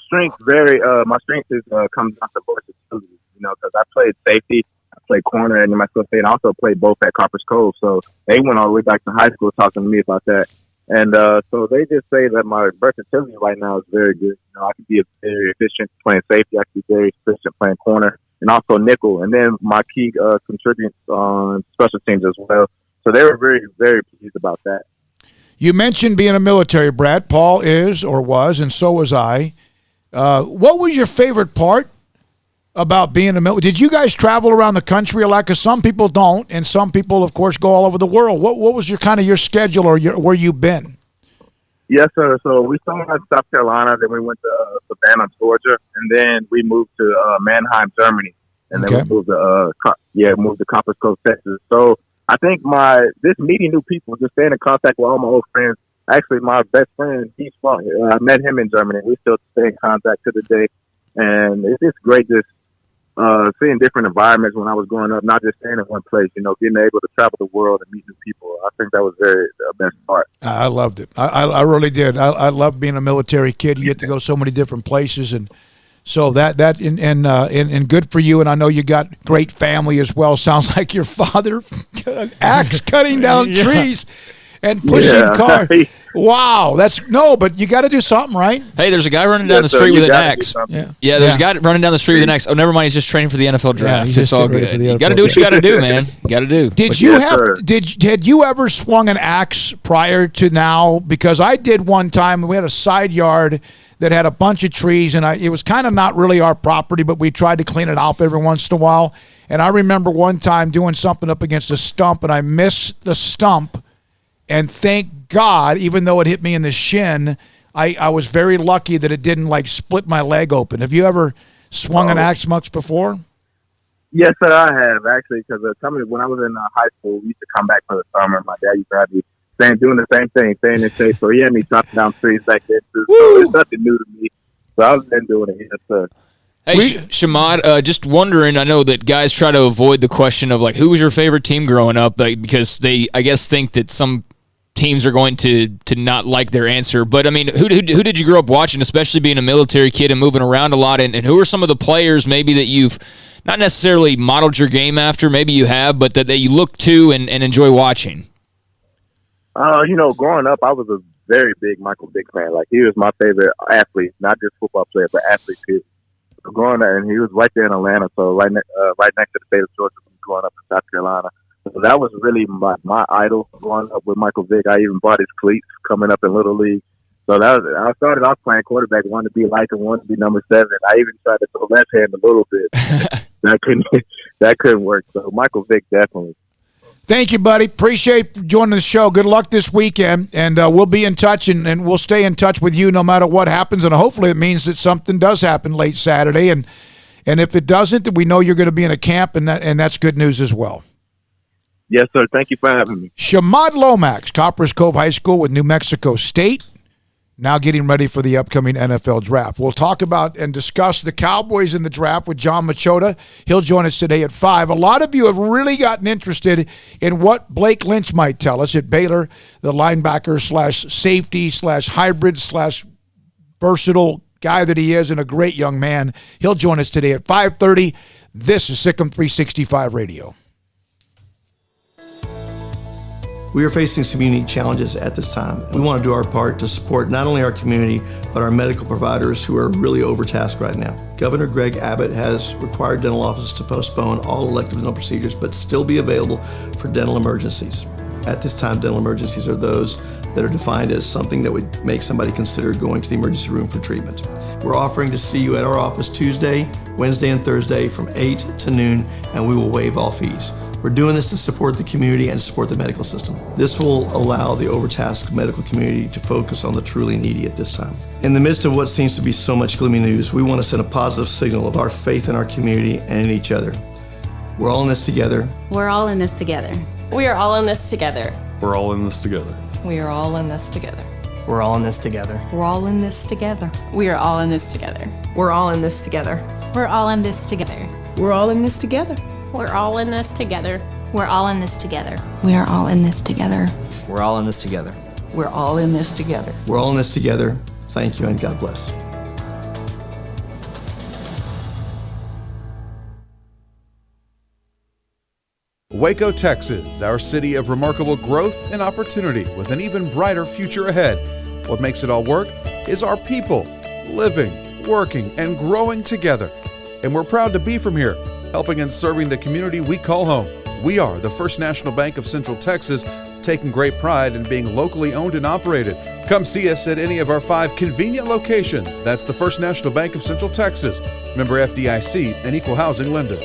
Strengths my strength is comes down to versatility, because I played safety, I played corner at New Mexico State, and I also played both at Cove. So they went all the way back to high school talking to me about that. And so they just say that my versatility right now is very good. I can be very efficient playing safety. I can be very efficient playing corner and also nickel. And then my key contributes on special teams as well. So they were very, very pleased about that. You mentioned being a military brat. Paul is or was, and so was I. What was your favorite part about being a military? Did you guys travel around the country a lot? Because some people don't, and some people, of course, go all over the world. What was your schedule or where you've been? Yes, sir. So we started in South Carolina, then we went to Savannah, Georgia, and then we moved to Mannheim, Germany, and then we moved to Copperas, Cove, Texas. So I think this meeting new people, just staying in contact with all my old friends. Actually, my best friend, he's from here. I met him in Germany. We still stay in contact to this day, and it's just great just seeing different environments when I was growing up, not just staying in one place, getting able to travel the world and meet new people. I think that was the best part. I loved it. I really did. I loved being a military kid. You get to go so many different places, and so that and good for you. And I know you got great family as well. Sounds like your father, axe cutting down trees and pushing cars. Wow, but you got to do something, right? Hey, there's a guy running down the street with an axe. Yeah, there's a guy running down the street with an axe. Oh, never mind, he's just training for the NFL draft. It's all good. You got to do what you got to do, man. You got to do. Had you ever swung an axe prior to now? Because I did one time. We had a side yard that had a bunch of trees, and it was kind of not really our property, but we tried to clean it out every once in a while. And I remember one time doing something up against a stump, and I missed the stump. And thank God, even though it hit me in the shin, I was very lucky that it didn't split my leg open. Have you ever swung an axe much before? Yes, sir, I have actually. Because when I was in high school, we used to come back for the summer. My dad used to have me doing the same thing, staying in shape. So he had me chopping down trees back then too. So it's nothing new to me. So I've been doing it. Yes, sir. Hey, Shamad, just wondering, I know that guys try to avoid the question of who was your favorite team growing up, because they, I guess, think that some teams are going to not like their answer. But, I mean, who did you grow up watching, especially being a military kid and moving around a lot? And who are some of the players maybe that you've not necessarily modeled your game after, maybe you have, but that you look to and enjoy watching? Growing up, I was a very big Michael Vick fan. He was my favorite athlete, not just football player, but athlete too. So growing up, and he was right there in Atlanta, so right next to the state of Georgia, growing up in South Carolina. So that was really my idol growing up with Michael Vick. I even bought his cleats coming up in Little League. So I started off playing quarterback, wanted to be like him, wanted to be number 7. I even tried to throw left hand a little bit. That couldn't work. So Michael Vick definitely. Thank you, buddy. Appreciate joining the show. Good luck this weekend, and we'll be in touch, and we'll stay in touch with you no matter what happens, and hopefully it means that something does happen late Saturday, and if it doesn't, then we know you're going to be in a camp, and that's good news as well. Yes, sir. Thank you for having me. Shamad Lomax, Copperas Cove High School with New Mexico State. now getting ready for the upcoming NFL draft. We'll talk about and discuss the Cowboys in the draft with Jon Machota. He'll join us today at 5. A lot of you have really gotten interested in what Blake Lynch might tell us at Baylor, the linebacker / safety / hybrid / versatile guy that he is, and a great young man. He'll join us today at 5:30. This is SicEm365 Radio. We are facing some unique challenges at this time. We want to do our part to support not only our community, but our medical providers who are really overtasked right now. Governor Greg Abbott has required dental offices to postpone all elective dental procedures, but still be available for dental emergencies. At this time, dental emergencies are those that are defined as something that would make somebody consider going to the emergency room for treatment. We're offering to see you at our office Tuesday, Wednesday, and Thursday from 8 to noon, and we will waive all fees. We're doing this to support the community and to support the medical system. This will allow the overtasked medical community to focus on the truly needy at this time. In the midst of what seems to be so much gloomy news, we want to send a positive signal of our faith in our community and in each other. We're all in this together. We're all in this together. We are all in this together. We're all in this together. We are all in this together. We're all in this together. We're all in this together. We are all in this together. We're all in this together. We're all in this together. We're all in this together. We're all in this together. We're all in this together. We are all in this together. We're all in this together. We're all in this together. We're all in this together. Thank you and God bless. Waco, Texas, our city of remarkable growth and opportunity with an even brighter future ahead. What makes it all work is our people living, working, and growing together. And we're proud to be from here, helping and serving the community we call home. We are the First National Bank of Central Texas, taking great pride in being locally owned and operated. Come see us at any of our 5 convenient locations. That's the First National Bank of Central Texas, member FDIC, and equal housing lender.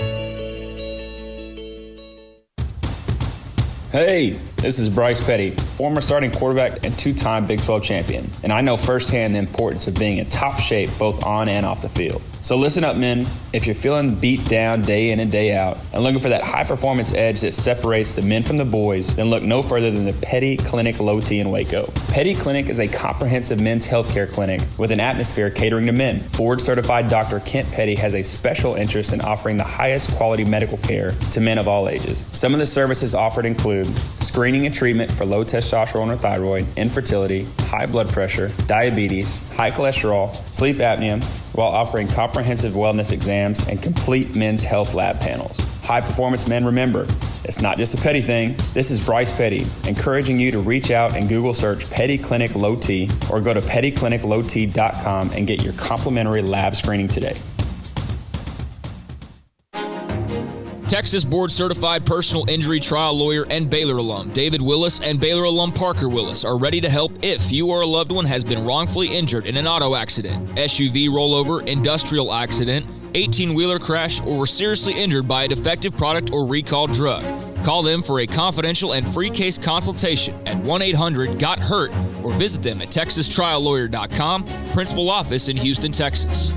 Hey, this is Bryce Petty, former starting quarterback and 2-time Big 12 champion. And I know firsthand the importance of being in top shape both on and off the field. So listen up, men. If you're feeling beat down day in and day out and looking for that high-performance edge that separates the men from the boys, then look no further than the Petty Clinic Low T in Waco. Petty Clinic is a comprehensive men's healthcare clinic with an atmosphere catering to men. Board-certified Dr. Kent Petty has a special interest in offering the highest quality medical care to men of all ages. Some of the services offered include screening and treatment for low testosterone or thyroid, infertility, high blood pressure, diabetes, high cholesterol, sleep apnea, while offering comprehensive wellness exams and complete men's health lab panels. High performance men, remember, it's not just a Petty thing. This is Bryce Petty, encouraging you to reach out and Google search Petty Clinic Low T or go to pettycliniclowt.com and get your complimentary lab screening today. Texas board-certified personal injury trial lawyer and Baylor alum David Willis and Baylor alum Parker Willis are ready to help if you or a loved one has been wrongfully injured in an auto accident, SUV rollover, industrial accident, 18-wheeler crash, or were seriously injured by a defective product or recalled drug. Call them for a confidential and free case consultation at 1-800-GOT-HURT or visit them at texastriallawyer.com, principal office in Houston, Texas.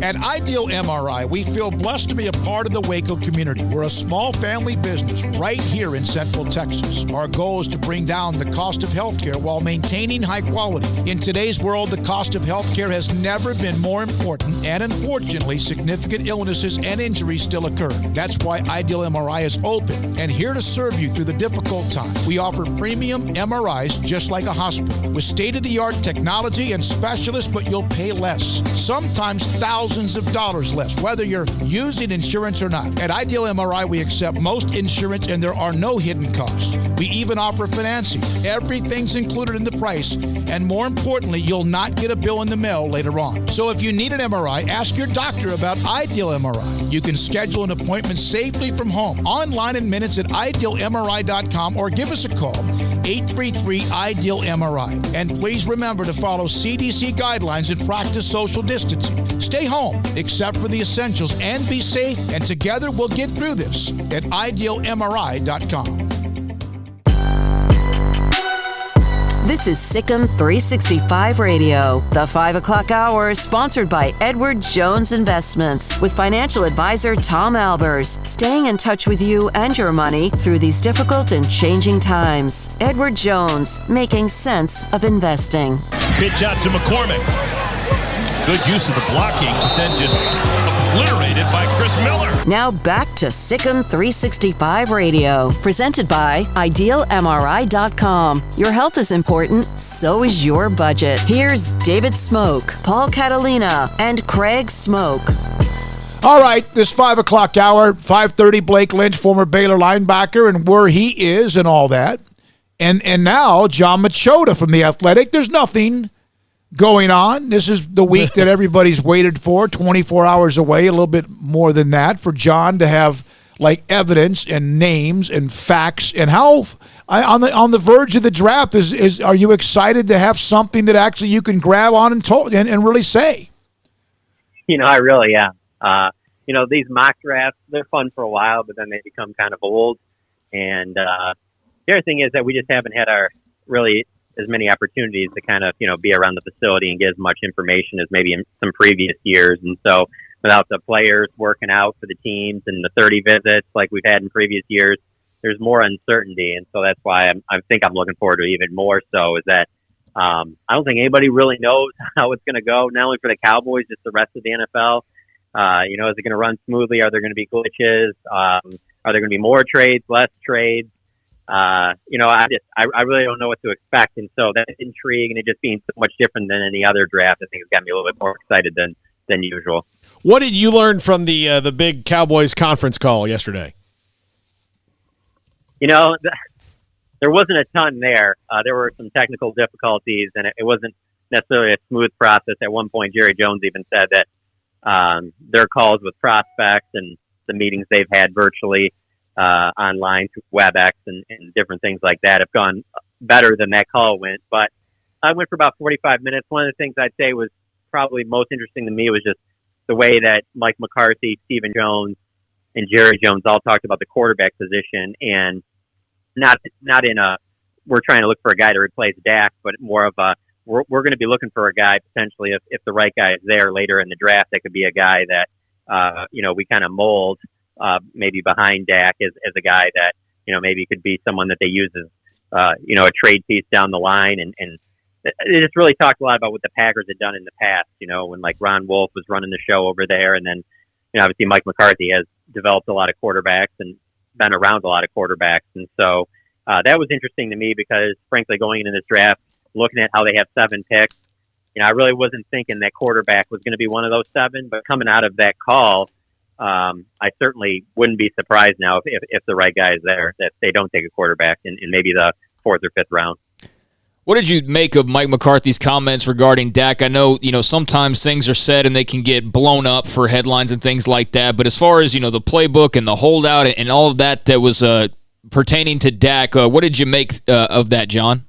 At Ideal MRI, we feel blessed to be a part of the Waco community. We're a small family business right here in Central Texas. Our goal is to bring down the cost of healthcare while maintaining high quality. In today's world, the cost of healthcare has never been more important, and unfortunately, significant illnesses and injuries still occur. That's why Ideal MRI is open and here to serve you through the difficult time. We offer premium MRIs just like a hospital with state-of-the-art technology and specialists, but you'll pay less. Sometimes thousands of dollars less, whether you're using insurance or not. At Ideal MRI, we accept most insurance and there are no hidden costs. We even offer financing. Everything's included in the price, and more importantly, you'll not get a bill in the mail later on. So if you need an MRI, ask your doctor about Ideal MRI. You can schedule an appointment safely from home, online in minutes at idealmri.com, or give us a call, 833-IDEAL-MRI. And please remember to follow CDC guidelines and practice social distancing. Stay home, except for the essentials, and be safe, and together we'll get through this at idealmri.com. This is SicEm365 Radio. The 5 o'clock hour is sponsored by Edward Jones Investments with financial advisor Tom Albers, staying in touch with you and your money through these difficult and changing times. Edward Jones, making sense of investing. Pitch out to McCormick. Good use of the blocking, but then just obliterated by Chris Miller. Now back to SicEm365 Radio, presented by IdealMRI.com. Your health is important, so is your budget. Here's David Smoke, Paul Catalina, and Craig Smoke. All right, this 5 o'clock hour, 5:30, Blake Lynch, former Baylor linebacker, and where he is and all that. And now Jon Machota from The Athletic. There's nothing going on. This is the week that everybody's waited for, 24 hours away, a little bit more than that, for Jon to have like evidence and names and facts. And how on the verge of the draft is are you excited to have something that actually you can grab on and really say? I really am. These mock drafts, they're fun for a while, but then they become kind of old. And the other thing is that we just haven't had as many opportunities to kind of, be around the facility and get as much information as maybe in some previous years. And so without the players working out for the teams and the 30 visits like we've had in previous years, there's more uncertainty. And so that's why I think I'm looking forward to even more so is that I don't think anybody really knows how it's going to go, not only for the Cowboys, just the rest of the NFL. Is it going to run smoothly? Are there going to be glitches? Are there going to be more trades, less trades? I really don't know what to expect. And so that intrigue and it just being so much different than any other draft, I think has got me a little bit more excited than usual. What did you learn from the big Cowboys conference call yesterday? There wasn't a ton there. There were some technical difficulties, and it wasn't necessarily a smooth process. At one point, Jerry Jones even said that their calls with prospects and the meetings they've had virtually online through WebEx and different things like that have gone better than that call went. But I went for about 45 minutes. One of the things I'd say was probably most interesting to me was just the way that Mike McCarthy, Stephen Jones, and Jerry Jones all talked about the quarterback position, and not in a we're trying to look for a guy to replace Dak, but more of a we're going to be looking for a guy potentially if the right guy is there later in the draft. That could be a guy that we kind of mold maybe behind Dak as a guy that maybe could be someone that they use as a trade piece down the line, and it just really talked a lot about what the Packers had done in the past. When like Ron Wolf was running the show over there, and then obviously Mike McCarthy has developed a lot of quarterbacks and been around a lot of quarterbacks, and so that was interesting to me because frankly going into this draft, looking at how they have 7 picks, I really wasn't thinking that quarterback was going to be one of those 7, but coming out of that call, I certainly wouldn't be surprised now if the right guy is there that they don't take a quarterback in maybe the 4th or 5th round. What did you make of Mike McCarthy's comments regarding Dak? I know, sometimes things are said and they can get blown up for headlines and things like that, but as far as, the playbook and the holdout and all of that was pertaining to Dak, what did you make of that, Jon?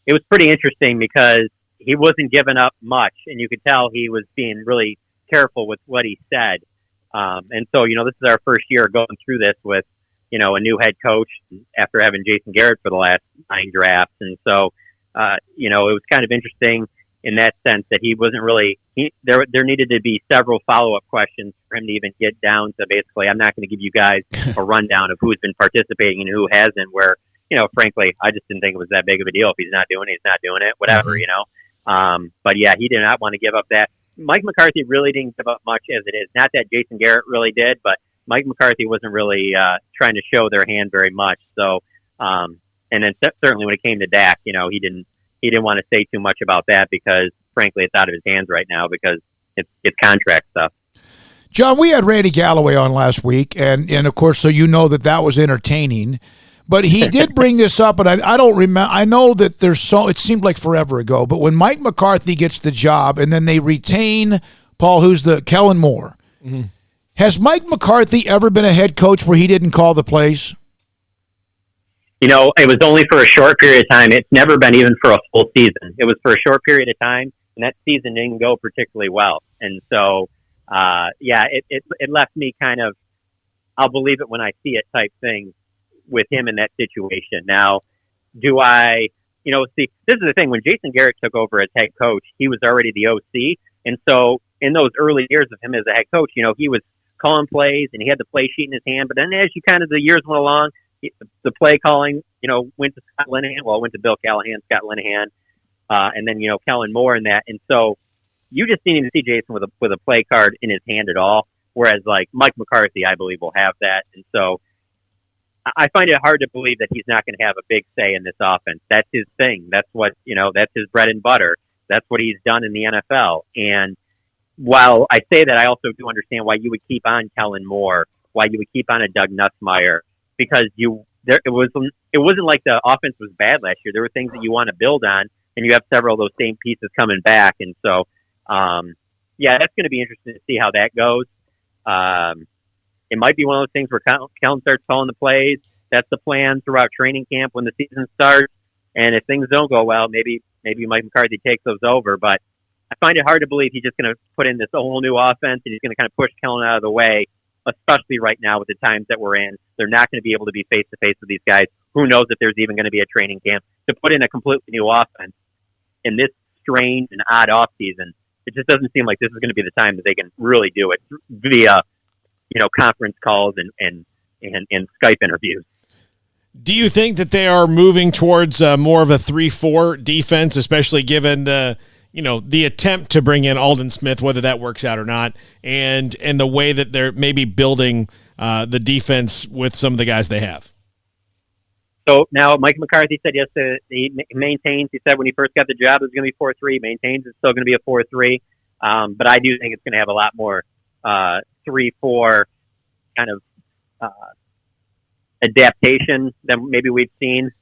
It was pretty interesting because he wasn't giving up much, and you could tell he was being really careful with what he said. And so, this is our first year going through this with, a new head coach after having Jason Garrett for the last 9 drafts. And so, it was kind of interesting in that sense that he wasn't really, there needed to be several follow-up questions for him to even get down to basically, I'm not going to give you guys a rundown of who's been participating and who hasn't, where, frankly, I just didn't think it was that big of a deal. If he's not doing it, he's not doing it, whatever, But yeah, he did not want to give up that. Mike McCarthy really didn't give up much as it is. Not that Jason Garrett really did, but Mike McCarthy wasn't really trying to show their hand very much. So, and then certainly when it came to Dak, he didn't want to say too much about that because, frankly, it's out of his hands right now because it's contract stuff. Jon, we had Randy Galloway on last week, and of course, so that was entertaining. But he did bring this up, and I don't remember. I know that it seemed like forever ago, but when Mike McCarthy gets the job and then they retain Paul, who's Kellen Moore, has Mike McCarthy ever been a head coach where he didn't call the plays? It was only for a short period of time. It's never been even for a full season. It was for a short period of time, and that season didn't go particularly well. And so, it left me kind of, I'll believe it when I see it type thing with him in that situation. Now, do I see, this is the thing. When Jason Garrett took over as head coach, he was already the OC. And so in those early years of him as a head coach, he was calling plays and he had the play sheet in his hand. But then as the years went along, the play calling, went to Scott Linehan. Well, it went to Bill Callahan, Scott Linehan, and then, Kellen Moore and that. And so you just didn't even see Jason with a play card in his hand at all. Whereas like Mike McCarthy, I believe, will have that. And so I find it hard to believe that he's not going to have a big say in this offense. That's his thing. That's what, that's his bread and butter. That's what he's done in the NFL. And while I say that, I also do understand why you would keep on Kellen Moore, why you would keep on a Doug Nussmeier, because it wasn't like the offense was bad last year. There were things that you want to build on, and you have several of those same pieces coming back. And so, that's going to be interesting to see how that goes. It might be one of those things where Kellen starts calling the plays. That's the plan throughout training camp when the season starts. And if things don't go well, maybe Mike McCarthy takes those over. But I find it hard to believe he's just going to put in this whole new offense and he's going to kind of push Kellen out of the way, especially right now with the times that we're in. They're not going to be able to be face-to-face with these guys. Who knows if there's even going to be a training camp. To put in a completely new offense in this strange and odd offseason, it just doesn't seem like this is going to be the time that they can really do it via, conference calls and Skype interviews. Do you think that they are moving towards more of a 3-4 defense, especially given the attempt to bring in Aldon Smith, whether that works out or not, and the way that they're maybe building the defense with some of the guys they have? So now Mike McCarthy said yes, he maintains. He said when he first got the job it was going to be 4-3. Maintains it's still going to be a 4-3. But I do think it's going to have a lot more 3-4 kind of adaptation than maybe we've seen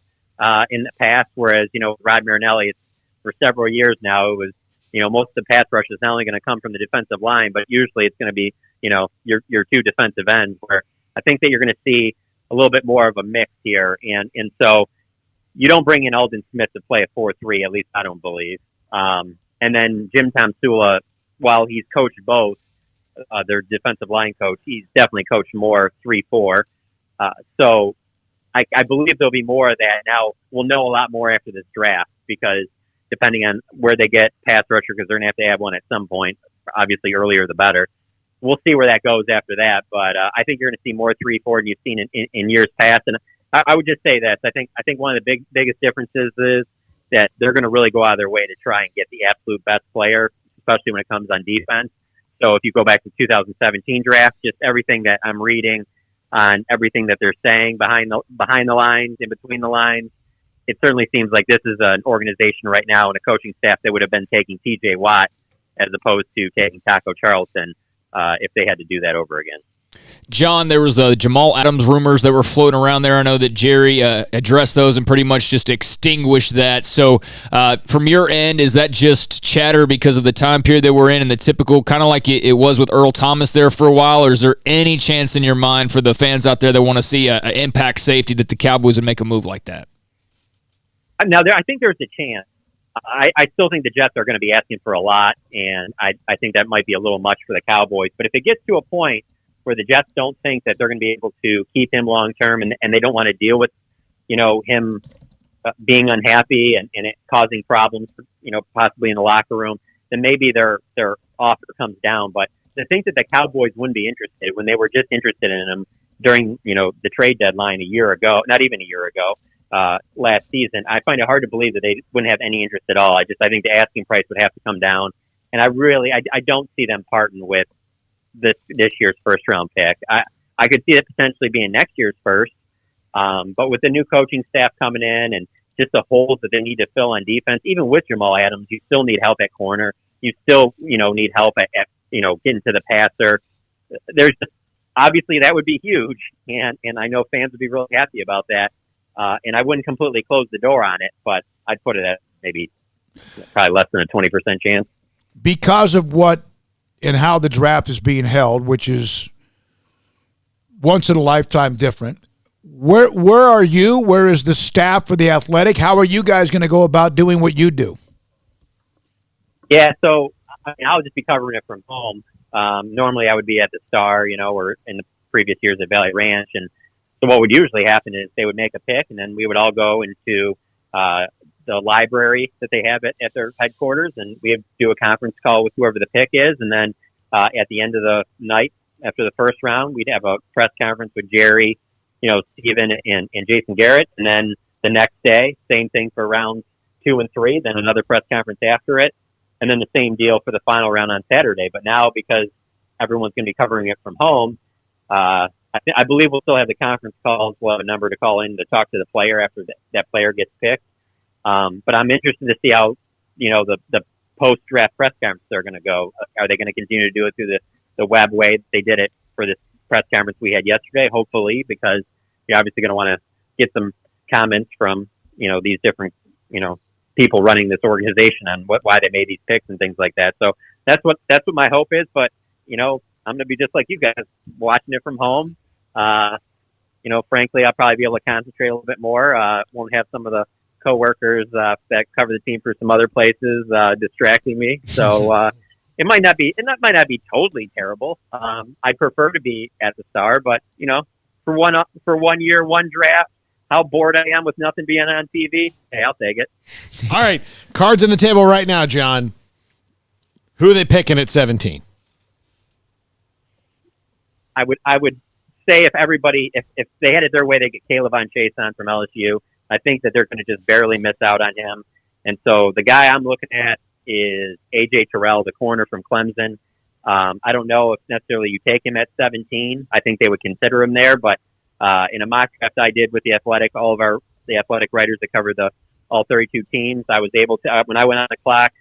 in the past. Whereas, Rod Marinelli, for several years now, it was, most of the pass rush is not only going to come from the defensive line, but usually it's going to be, your two defensive ends, where I think that you're going to see a little bit more of a mix here. And so you don't bring in Aldon Smith to play a 4-3, at least I don't believe. And then Jim Tomsula, while he's coached both, their defensive line coach, he's definitely coached more 3-4. So I believe there'll be more of that. Now, we'll know a lot more after this draft, because depending on where they get pass rusher, because they're going to have one at some point, obviously earlier the better. We'll see where that goes after that. But I think you're going to see more 3-4 than you've seen in years past. And I would just say this. I think one of the biggest differences is that they're going to really go out of their way to try and get the absolute best player, especially when it comes on defense. So if you go back to 2017 draft, just everything that I'm reading on everything that they're saying behind the lines, in between the lines, it certainly seems like this is an organization right now and a coaching staff that would have been taking TJ Watt as opposed to taking Taco Charlton if they had to do that over again. John, there was Jamal Adams rumors that were floating around there. I know that Jerry addressed those and pretty much just extinguished that. So from your end, is that just chatter because of the time period that we're in and the typical, kind of like it was with Earl Thomas there for a while, or is there any chance in your mind for the fans out there that want to see an impact safety that the Cowboys would make a move like that? Now, I think there's a chance. I still think the Jets are going to be asking for a lot, and I think that might be a little much for the Cowboys. But if it gets to a point where the Jets don't think that they're going to be able to keep him long term, and they don't want to deal with, him being unhappy and it causing problems, possibly in the locker room, then maybe their offer comes down. But to think that the Cowboys wouldn't be interested when they were just interested in him during, the trade deadline a year ago, not even a year ago, last season, I find it hard to believe that they wouldn't have any interest at all. I think the asking price would have to come down, and I don't see them parting with this year's first round pick. I could see it potentially being next year's first, but with the new coaching staff coming in and just the holes that they need to fill on defense, even with Jamal Adams, you still need help at corner. You still need help at getting to the passer. There's obviously that would be huge, and I know fans would be really happy about that. And I wouldn't completely close the door on it, but I'd put it at maybe probably less than a 20% chance. Because of what and how the draft is being held, which is once in a lifetime different, where are you? Where is the staff for The Athletic? How are you guys going to go about doing what you do? Yeah, so I'll just be covering it from home. Normally I would be at the Star, or in the previous years at Valley Ranch, and so what would usually happen is they would make a pick, and then we would all go into the library that they have at their headquarters, and we do a conference call with whoever the pick is, and then at the end of the night, after the first round, we'd have a press conference with Jerry, Steven and Jason Garrett, and then the next day, same thing for rounds 2 and 3, then another press conference after it, and then the same deal for the final round on Saturday. But now, because everyone's going to be covering it from home, I believe we'll still have the conference calls. We'll have a number to call in to talk to the player after that player gets picked. But I'm interested to see how, the post-draft press conference are going to go. Are they going to continue to do it through the web way that they did it for this press conference we had yesterday? Hopefully, because you're obviously going to want to get some comments from, these different, people running this organization on why they made these picks and things like that. So that's what my hope is. But, I'm going to be just like you guys, watching it from home. Frankly, I'll probably be able to concentrate a little bit more. Won't have some of the coworkers that cover the team for some other places distracting me. So it might not be totally terrible. I prefer to be at the Star, but for 1 year, one draft, how bored I am with nothing being on TV. Hey, I'll take it. All right, cards on the table right now, John. Who are they picking at 17? I would say if they had it their way, they get Caleb on Chason from LSU. I think that they're going to just barely miss out on him. And so the guy I'm looking at is A.J. Terrell, the corner from Clemson. I don't know if necessarily you take him at 17. I think they would consider him there. But in a mock draft I did with The Athletic, the Athletic writers that cover all 32 teams, I was able to, when I went on the clock,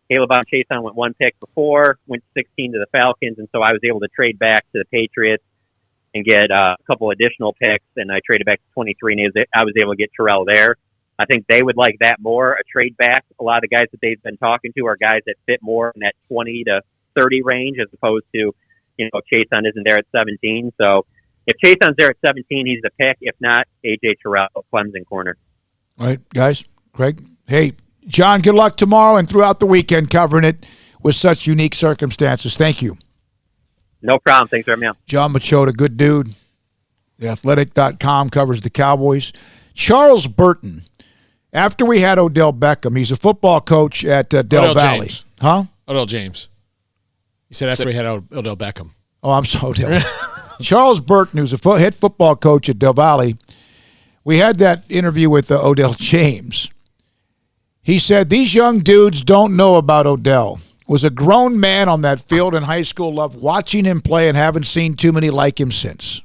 Caleb on Chason went 1 pick before, went 16 to the Falcons, and so I was able to trade back to the Patriots and get a couple additional picks, and I traded back to 23, and I was able to get Terrell there. I think they would like that more, a trade back. A lot of the guys that they've been talking to are guys that fit more in that 20 to 30 range, as opposed to, Chason isn't there at 17. So if Chason's there at 17, he's the pick. If not, A.J. Terrell, Clemson corner. All right, guys. Craig, hey, John, good luck tomorrow and throughout the weekend covering it with such unique circumstances. Thank you. No problem. Thanks for having me on. John Machota, good dude. TheAthletic.com covers the Cowboys. Charles Burton, after we had Odell Beckham, he's a football coach at Del Valley. James. Huh? Odell James. He said after we had Odell Beckham. Oh, I'm sorry, Odell. Charles Burton, who's a head football coach at Del Valley, we had that interview with Odell James. He said, these young dudes don't know about Odell. Was a grown man on that field in high school, loved watching him play, and haven't seen too many like him since.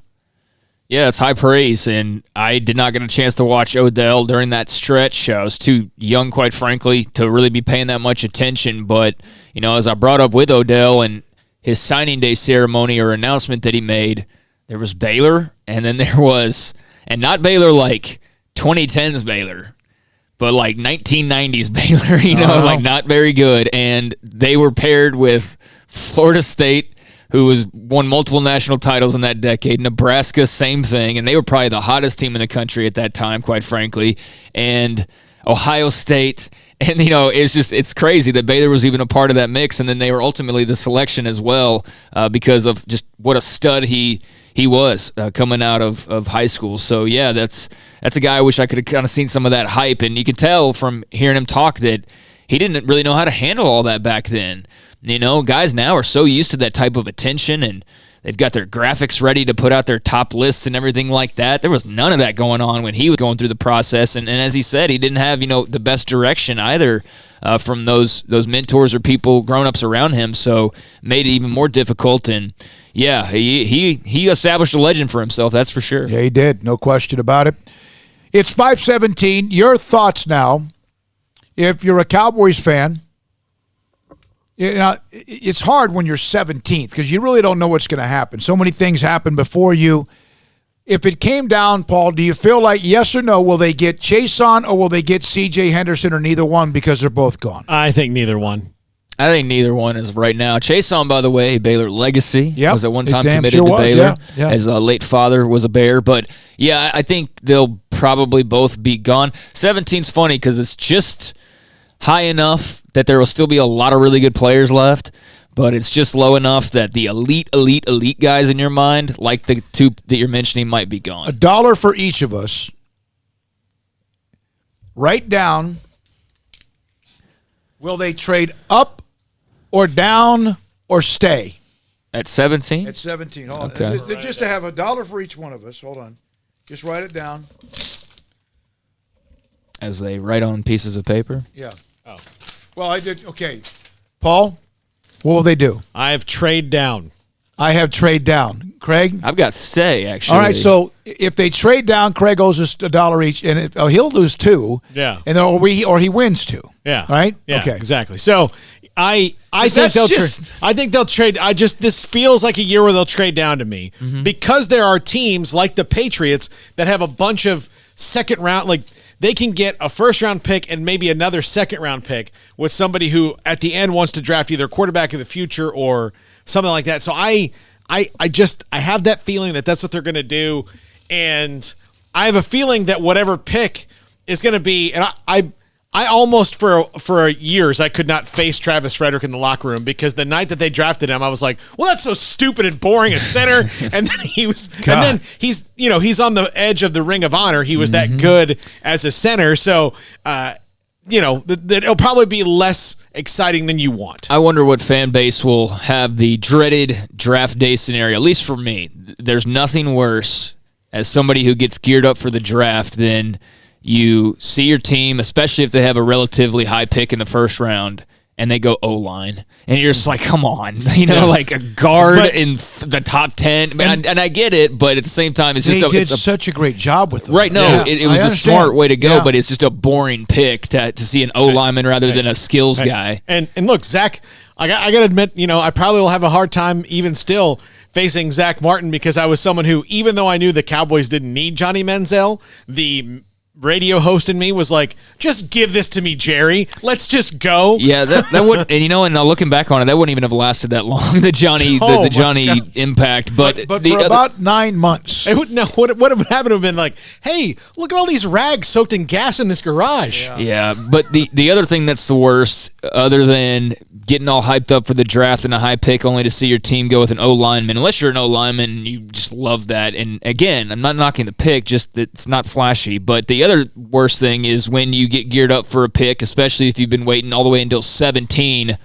Yeah, it's high praise, and I did not get a chance to watch Odell during that stretch. I was too young, quite frankly, to really be paying that much attention. But, as I brought up with Odell and his signing day ceremony or announcement that he made, there was Baylor, and then there was, and not Baylor like 2010s Baylor, but like 1990s Baylor, like not very good. And they were paired with Florida State, who won multiple national titles in that decade. Nebraska, same thing. And they were probably the hottest team in the country at that time, quite frankly. And Ohio State. And, it's crazy that Baylor was even a part of that mix. And then they were ultimately the selection as well because of just what a stud he was coming out of high school. So, yeah, that's a guy I wish I could have kind of seen some of that hype. And you could tell from hearing him talk that he didn't really know how to handle all that back then. Guys now are so used to that type of attention, and they've got their graphics ready to put out their top lists and everything like that. There was none of that going on when he was going through the process. And as he said, he didn't have, the best direction either from those mentors or people, grown-ups around him. So made it even more difficult. And, yeah, he established a legend for himself, that's for sure. Yeah, he did. No question about it. It's 5:17. Your thoughts now, if you're a Cowboys fan. It's hard when you're 17th because you really don't know what's going to happen. So many things happen before you. If it came down, Paul, do you feel like yes or no, will they get Chason or will they get C.J. Henderson or neither one because they're both gone? I think neither one. I think neither one is right now. Chason, by the way, Baylor legacy. Yep. Was at one time committed to Baylor. Yeah. His late father was a Bear. But, yeah, I think they'll probably both be gone. 17's funny because it's just high enough that there will still be a lot of really good players left, but it's just low enough that the elite guys in your mind, like the two that you're mentioning, might be gone. $1 for each of us. Write down Will they trade up or down or stay? At 17? At 17. Hold on. Okay. Just to have $1 for each one of us. Hold on. Just write it down. As they write on pieces of paper? Yeah. Oh. Well, I did. Okay. Paul, what will they do? I have trade down. I have trade down. Craig? I've got stay, actually. All right, so if they trade down, Craig owes us $1 each, and he'll lose 2. Yeah. And then, or he wins 2. Yeah. All right? Yeah, okay. Exactly. So I think they'll trade. This feels like a year where they'll trade down to me because there are teams like the Patriots that have a bunch of second round, like they can get a first round pick and maybe another second round pick with somebody who at the end wants to draft either quarterback of the future or something like that. So I have that feeling that that's what they're going to do, and I have a feeling that whatever pick is going to be, and I almost for years I could not face Travis Frederick in the locker room because the night that they drafted him, I was like, well, that's so stupid and boring a center, and then he's on the edge of the Ring of Honor. He was that good as a center, so. It'll probably be less exciting than you want. I wonder what fan base will have the dreaded draft day scenario, at least for me. There's nothing worse as somebody who gets geared up for the draft than you see your team, especially if they have a relatively high pick in the first round, and they go O-line. And you're just like, come on. Like a guard in the top 10. And I get it, but at the same time, it's just... They did such a great job with them. Right, no, it was a smart way to go, but it's just a boring pick to see an O-lineman rather than a skills guy. And look, Zach, I got to admit, I probably will have a hard time even still facing Zach Martin because I was someone who, even though I knew the Cowboys didn't need Johnny Manziel, the radio host in me was like, just give this to me, Jerry. Let's just go. Yeah, that would, and looking back on it, that wouldn't even have lasted that long. The Johnny impact, but for about 9 months. It would what would have happened to have been like, hey, look at all these rags soaked in gas in this garage. Yeah, but the other thing that's the worst, other than getting all hyped up for the draft and a high pick only to see your team go with an O-lineman, unless you're an O-lineman, you just love that. And again, I'm not knocking the pick, just that it's not flashy. But the other worst thing is when you get geared up for a pick, especially if you've been waiting all the way until 17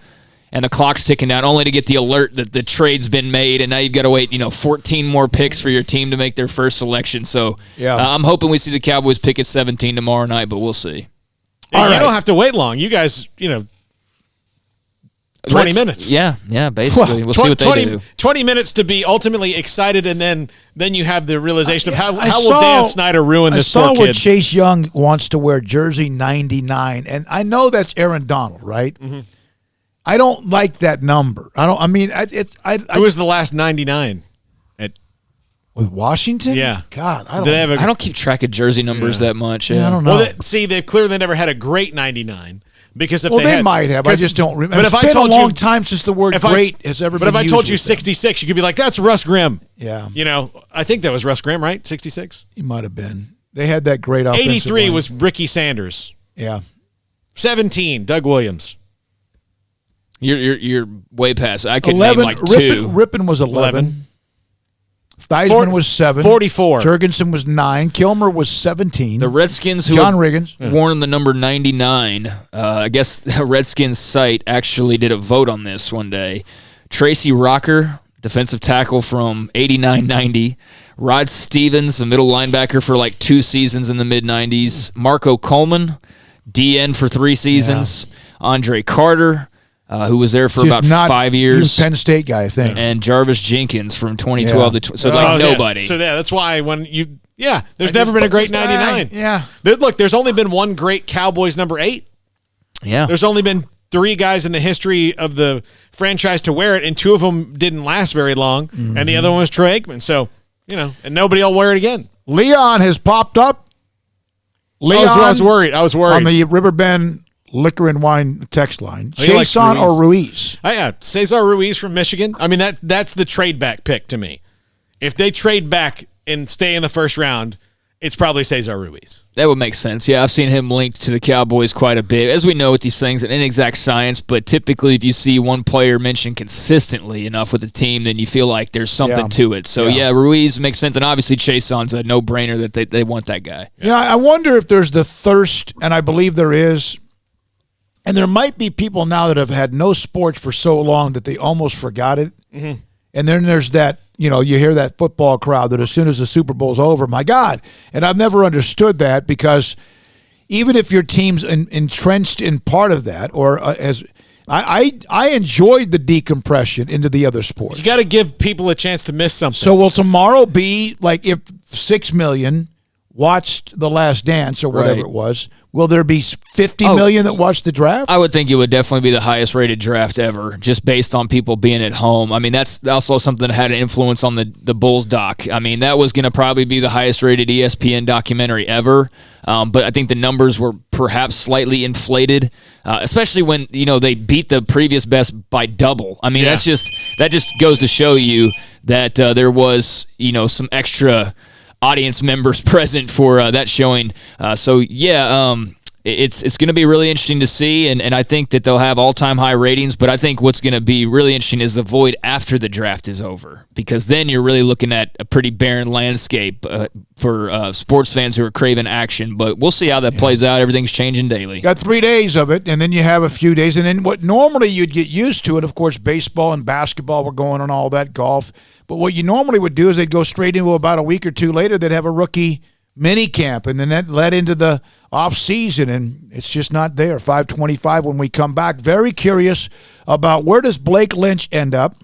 and the clock's ticking down, only to get the alert that the trade's been made, and now you've got to wait 14 more picks for your team to make their first selection. So I'm hoping we see the Cowboys pick at 17 tomorrow night, but we'll see. You don't have to wait long. You guys, 20 minutes. Yeah, basically. We'll see what they do. 20 minutes to be ultimately excited, and then you have the realization of how will Dan Snyder ruin this poor kid. I saw where Chase Young wants to wear jersey 99, and I know that's Aaron Donald, right? Mm-hmm. I don't like that number. Who was the last 99? With Washington? Yeah. God, I don't keep track of jersey numbers that much. Yeah, I don't know. Well, they've clearly never had a great 99. Because if they might have. I just don't remember. But it's been a long time since the word great has ever been used. But if I told you 66, you could be like, that's Russ Grimm. Yeah. I think that was Russ Grimm, right? 66? He might have been. They had that great offensive 83 line. was Ricky Sanders. Yeah. 17, Doug Williams. You're way past. I could name like 2. Rippon was 11. Theismann was 7. 44. Jurgensen was 9. Kilmer was 17. The Redskins, John Riggins, worn the number 99. I guess the Redskins site actually did a vote on this one day. Tracy Rocker, defensive tackle from 89-90. Rod Stevens, a middle linebacker for like 2 seasons in the mid-90s. Marco Coleman, DN for 3 seasons. Yeah. Andre Carter, who was there for about 5 years. He was Penn State guy, I think. And Jarvis Jenkins from 2012 to nobody. So that's why there's never been a great 99. Yeah. Look, there's only been one great Cowboys number 8. Yeah. There's only been 3 guys in the history of the franchise to wear it, and 2 of them didn't last very long, and the other one was Troy Aikman. So, and nobody will wear it again. Leon has popped up. I was worried. On the Riverbend Liquor and Wine text line. Chason or Ruiz? Yeah, Cesar Ruiz from Michigan. I mean, that's the trade back pick to me. If they trade back and stay in the first round, it's probably Cesar Ruiz. That would make sense. Yeah, I've seen him linked to the Cowboys quite a bit. As we know with these things, an inexact science, but typically if you see one player mentioned consistently enough with the team, then you feel like there's something to it. So, Ruiz makes sense, and obviously Chason's a no-brainer that they want that guy. I wonder if there's the thirst, and I believe there is, And there might be people now that have had no sports for so long that they almost forgot it. Mm-hmm. And then there's that, you hear that football crowd that as soon as the Super Bowl's over, my God. And I've never understood that, because even if your team's entrenched in part of that, or I enjoyed the decompression into the other sports. You got to give people a chance to miss something. So will tomorrow be like if 6 million watched The Last Dance or whatever it was, will there be 50 million that watched the draft? I would think it would definitely be the highest rated draft ever, just based on people being at home. I mean, that's also something that had an influence on the Bulls doc. I mean, that was going to probably be the highest rated ESPN documentary ever. But I think the numbers were perhaps slightly inflated, especially when, they beat the previous best by double. I mean, that just goes to show you that there was, some extra audience members present for that showing. It's going to be really interesting to see, and I think that they'll have all-time high ratings, but I think what's going to be really interesting is the void after the draft is over, because then you're really looking at a pretty barren landscape for sports fans who are craving action, but we'll see how that plays out. Everything's changing daily. Got 3 days of it, and then you have a few days, and then what normally you'd get used to it, of course, baseball and basketball were going on, all that, golf. But what you normally would do is they'd go straight into about a week or two later, they'd have a rookie mini camp, and then that led into the off season, and it's just not there. 5:25 when we come back. Very curious about where does Blake Lynch end up,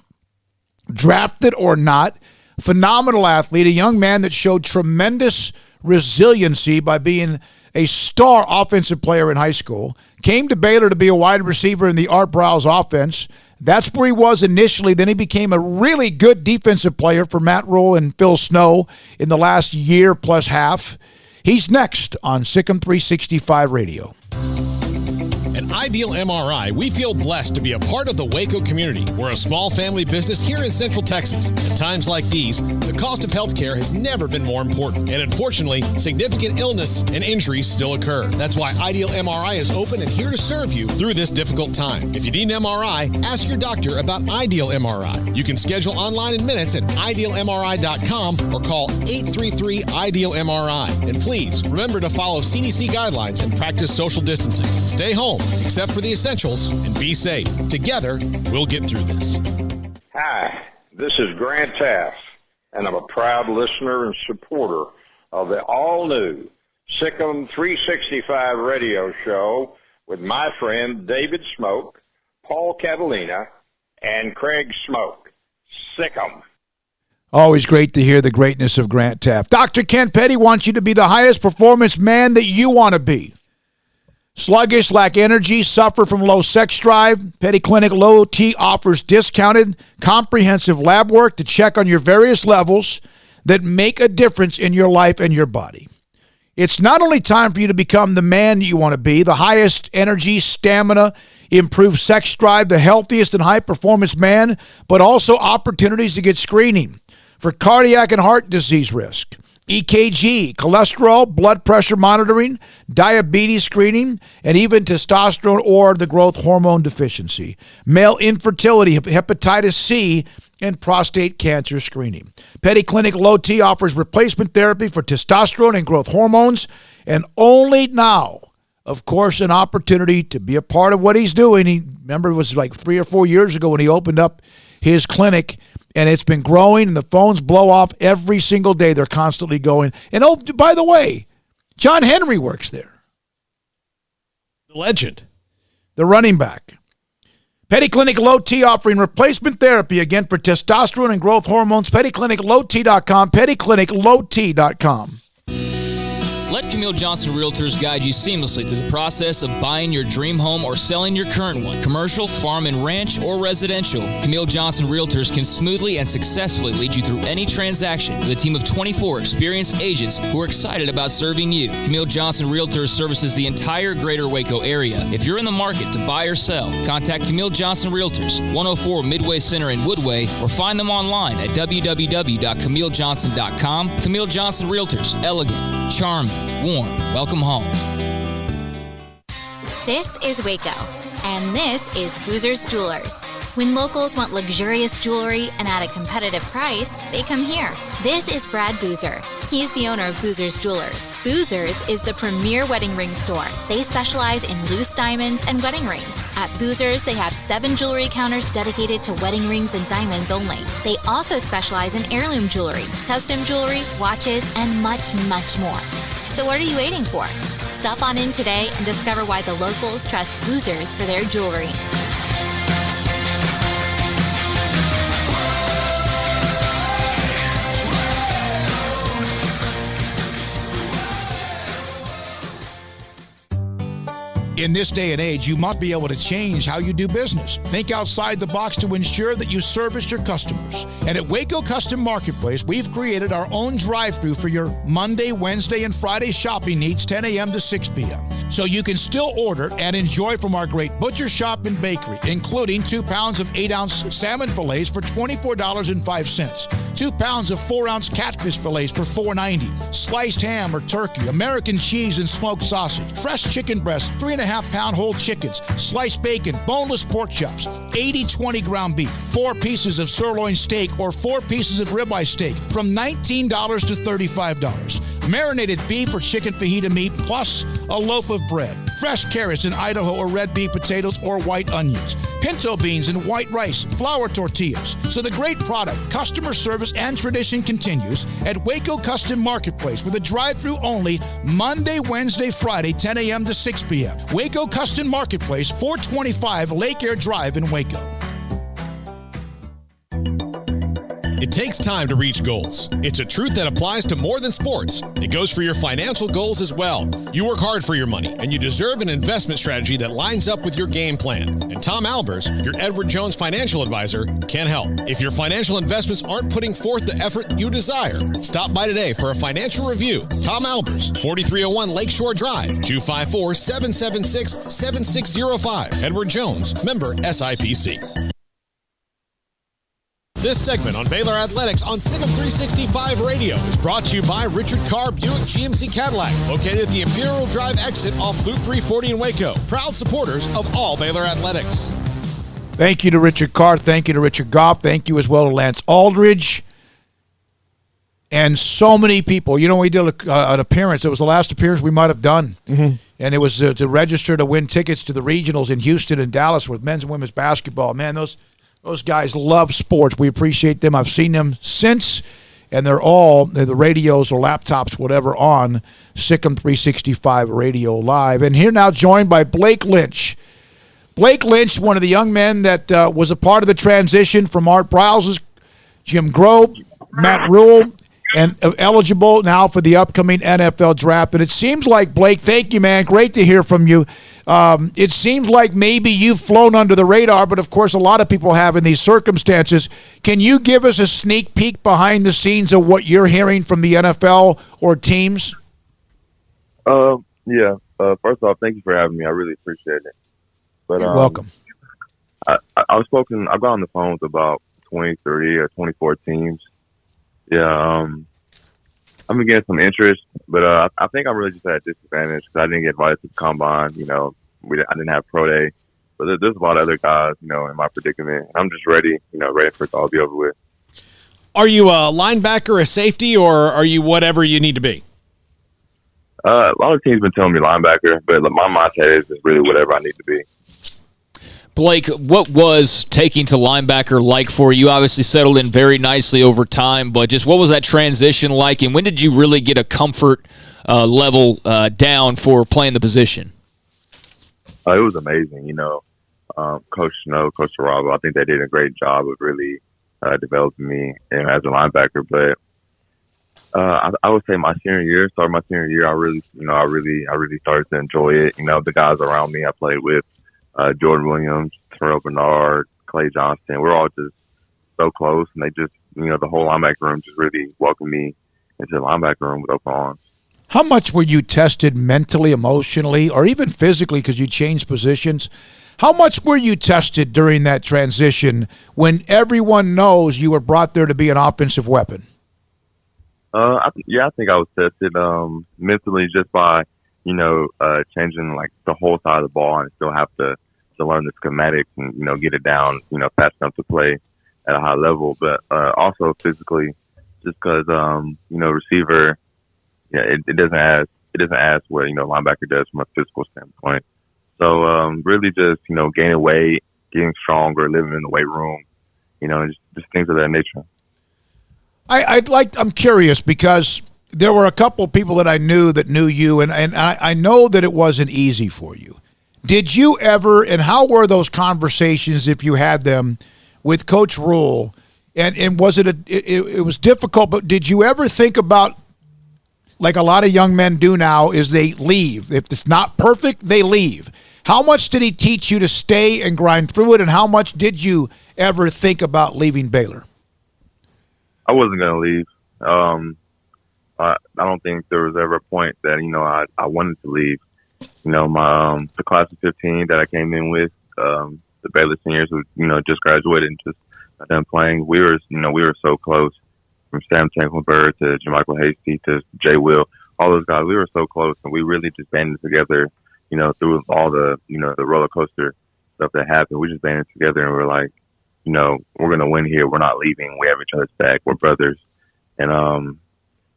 drafted or not. Phenomenal athlete, a young man that showed tremendous resiliency by being a star offensive player in high school, came to Baylor to be a wide receiver in the Art Browse offense. That's where he was initially. Then he became a really good defensive player for Matt Rule and Phil Snow in the last year plus half. He's next on SicEm365 Radio. At Ideal MRI, we feel blessed to be a part of the Waco community. We're a small family business here in Central Texas. At times like these, the cost of healthcare has never been more important. And unfortunately, significant illness and injuries still occur. That's why Ideal MRI is open and here to serve you through this difficult time. If you need an MRI, ask your doctor about Ideal MRI. You can schedule online in minutes at idealmri.com or call 833-IDEAL-MRI. And please, remember to follow CDC guidelines and practice social distancing. Stay home, except for the essentials, and be safe. Together, we'll get through this. Hi, this is Grant Taft, and I'm a proud listener and supporter of the all-new SicEm365 radio show with my friend David Smoke, Paul Catalina, and Craig Smoke. SicEm. Always great to hear the greatness of Grant Taft. Dr. Ken Petty wants you to be the highest performance man that you want to be. Sluggish, lack energy, suffer from low sex drive? Petty Clinic Low T offers discounted, comprehensive lab work to check on your various levels that make a difference in your life and your body. It's not only time for you to become the man you want to be, the highest energy, stamina, improved sex drive, the healthiest and high-performance man, but also opportunities to get screening for cardiac and heart disease risk, EKG, cholesterol, blood pressure monitoring, diabetes screening, and even testosterone or the growth hormone deficiency, male infertility, hepatitis C, and prostate cancer screening. Petty Clinic Low T offers replacement therapy for testosterone and growth hormones, and only now, of course, an opportunity to be a part of what he's doing. Remember, it was like 3 or 4 years ago when he opened up his clinic, and it's been growing, and the phones blow off every single day. They're constantly going. And, oh, by the way, John Henry works there. The legend. The running back. Petty Clinic Low T offering replacement therapy, again, for testosterone and growth hormones. PettyClinicLowT.com. PettyClinicLowT.com. Let Camille Johnson Realtors guide you seamlessly through the process of buying your dream home or selling your current one. Commercial, farm and ranch, or residential. Camille Johnson Realtors can smoothly and successfully lead you through any transaction with a team of 24 experienced agents who are excited about serving you. Camille Johnson Realtors services the entire greater Waco area. If you're in the market to buy or sell, contact Camille Johnson Realtors, 104 Midway Center in Woodway, or find them online at www.camillejohnson.com. Camille Johnson Realtors, elegant, charming, warm. Welcome home. This is Waco, and this is Boozer's Jewelers. When locals want luxurious jewelry and at a competitive price, they come here. This is Brad Boozer. He's the owner of Boozer's Jewelers. Boozer's is the premier wedding ring store. They specialize in loose diamonds and wedding rings. At Boozer's, they have 7 jewelry counters dedicated to wedding rings and diamonds only. They also specialize in heirloom jewelry, custom jewelry, watches, and much, much more. So what are you waiting for? Stop on in today and discover why the locals trust Boozer's for their jewelry. In this day and age, you must be able to change how you do business. Think outside the box to ensure that you service your customers. And at Waco Custom Marketplace, we've created our own drive-thru for your Monday, Wednesday, and Friday shopping needs, 10 a.m. to 6 p.m. So you can still order and enjoy from our great butcher shop and bakery, including 2 pounds of 8-ounce salmon fillets for $24.05, 2 pounds of 4-ounce catfish fillets for $4.90, sliced ham or turkey, American cheese and smoked sausage, fresh chicken breast, 3.5-pound whole chickens, sliced bacon, boneless pork chops, 80/20 ground beef, 4 pieces of sirloin steak or 4 pieces of ribeye steak from $19 to $35. Marinated beef or chicken fajita meat plus a loaf of bread. Fresh carrots in Idaho or red beet potatoes or white onions. Pinto beans and white rice, flour tortillas. So the great product, customer service, and tradition continues at Waco Custom Marketplace with a drive-thru only Monday, Wednesday, Friday, 10 a.m. to 6 p.m. Waco Custom Marketplace, 425 Lake Air Drive in Waco. It takes time to reach goals. It's a truth that applies to more than sports. It goes for your financial goals as well. You work hard for your money, and you deserve an investment strategy that lines up with your game plan. And Tom Albers, your Edward Jones financial advisor, can help. If your financial investments aren't putting forth the effort you desire, stop by today for a financial review. Tom Albers, 4301 Lakeshore Drive, 254-776-7605. Edward Jones, member SIPC. This segment on Baylor Athletics on SicEm365 Radio is brought to you by Richard Carr Buick GMC Cadillac, located at the Imperial Drive exit off Loop 340 in Waco. Proud supporters of all Baylor Athletics. Thank you to Richard Carr. Thank you to Richard Goff. Thank you as well to Lance Aldridge. And so many people. You know, we did an appearance. It was the last appearance we might have done. Mm-hmm. And it was to register to win tickets to the regionals in Houston and Dallas with men's and women's basketball. Man, those guys love sports. We appreciate them. I've seen them since, and they're all, the radios or laptops, whatever, on SicEm365 Radio Live. And here now joined by Blake Lynch. Blake Lynch, one of the young men that was a part of the transition from Art Browse's Jim Grove, Matt Rule, and eligible now for the upcoming NFL draft. And it seems like, Blake, thank you, man. Great to hear from you. It seems like maybe you've flown under the radar, but of course a lot of people have in these circumstances. Can you give us a sneak peek behind the scenes of what you're hearing from the NFL or teams? Yeah. First off, thank you for having me. I really appreciate it. But you're welcome. I've got on the phone with about 23 or 24 teams. Yeah, I've been getting some interest, but I think I'm really just at a disadvantage because I didn't get invited to the combine. You know, I didn't have pro day, but there's a lot of other guys, you know, in my predicament. I'm just ready for it to all be over with. Are you a linebacker, a safety, or are you whatever you need to be? A lot of teams been telling me linebacker, but my mindset is really whatever I need to be. Blake, what was taking to linebacker like for you? Obviously settled in very nicely over time, but just what was that transition like, and when did you really get a comfort level down for playing the position? It was amazing. You know, Coach Snow, Coach Sarabo, I think they did a great job of really developing me as a linebacker. But I would say my senior year, I really started to enjoy it. You know, the guys around me I played with, Jordan Williams, Terrell Bernard, Clay Johnston, we're all just so close, and they just, you know, the whole linebacker room just really welcomed me into the linebacker room with open arms. How much were you tested mentally, emotionally, or even physically because you changed positions? How much were you tested during that transition when everyone knows you were brought there to be an offensive weapon? I think I was tested mentally just by, you know, changing like the whole side of the ball and still have to learn the schematics and, you know, get it down, you know, fast enough to play at a high level. But also physically, just because, you know, receiver, it doesn't ask what linebacker does from a physical standpoint. So really just gaining weight, getting stronger, living in the weight room, and just things of that nature. I'm curious because there were a couple of people that I knew that knew you, and I know that it wasn't easy for you. Did you ever, and how were those conversations, if you had them, with Coach Rule? And was it was difficult, but did you ever think about, like a lot of young men do now, is they leave. If it's not perfect, they leave. How much did he teach you to stay and grind through it, and how much did you ever think about leaving Baylor? I wasn't going to leave. I don't think there was ever a point that, I wanted to leave. The class of 15 that I came in with, the Baylor seniors who, just graduated and just got done playing, we were so close. From Sam Tanklenberg to JaMychal Hasty to Jay Will, all those guys, we were so close, and we really just banded together, through all the, the roller coaster stuff that happened. We just banded together, and we're like, we're going to win here. We're not leaving. We have each other's back. We're brothers. And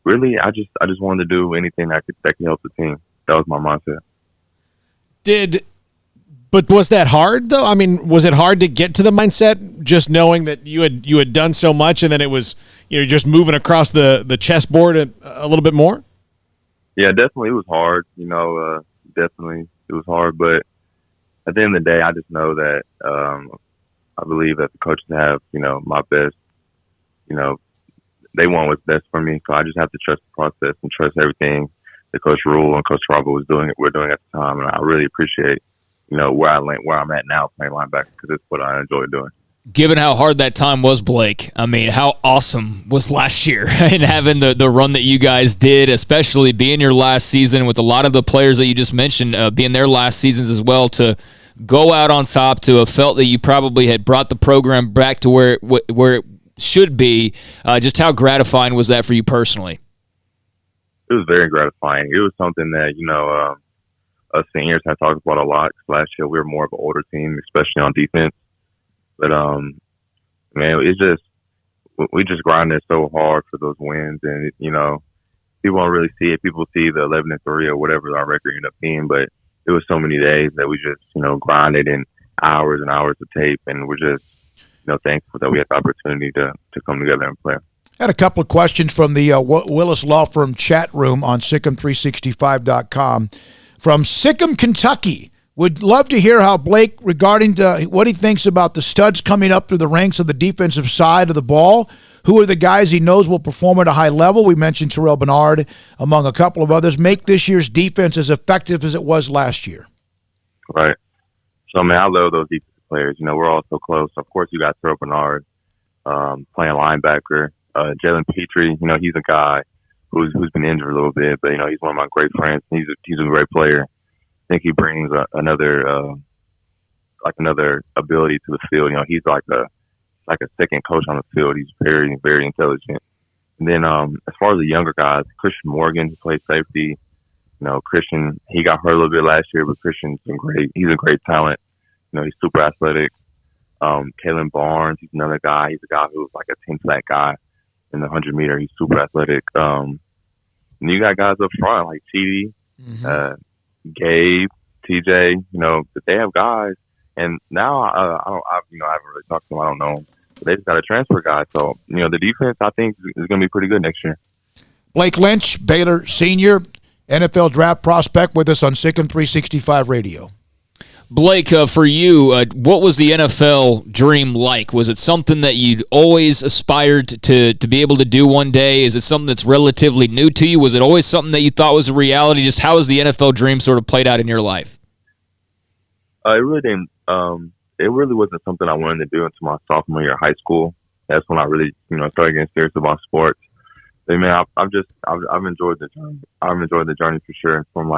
really, I just wanted to do anything that could help the team. That was my mindset. But was that hard though? I mean, was it hard to get to the mindset, just knowing that you had done so much, and then it was just moving across the chessboard a little bit more? Yeah, definitely it was hard. Definitely it was hard. But at the end of the day, I just know that I believe that the coaches have my best. They want what's best for me, so I just have to trust the process and trust everything that Coach Rule and Coach Robert we're doing at the time, and I really appreciate where I'm at now playing linebacker, because it's what I enjoy doing. Given how hard that time was, Blake, I mean, how awesome was last year and having the run that you guys did, especially being your last season with a lot of the players that you just mentioned being their last seasons as well, to go out on top, to have felt that you probably had brought the program back to where it should be. Just how gratifying was that for you personally? It was very gratifying. It was something that, us seniors had talked about a lot. Last year we were more of an older team, especially on defense. But, man, we just grinded so hard for those wins. And, people don't really see it. People see the 11-3 or whatever our record ended up being. But it was so many days that we just, grinded in hours and hours of tape. And we're just, thankful that we had the opportunity to come together and play. I had a couple of questions from the Willis Law Firm chat room on SicEm365.com. From SicEm, Kentucky, would love to hear how Blake, regarding what he thinks about the studs coming up through the ranks of the defensive side of the ball. Who are the guys he knows will perform at a high level? We mentioned Terrell Bernard, among a couple of others. Make this year's defense as effective as it was last year. Right. So, man, I love those defensive players. We're all so close. Of course, you got Terrell Bernard playing linebacker. Jalen Petrie, he's a guy who's been injured a little bit, but he's one of my great friends. He's a great player. I think he brings another ability to the field. He's like a second coach on the field. He's very, very intelligent. And then as far as the younger guys, Christian Morgan, who plays safety. Christian, he got hurt a little bit last year, but Christian's been great. He's a great talent. He's super athletic. Kalen Barnes, he's another guy. He's a guy who's like a 10-flat guy in the 100-meter. He's super athletic. And you got guys up front like TD, Gabe, TJ. But they have guys. And now I haven't really talked to them. I don't know. But they just got a transfer guy. So the defense I think is going to be pretty good next year. Blake Lynch, Baylor senior, NFL draft prospect, with us on SicEm365 Radio. Blake, for you, what was the NFL dream like? Was it something that you'd always aspired to be able to do one day? Is it something that's relatively new to you? Was it always something that you thought was a reality? Just how has the NFL dream sort of played out in your life? It really didn't. It really wasn't something I wanted to do until my sophomore year of high school. That's when I really, started getting serious about sports. But man, I've enjoyed the journey. I've enjoyed the journey for sure. From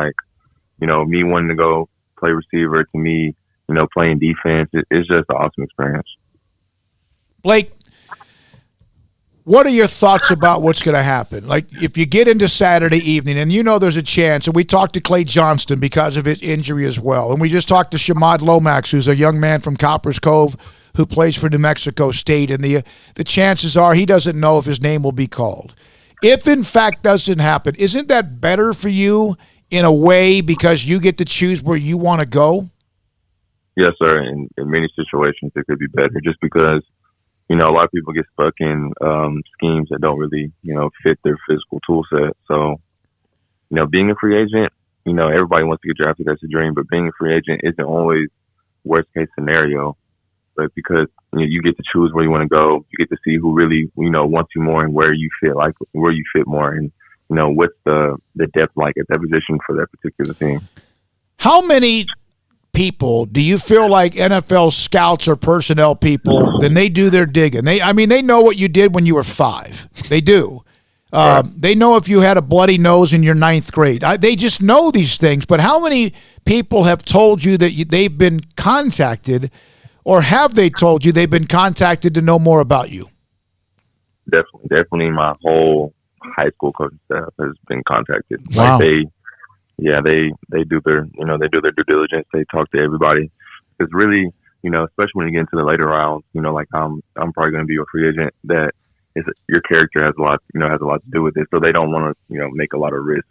me wanting to go play receiver to me, playing defense. It's just an awesome experience. Blake, what are your thoughts about what's going to happen? Like, if you get into Saturday evening, and there's a chance, and we talked to Clay Johnston because of his injury as well, and we just talked to Shamad Lomax, who's a young man from Copperas, Cove, who plays for New Mexico State, and the chances are he doesn't know if his name will be called. if in fact doesn't happen, isn't that better for you in a way because you get to choose where you want to go? Yes, sir. In many situations, it could be better just because, you know, a lot of people get stuck in schemes that don't really, you know, fit their physical tool set. So, you know, being a free agent, you know, everybody wants to get drafted. That's a dream. But being a free agent isn't always worst case scenario. But because you get to choose where you want to go, you get to see who really, you know, wants you more and where you fit more, and you know what's the depth like at that position for that particular team. How many people do you feel like NFL scouts or personnel people, then they do their digging? They know what you did when you were 5. They do. They know if you had a bloody nose in your 9th grade. They just know these things. But how many people have told you that they've been contacted, or have they told you they've been contacted to know more about you? Definitely my whole high school coaching staff has been contacted. Wow. Like they do their due diligence. They talk to everybody. It's really, you know, especially when you get into the later rounds, you know, like I'm probably going to be a free agent, that your character has a lot to do with it. So they don't want to, you know, make a lot of risk.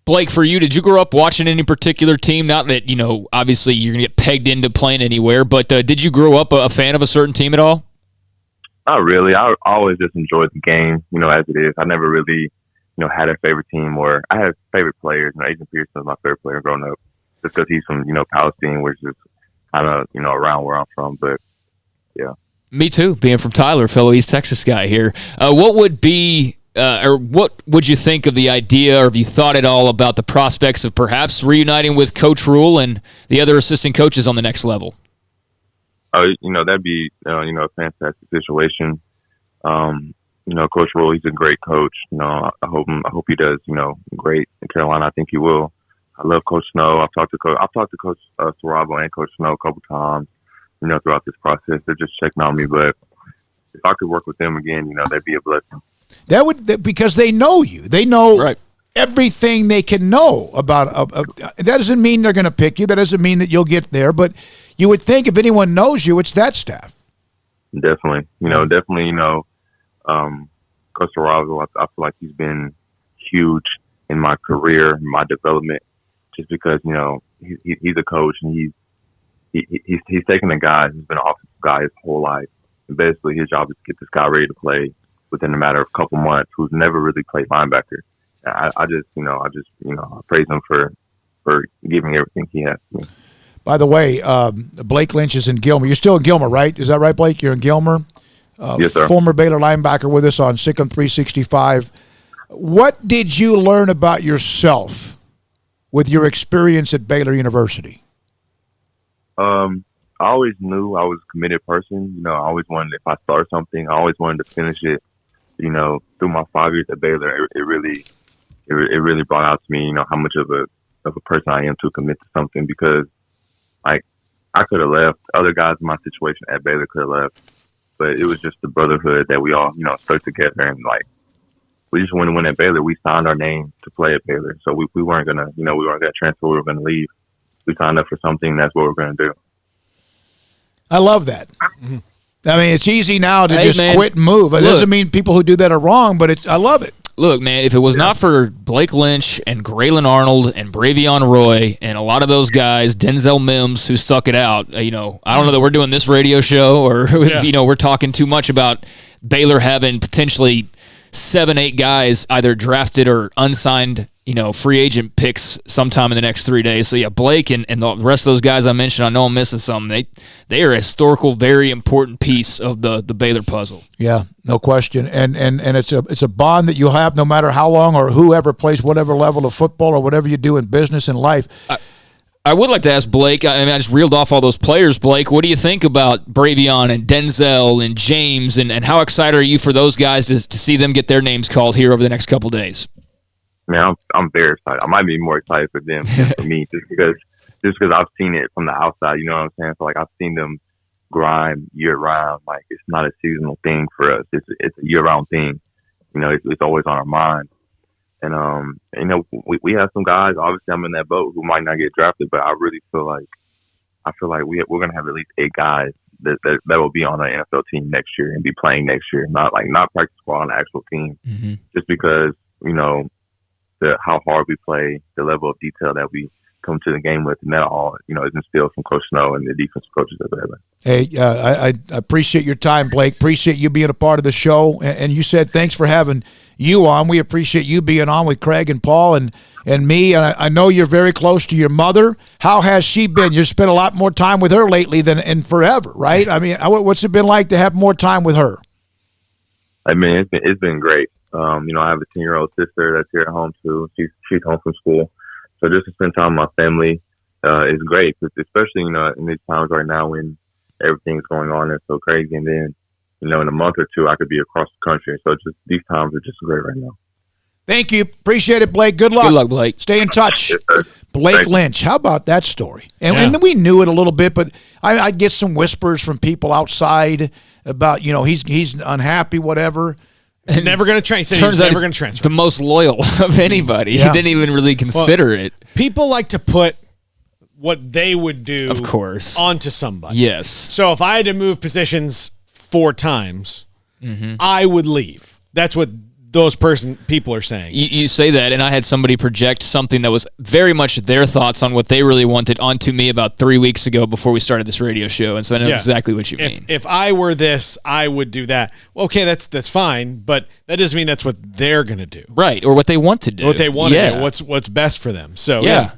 Blake, for you, did you grow up watching any particular team? Not that, you know, obviously you're going to get pegged into playing anywhere, but did you grow up a fan of a certain team at all? Not really. I always just enjoyed the game, you know, as it is. I never really, you know, had a favorite team, or I had favorite players. You know, Adrian Peterson was my favorite player growing up, just because he's from, you know, Palestine, which is kind of, you know, around where I'm from. But yeah, me too. Being from Tyler, fellow East Texas guy here. What would be, or what would you think of the idea, or have you thought at all about the prospects of perhaps reuniting with Coach Rule and the other assistant coaches on the next level? You know, that'd be, you know, a fantastic situation. You know, Coach Rule, he's a great coach. You know, I hope he does, you know, great in Carolina. I think he will. I love Coach Snow. I've talked to Coach Sarabo and Coach Snow a couple times, you know, throughout this process. They're just checking on me. But if I could work with them again, you know, that'd be a blessing. That would, because they know you. They know everything they can know about. That doesn't mean they're going to pick you. That doesn't mean that you'll get there. But you would think if anyone knows you, it's that staff. Definitely. You know, Coach Sarabo, I feel like he's been huge in my career, my development, just because, you know, he's a coach, and he's taken a guy who's been an offensive guy his whole life. And basically his job is to get this guy ready to play within a matter of a couple months, who's never really played linebacker. I praise him for giving everything he has to me. By the way, Blake Lynch is in Gilmer. You're still in Gilmer, right? Is that right, Blake? You're in Gilmer? Yes, sir. Former Baylor linebacker with us on SicEm365. What did you learn about yourself with your experience at Baylor University? I always knew I was a committed person. You know, I always wanted, if I start something, I always wanted to finish it. You know, through my 5 years at Baylor, it really brought out to me, you know, how much of a person I am to commit to something, because like I could have left. Other guys in my situation at Baylor could have left, but it was just the brotherhood that we all, you know, stuck together, and like we just wanted to win at Baylor. We signed our name to play at Baylor, so we weren't gonna, you know, we weren't gonna transfer. We were gonna leave. We signed up for something. That's what we're gonna do. I love that. Mm-hmm. I mean, it's easy now to just man, quit and move. It doesn't mean people who do that are wrong, but I love it. Look, man, if it was not for Blake Lynch and Graylin Arnold and Bravion Roy and a lot of those guys, Denzel Mims, who stuck it out, you know, I don't know that we're doing this radio show, or, you know, we're talking too much about Baylor having potentially 7-8 guys either drafted or unsigned, you know, free agent picks sometime in the next 3 days. So, yeah, Blake and the rest of those guys I mentioned, I know I'm missing some. They are a historical, very important piece of the Baylor puzzle. Yeah, no question. And it's a bond that you'll have no matter how long or whoever plays whatever level of football or whatever you do in business and life. I would like to ask Blake, I mean, I just reeled off all those players. Blake, what do you think about Bravion and Denzel and James, and how excited are you for those guys to see them get their names called here over the next couple days? Man, I'm very excited. I might be more excited for them than for me, just because I've seen it from the outside. You know what I'm saying? So like I've seen them grind year round. Like it's not a seasonal thing for us. It's a year round thing. You know, it's always on our mind. And you know, we have some guys. Obviously, I'm in that boat who might not get drafted, but I really feel like we're gonna have at least 8 guys that will be on an NFL team next year and be playing next year, not practice squad on the actual team. Mm-hmm. Just because, you know, how hard we play, the level of detail that we come to the game with, and that all, you know, is instilled from Coach Snow and the defensive coaches at Baylor. Hey, I appreciate your time, Blake. Appreciate you being a part of the show. And you said thanks for having you on. We appreciate you being on with Craig and Paul and me. And I know you're very close to your mother. How has she been? You've spent a lot more time with her lately than in forever, right? I mean, what's it been like to have more time with her? I mean, it's been great. You know, I have a 10-year-old sister that's here at home too. She's home from school. So just to spend time with my family is great, especially, you know, in these times right now when everything's going on and so crazy. And then, you know, in a month or two, I could be across the country. So just these times are just great right now. Thank you. Appreciate it, Blake. Good luck. Good luck, Blake. Stay in touch. Yes, Blake Thanks. Lynch. How about that story? And we knew it a little bit, but I'd get some whispers from people outside about, you know, he's unhappy, whatever. He's never going to transfer. Turns out never going to transfer. The most loyal of anybody. Yeah. He didn't even really consider it. People like to put what they would do, Of course. onto somebody. Yes. So if I had to move positions 4 times, I would leave. That's what those people are saying. You say that, and I had somebody project something that was very much their thoughts on what they really wanted onto me about 3 weeks ago before we started this radio show, and so I know exactly what you mean. If I were this, I would do that. Well, okay, that's fine, but that doesn't mean that's what they're going to do. Right, or what they want to do. What they want to do, what's best for them. So yeah.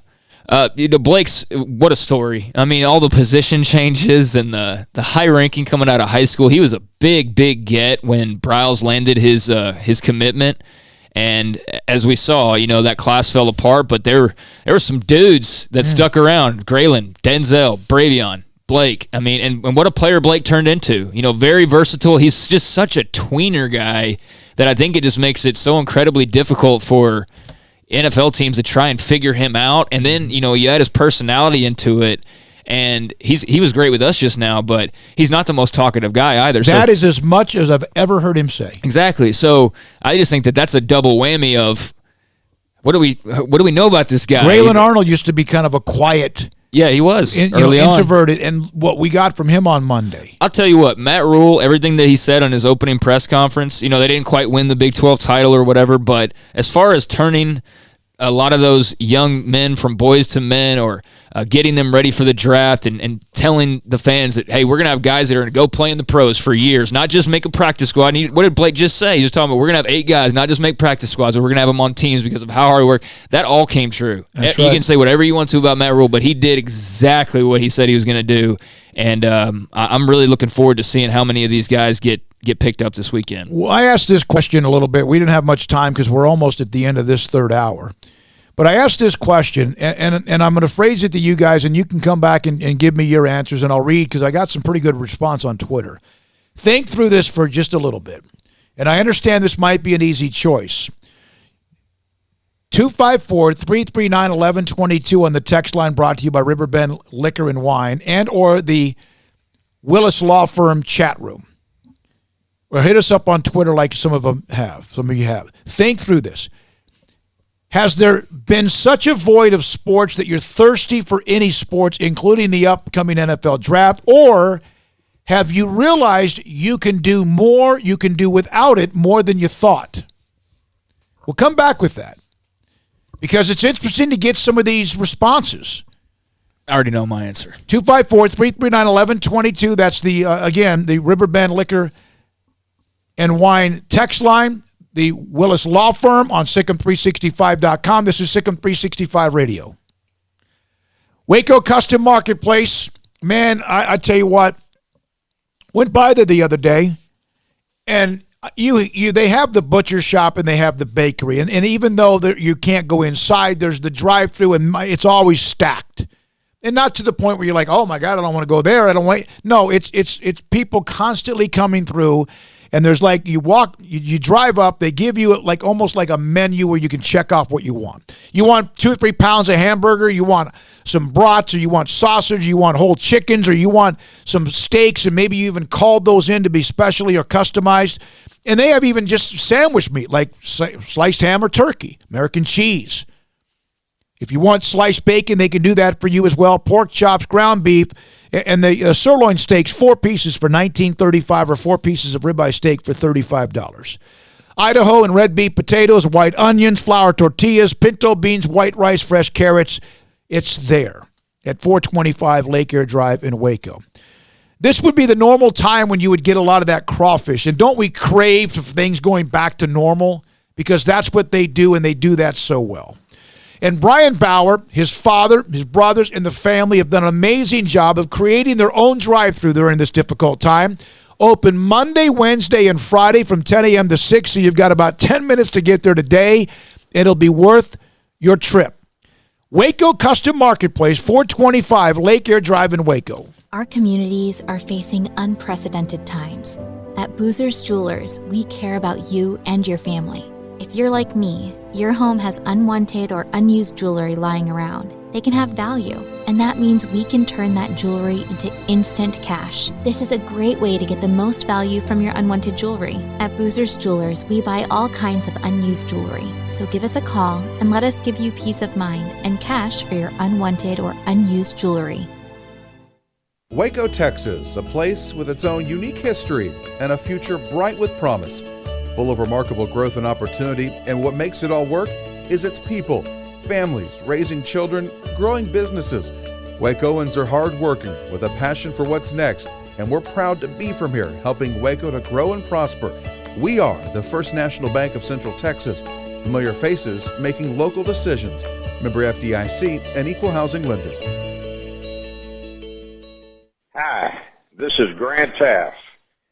You know, Blake's, what a story. I mean, all the position changes and the high ranking coming out of high school. He was a big get when Bryles landed his commitment. And as we saw, you know, that class fell apart, but there were some dudes that stuck around. Graylin, Denzel, Bravion, Blake. I mean, and what a player Blake turned into. You know, very versatile. He's just such a tweener guy that I think it just makes it so incredibly difficult for NFL teams to try and figure him out. And then, you know, you add his personality into it, and he was great with us just now, but he's not the most talkative guy either. That is as much as I've ever heard him say. Exactly. So I just think that's a double whammy of what do we know about this guy? Braylon Arnold used to be kind of a quiet. Yeah, he was early on. Introverted, and what we got from him on Monday. I'll tell you what, Matt Rule, everything that he said on his opening press conference, you know, they didn't quite win the Big 12 title or whatever, but as far as turning a lot of those young men from boys to men, or getting them ready for the draft and telling the fans that, hey, we're going to have guys that are going to go play in the pros for years, not just make a practice squad. What did Blake just say? He was talking about we're going to have 8 guys, not just make practice squads, but we're going to have them on teams because of how hard we work. That all came true. That's you right. can say whatever you want to about Matt Rule, but he did exactly what he said he was going to do. And I'm really looking forward to seeing how many of these guys get picked up this weekend. Well, I asked this question a little bit. We didn't have much time because we're almost at the end of this third hour. But I asked this question, and I'm going to phrase it to you guys, and you can come back and give me your answers, and I'll read because I got some pretty good response on Twitter. Think through this for just a little bit. And I understand this might be an easy choice. 254-339-1122 on the text line, brought to you by Riverbend Liquor and Wine and or the Willis Law Firm chat room. Or hit us up on Twitter like some of you have. Think through this. Has there been such a void of sports that you're thirsty for any sports, including the upcoming NFL draft? Or have you realized you can do more, you can do without it more than you thought? We'll come back with that because it's interesting to get some of these responses. I already know my answer. 254-339-1122. That's the, again, the Riverbend Liquor and Wine text line. The Willis Law Firm on SicEm365.com. This is SicEm365 Radio. Waco Custom Marketplace. Man, I tell you what, went by there the other day, and they have the butcher shop and they have the bakery. And even though you can't go inside, there's the drive-thru, and it's always stacked. And not to the point where you're like, oh, my God, I don't want to go there. I don't want. No, it's people constantly coming through. And there's like you drive up, they give you like almost like a menu where you can check off what you want. You want 2 or 3 pounds of hamburger, you want some brats, or you want sausage, you want whole chickens, or you want some steaks, and maybe you even called those in to be specially or customized. And they have even just sandwich meat like sliced ham or turkey, American cheese. If you want sliced bacon, they can do that for you as well. Pork chops, ground beef, And the sirloin steaks, 4 pieces for $19.35 or 4 pieces of ribeye steak for $35. Idaho and red beef potatoes, white onions, flour tortillas, pinto beans, white rice, fresh carrots. It's there at 425 Lake Air Drive in Waco. This would be the normal time when you would get a lot of that crawfish. And don't we crave for things going back to normal? Because that's what they do, and they do that so well. And Brian Bauer, his father, his brothers, and the family have done an amazing job of creating their own drive-thru during this difficult time. Open Monday, Wednesday, and Friday from 10 a.m. to 6, so you've got about 10 minutes to get there today. It'll be worth your trip. Waco Custom Marketplace, 425 Lake Air Drive in Waco. Our communities are facing unprecedented times. At Boozer's Jewelers, we care about you and your family. If you're like me, your home has unwanted or unused jewelry lying around. They can have value, and that means we can turn that jewelry into instant cash. This is a great way to get the most value from your unwanted jewelry. At Boozer's Jewelers, we buy all kinds of unused jewelry. So give us a call and let us give you peace of mind and cash for your unwanted or unused jewelry. Waco, Texas, a place with its own unique history and a future bright with promise. Full of remarkable growth and opportunity, and what makes it all work is its people, families, raising children, growing businesses. Wacoans are hardworking with a passion for what's next, and we're proud to be from here, helping Waco to grow and prosper. We are the First National Bank of Central Texas. Familiar faces making local decisions. Member FDIC, an equal housing lender. Hi, this is Grant Taft,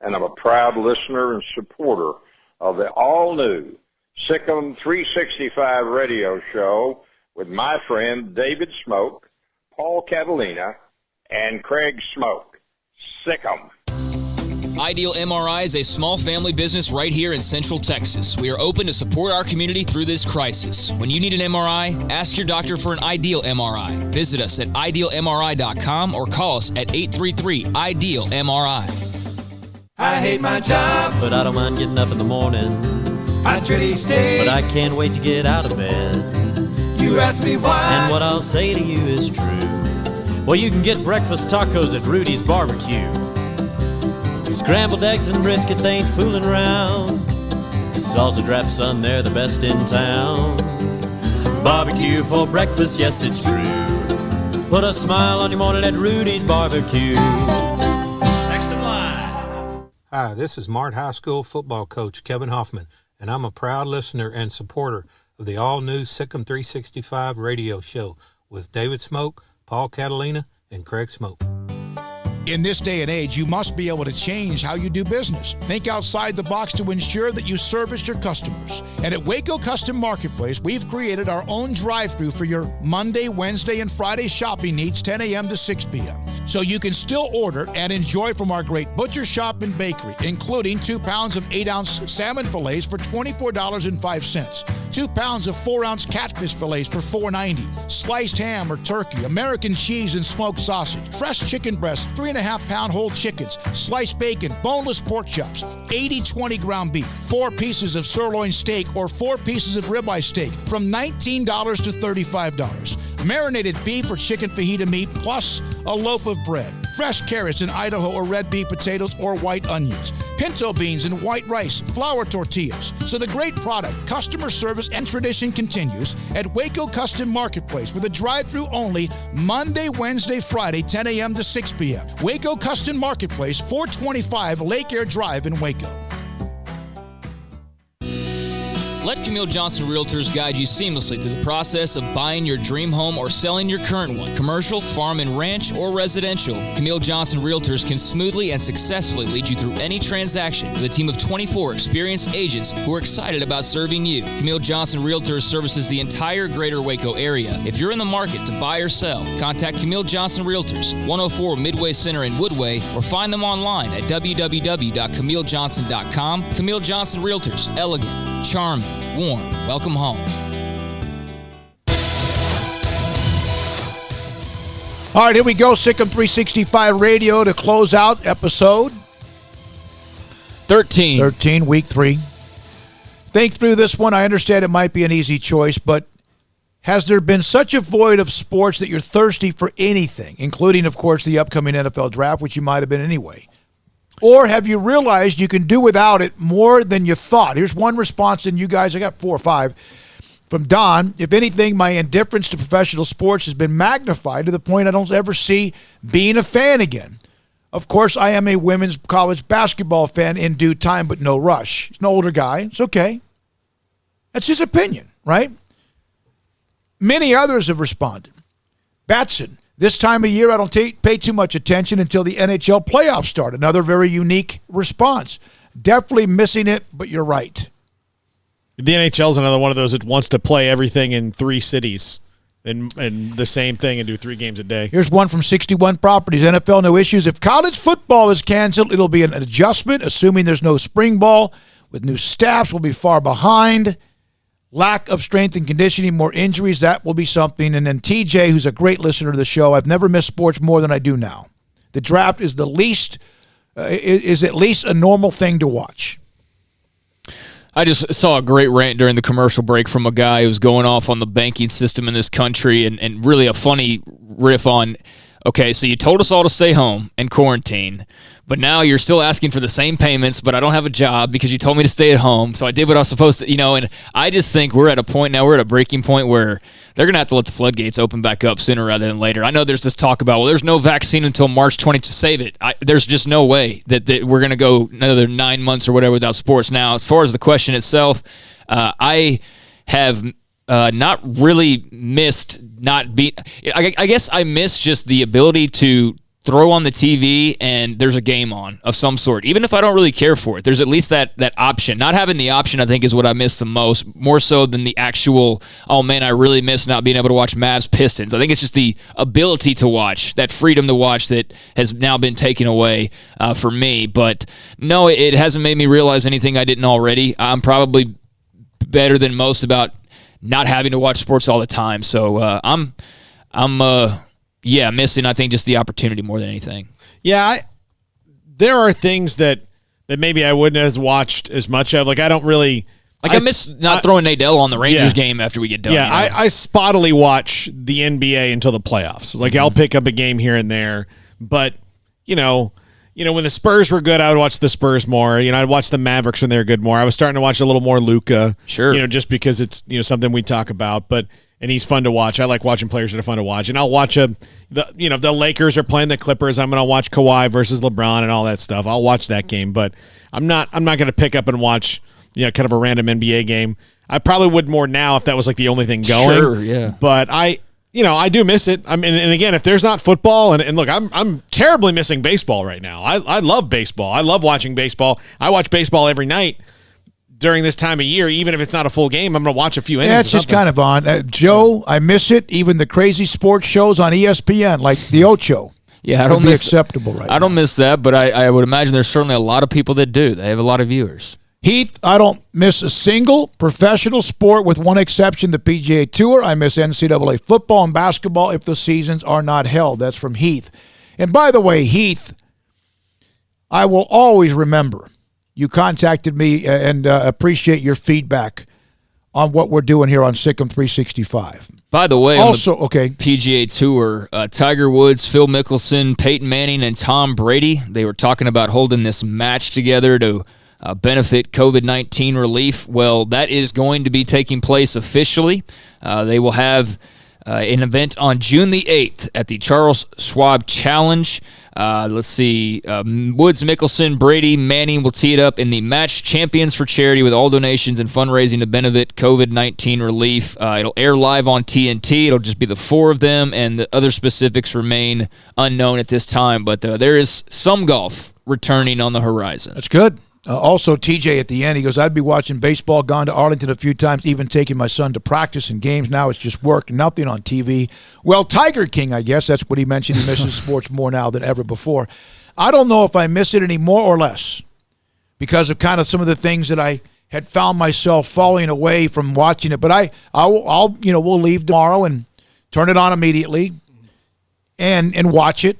and I'm a proud listener and supporter of the all-new SicEm365 radio show with my friend David Smoke, Paul Catalina, and Craig Smoke. SicEm. Ideal MRI is a small family business right here in Central Texas. We are open to support our community through this crisis. When you need an MRI, ask your doctor for an Ideal MRI. Visit us at idealmri.com or call us at 833-IDEAL-MRI. I hate my job, but I don't mind getting up in the morning. I dread each day, but I can't wait to get out of bed. You ask me why, and what I'll say to you is true. Well, you can get breakfast tacos at Rudy's Barbecue. Scrambled eggs and brisket, they ain't fooling around. Salsa drap, son, they're the best in town. Barbecue for breakfast, yes, it's true. Put a smile on your morning at Rudy's Barbecue. Next in line. Hi, this is Mart High School football coach Kevin Hoffman, and I'm a proud listener and supporter of the all-new SicEm365 radio show with David Smoke, Paul Catalina, and Craig Smoke. In this day and age, you must be able to change how you do business. Think outside the box to ensure that you service your customers. And at Waco Custom Marketplace, we've created our own drive-thru for your Monday, Wednesday, and Friday shopping needs, 10 a.m. to 6 p.m. So you can still order and enjoy from our great butcher shop and bakery, including 2 pounds of 8-ounce salmon fillets for $24.05, 2 pounds of 4-ounce catfish fillets for $4.90, sliced ham or turkey, American cheese and smoked sausage, fresh chicken breast, 3.5-pound whole chickens, sliced bacon, boneless pork chops, 80/20 ground beef, 4 pieces of sirloin steak or 4 pieces of ribeye steak from $19 to $35. Marinated beef or chicken fajita meat plus a loaf of bread. Fresh carrots and Idaho or red beef potatoes or white onions. Pinto beans and white rice, flour tortillas. So the great product, customer service, and tradition continues at Waco Custom Marketplace with a drive-thru only Monday, Wednesday, Friday, 10 a.m. to 6 p.m. Waco Custom Marketplace, 425 Lake Air Drive in Waco. Let Camille Johnson Realtors guide you seamlessly through the process of buying your dream home or selling your current one. Commercial, farm and ranch, or residential, Camille Johnson Realtors can smoothly and successfully lead you through any transaction with a team of 24 experienced agents who are excited about serving you. Camille Johnson Realtors services the entire greater Waco area. If you're in the market to buy or sell, contact Camille Johnson Realtors, 104 Midway Center in Woodway, or find them online at www.camillejohnson.com. Camille Johnson Realtors, elegant, charming, warm. Welcome home. All right, here we go. SicEm365 Radio to close out episode 13, week 3. Think through this one. I understand it might be an easy choice, but has there been such a void of sports that you're thirsty for anything, including, of course, the upcoming NFL draft, which you might have been anyway? Or have you realized you can do without it more than you thought? Here's one response, and you guys, I got 4 or 5. From Don, if anything, my indifference to professional sports has been magnified to the point I don't ever see being a fan again. Of course, I am a women's college basketball fan in due time, but no rush. He's an older guy. It's okay. That's his opinion, right? Many others have responded. Batson, this time of year, I don't pay too much attention until the NHL playoffs start. Another very unique response. Definitely missing it, but you're right. The NHL is another one of those that wants to play everything in 3 cities and the same thing and do 3 games a day. Here's one from 61 Properties. NFL, no issues. If college football is canceled, it'll be an adjustment, assuming there's no spring ball. With new staffs, we'll be far behind. Lack of strength and conditioning, more injuries, that will be something. And then TJ, who's a great listener to the show, I've never missed sports more than I do now. The draft is the least, is at least a normal thing to watch. I just saw a great rant during the commercial break from a guy who was going off on the banking system in this country and really a funny riff on, okay, so you told us all to stay home and quarantine, but now you're still asking for the same payments, but I don't have a job because you told me to stay at home, so I did what I was supposed to, and I just think we're at a point now, we're at a breaking point where they're going to have to let the floodgates open back up sooner rather than later. I know there's this talk about, well, there's no vaccine until March 20 to save it. There's just no way that we're going to go another 9 months or whatever without sports. Now, as far as the question itself, I have not really missed I guess I miss just the ability to throw on the TV and there's a game on of some sort. Even if I don't really care for it, there's at least that option. Not having the option, I think, is what I miss the most, more so than the actual, oh man, I really miss not being able to watch Mavs Pistons. I think it's just the ability to watch, that freedom to watch that has now been taken away for me. But no, it hasn't made me realize anything I didn't already. I'm probably better than most about not having to watch sports all the time. So I'm missing, I think, just the opportunity more than anything. Yeah, there are things that maybe I wouldn't have watched as much of. Like, I don't really... I miss not throwing Nadel on the Rangers game after we get done. Yeah, I spottily watch the NBA until the playoffs. Like, I'll pick up a game here and there. But, when the Spurs were good, I would watch the Spurs more. I'd watch the Mavericks when they were good more. I was starting to watch a little more Luka. Sure. Just because it's, something we talk about. And he's fun to watch. I like watching players that are fun to watch. And I'll watch if the Lakers are playing the Clippers, I'm going to watch Kawhi versus LeBron and all that stuff. I'll watch that game, but I'm not going to pick up and watch, kind of a random NBA game. I probably would more now if that was like the only thing going. Sure, yeah. But I do miss it. I mean, and again, if there's not football, and look, I'm terribly missing baseball right now. I love baseball. I love watching baseball. I watch baseball every night. During this time of year, even if it's not a full game, I'm going to watch a few innings. Yeah, it's just kind of on. Joe, I miss it. Even the crazy sports shows on ESPN, like the Ocho. Yeah, I don't miss acceptable right now. I don't miss that, but I would imagine there's certainly a lot of people that do. They have a lot of viewers. Heath, I don't miss a single professional sport with one exception, the PGA Tour. I miss NCAA football and basketball if the seasons are not held. That's from Heath. And by the way, Heath, I will always remember you contacted me and appreciate your feedback on what we're doing here on SicEm365. By the way, also, on the PGA Tour, Tiger Woods, Phil Mickelson, Peyton Manning, and Tom Brady, they were talking about holding this match together to benefit COVID-19 relief. Well, that is going to be taking place officially. They will have an event on June the 8th at the Charles Schwab Challenge. Let's see. Woods, Mickelson, Brady, Manning will tee it up in the match Champions for Charity with all donations and fundraising to benefit COVID-19 relief. It'll air live on TNT. It'll just be the 4 of them, and the other specifics remain unknown at this time. But there is some golf returning on the horizon. That's good. Also, TJ at the end, he goes, I'd be watching baseball, gone to Arlington a few times, even taking my son to practice and games. Now it's just work, nothing on TV. Well, Tiger King, I guess, that's what he mentioned. He misses sports more now than ever before. I don't know if I miss it any more or less because of kind of some of the things that I had found myself falling away from watching it. But I'll we'll leave tomorrow and turn it on immediately and watch it.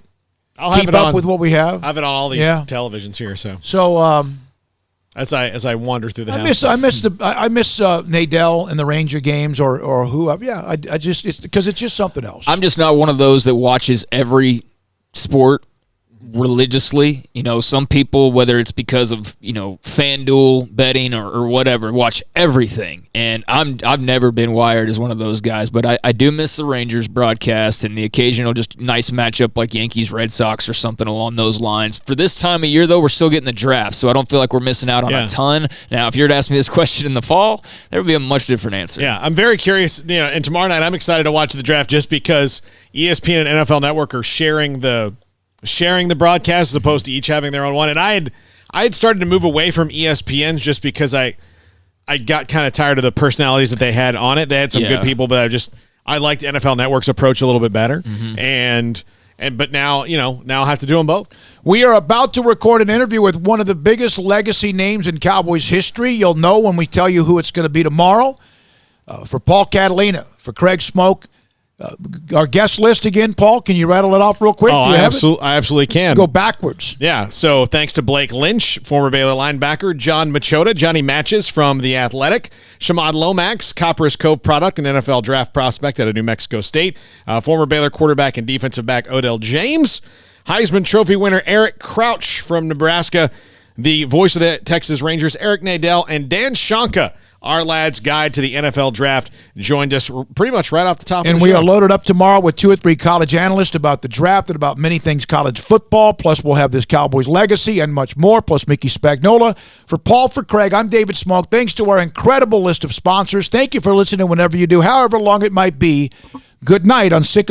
I'll keep have it up on, with what we have. I have it on all these televisions here. So as I wander through the I house. miss Nadel in the Ranger games or who. Yeah, I just it's because it's just something else. I'm just not one of those that watches every sport religiously. Some people, whether it's because of FanDuel betting or whatever, watch everything, and I've never been wired as one of those guys. But I do miss the Rangers broadcast and the occasional just nice matchup like Yankees Red Sox or something along those lines. For this time of year though, we're still getting the draft, so I don't feel like we're missing out on a ton. Now if you were to ask me this question in the fall, there would be a much different answer. Yeah, I'm very curious. And tomorrow night I'm excited to watch the draft just because ESPN and NFL Network are sharing the broadcast as opposed to each having their own one. And I had started to move away from ESPN's just because I got kind of tired of the personalities that they had on it. They had some good people, but I liked NFL Network's approach a little bit better. Mm-hmm. But now I have to do them both. We are about to record an interview with one of the biggest legacy names in Cowboys history. You'll know when we tell you who it's going to be tomorrow. For Paul Catalina, for Craig Smoke. Our guest list again, Paul. Can you rattle it off real quick? I absolutely can. Go backwards. Yeah. So thanks to Blake Lynch, former Baylor linebacker, John Machota, Johnny Matches from The Athletic, Shamad Lomax, Copperas Cove product and NFL draft prospect out of New Mexico State, former Baylor quarterback and defensive back Odell James, Heisman Trophy winner Eric Crouch from Nebraska, the voice of the Texas Rangers, Eric Nadel, and Dan Shonka, Ourlads guide to the NFL draft, joined us pretty much right off the top of the show. And we are loaded up tomorrow with 2 or 3 college analysts about the draft and about many things college football. Plus, we'll have this Cowboys legacy and much more, plus Mickey Spagnola. For Paul, for Craig, I'm David Smoke. Thanks to our incredible list of sponsors. Thank you for listening whenever you do, however long it might be. Good night on SicEm.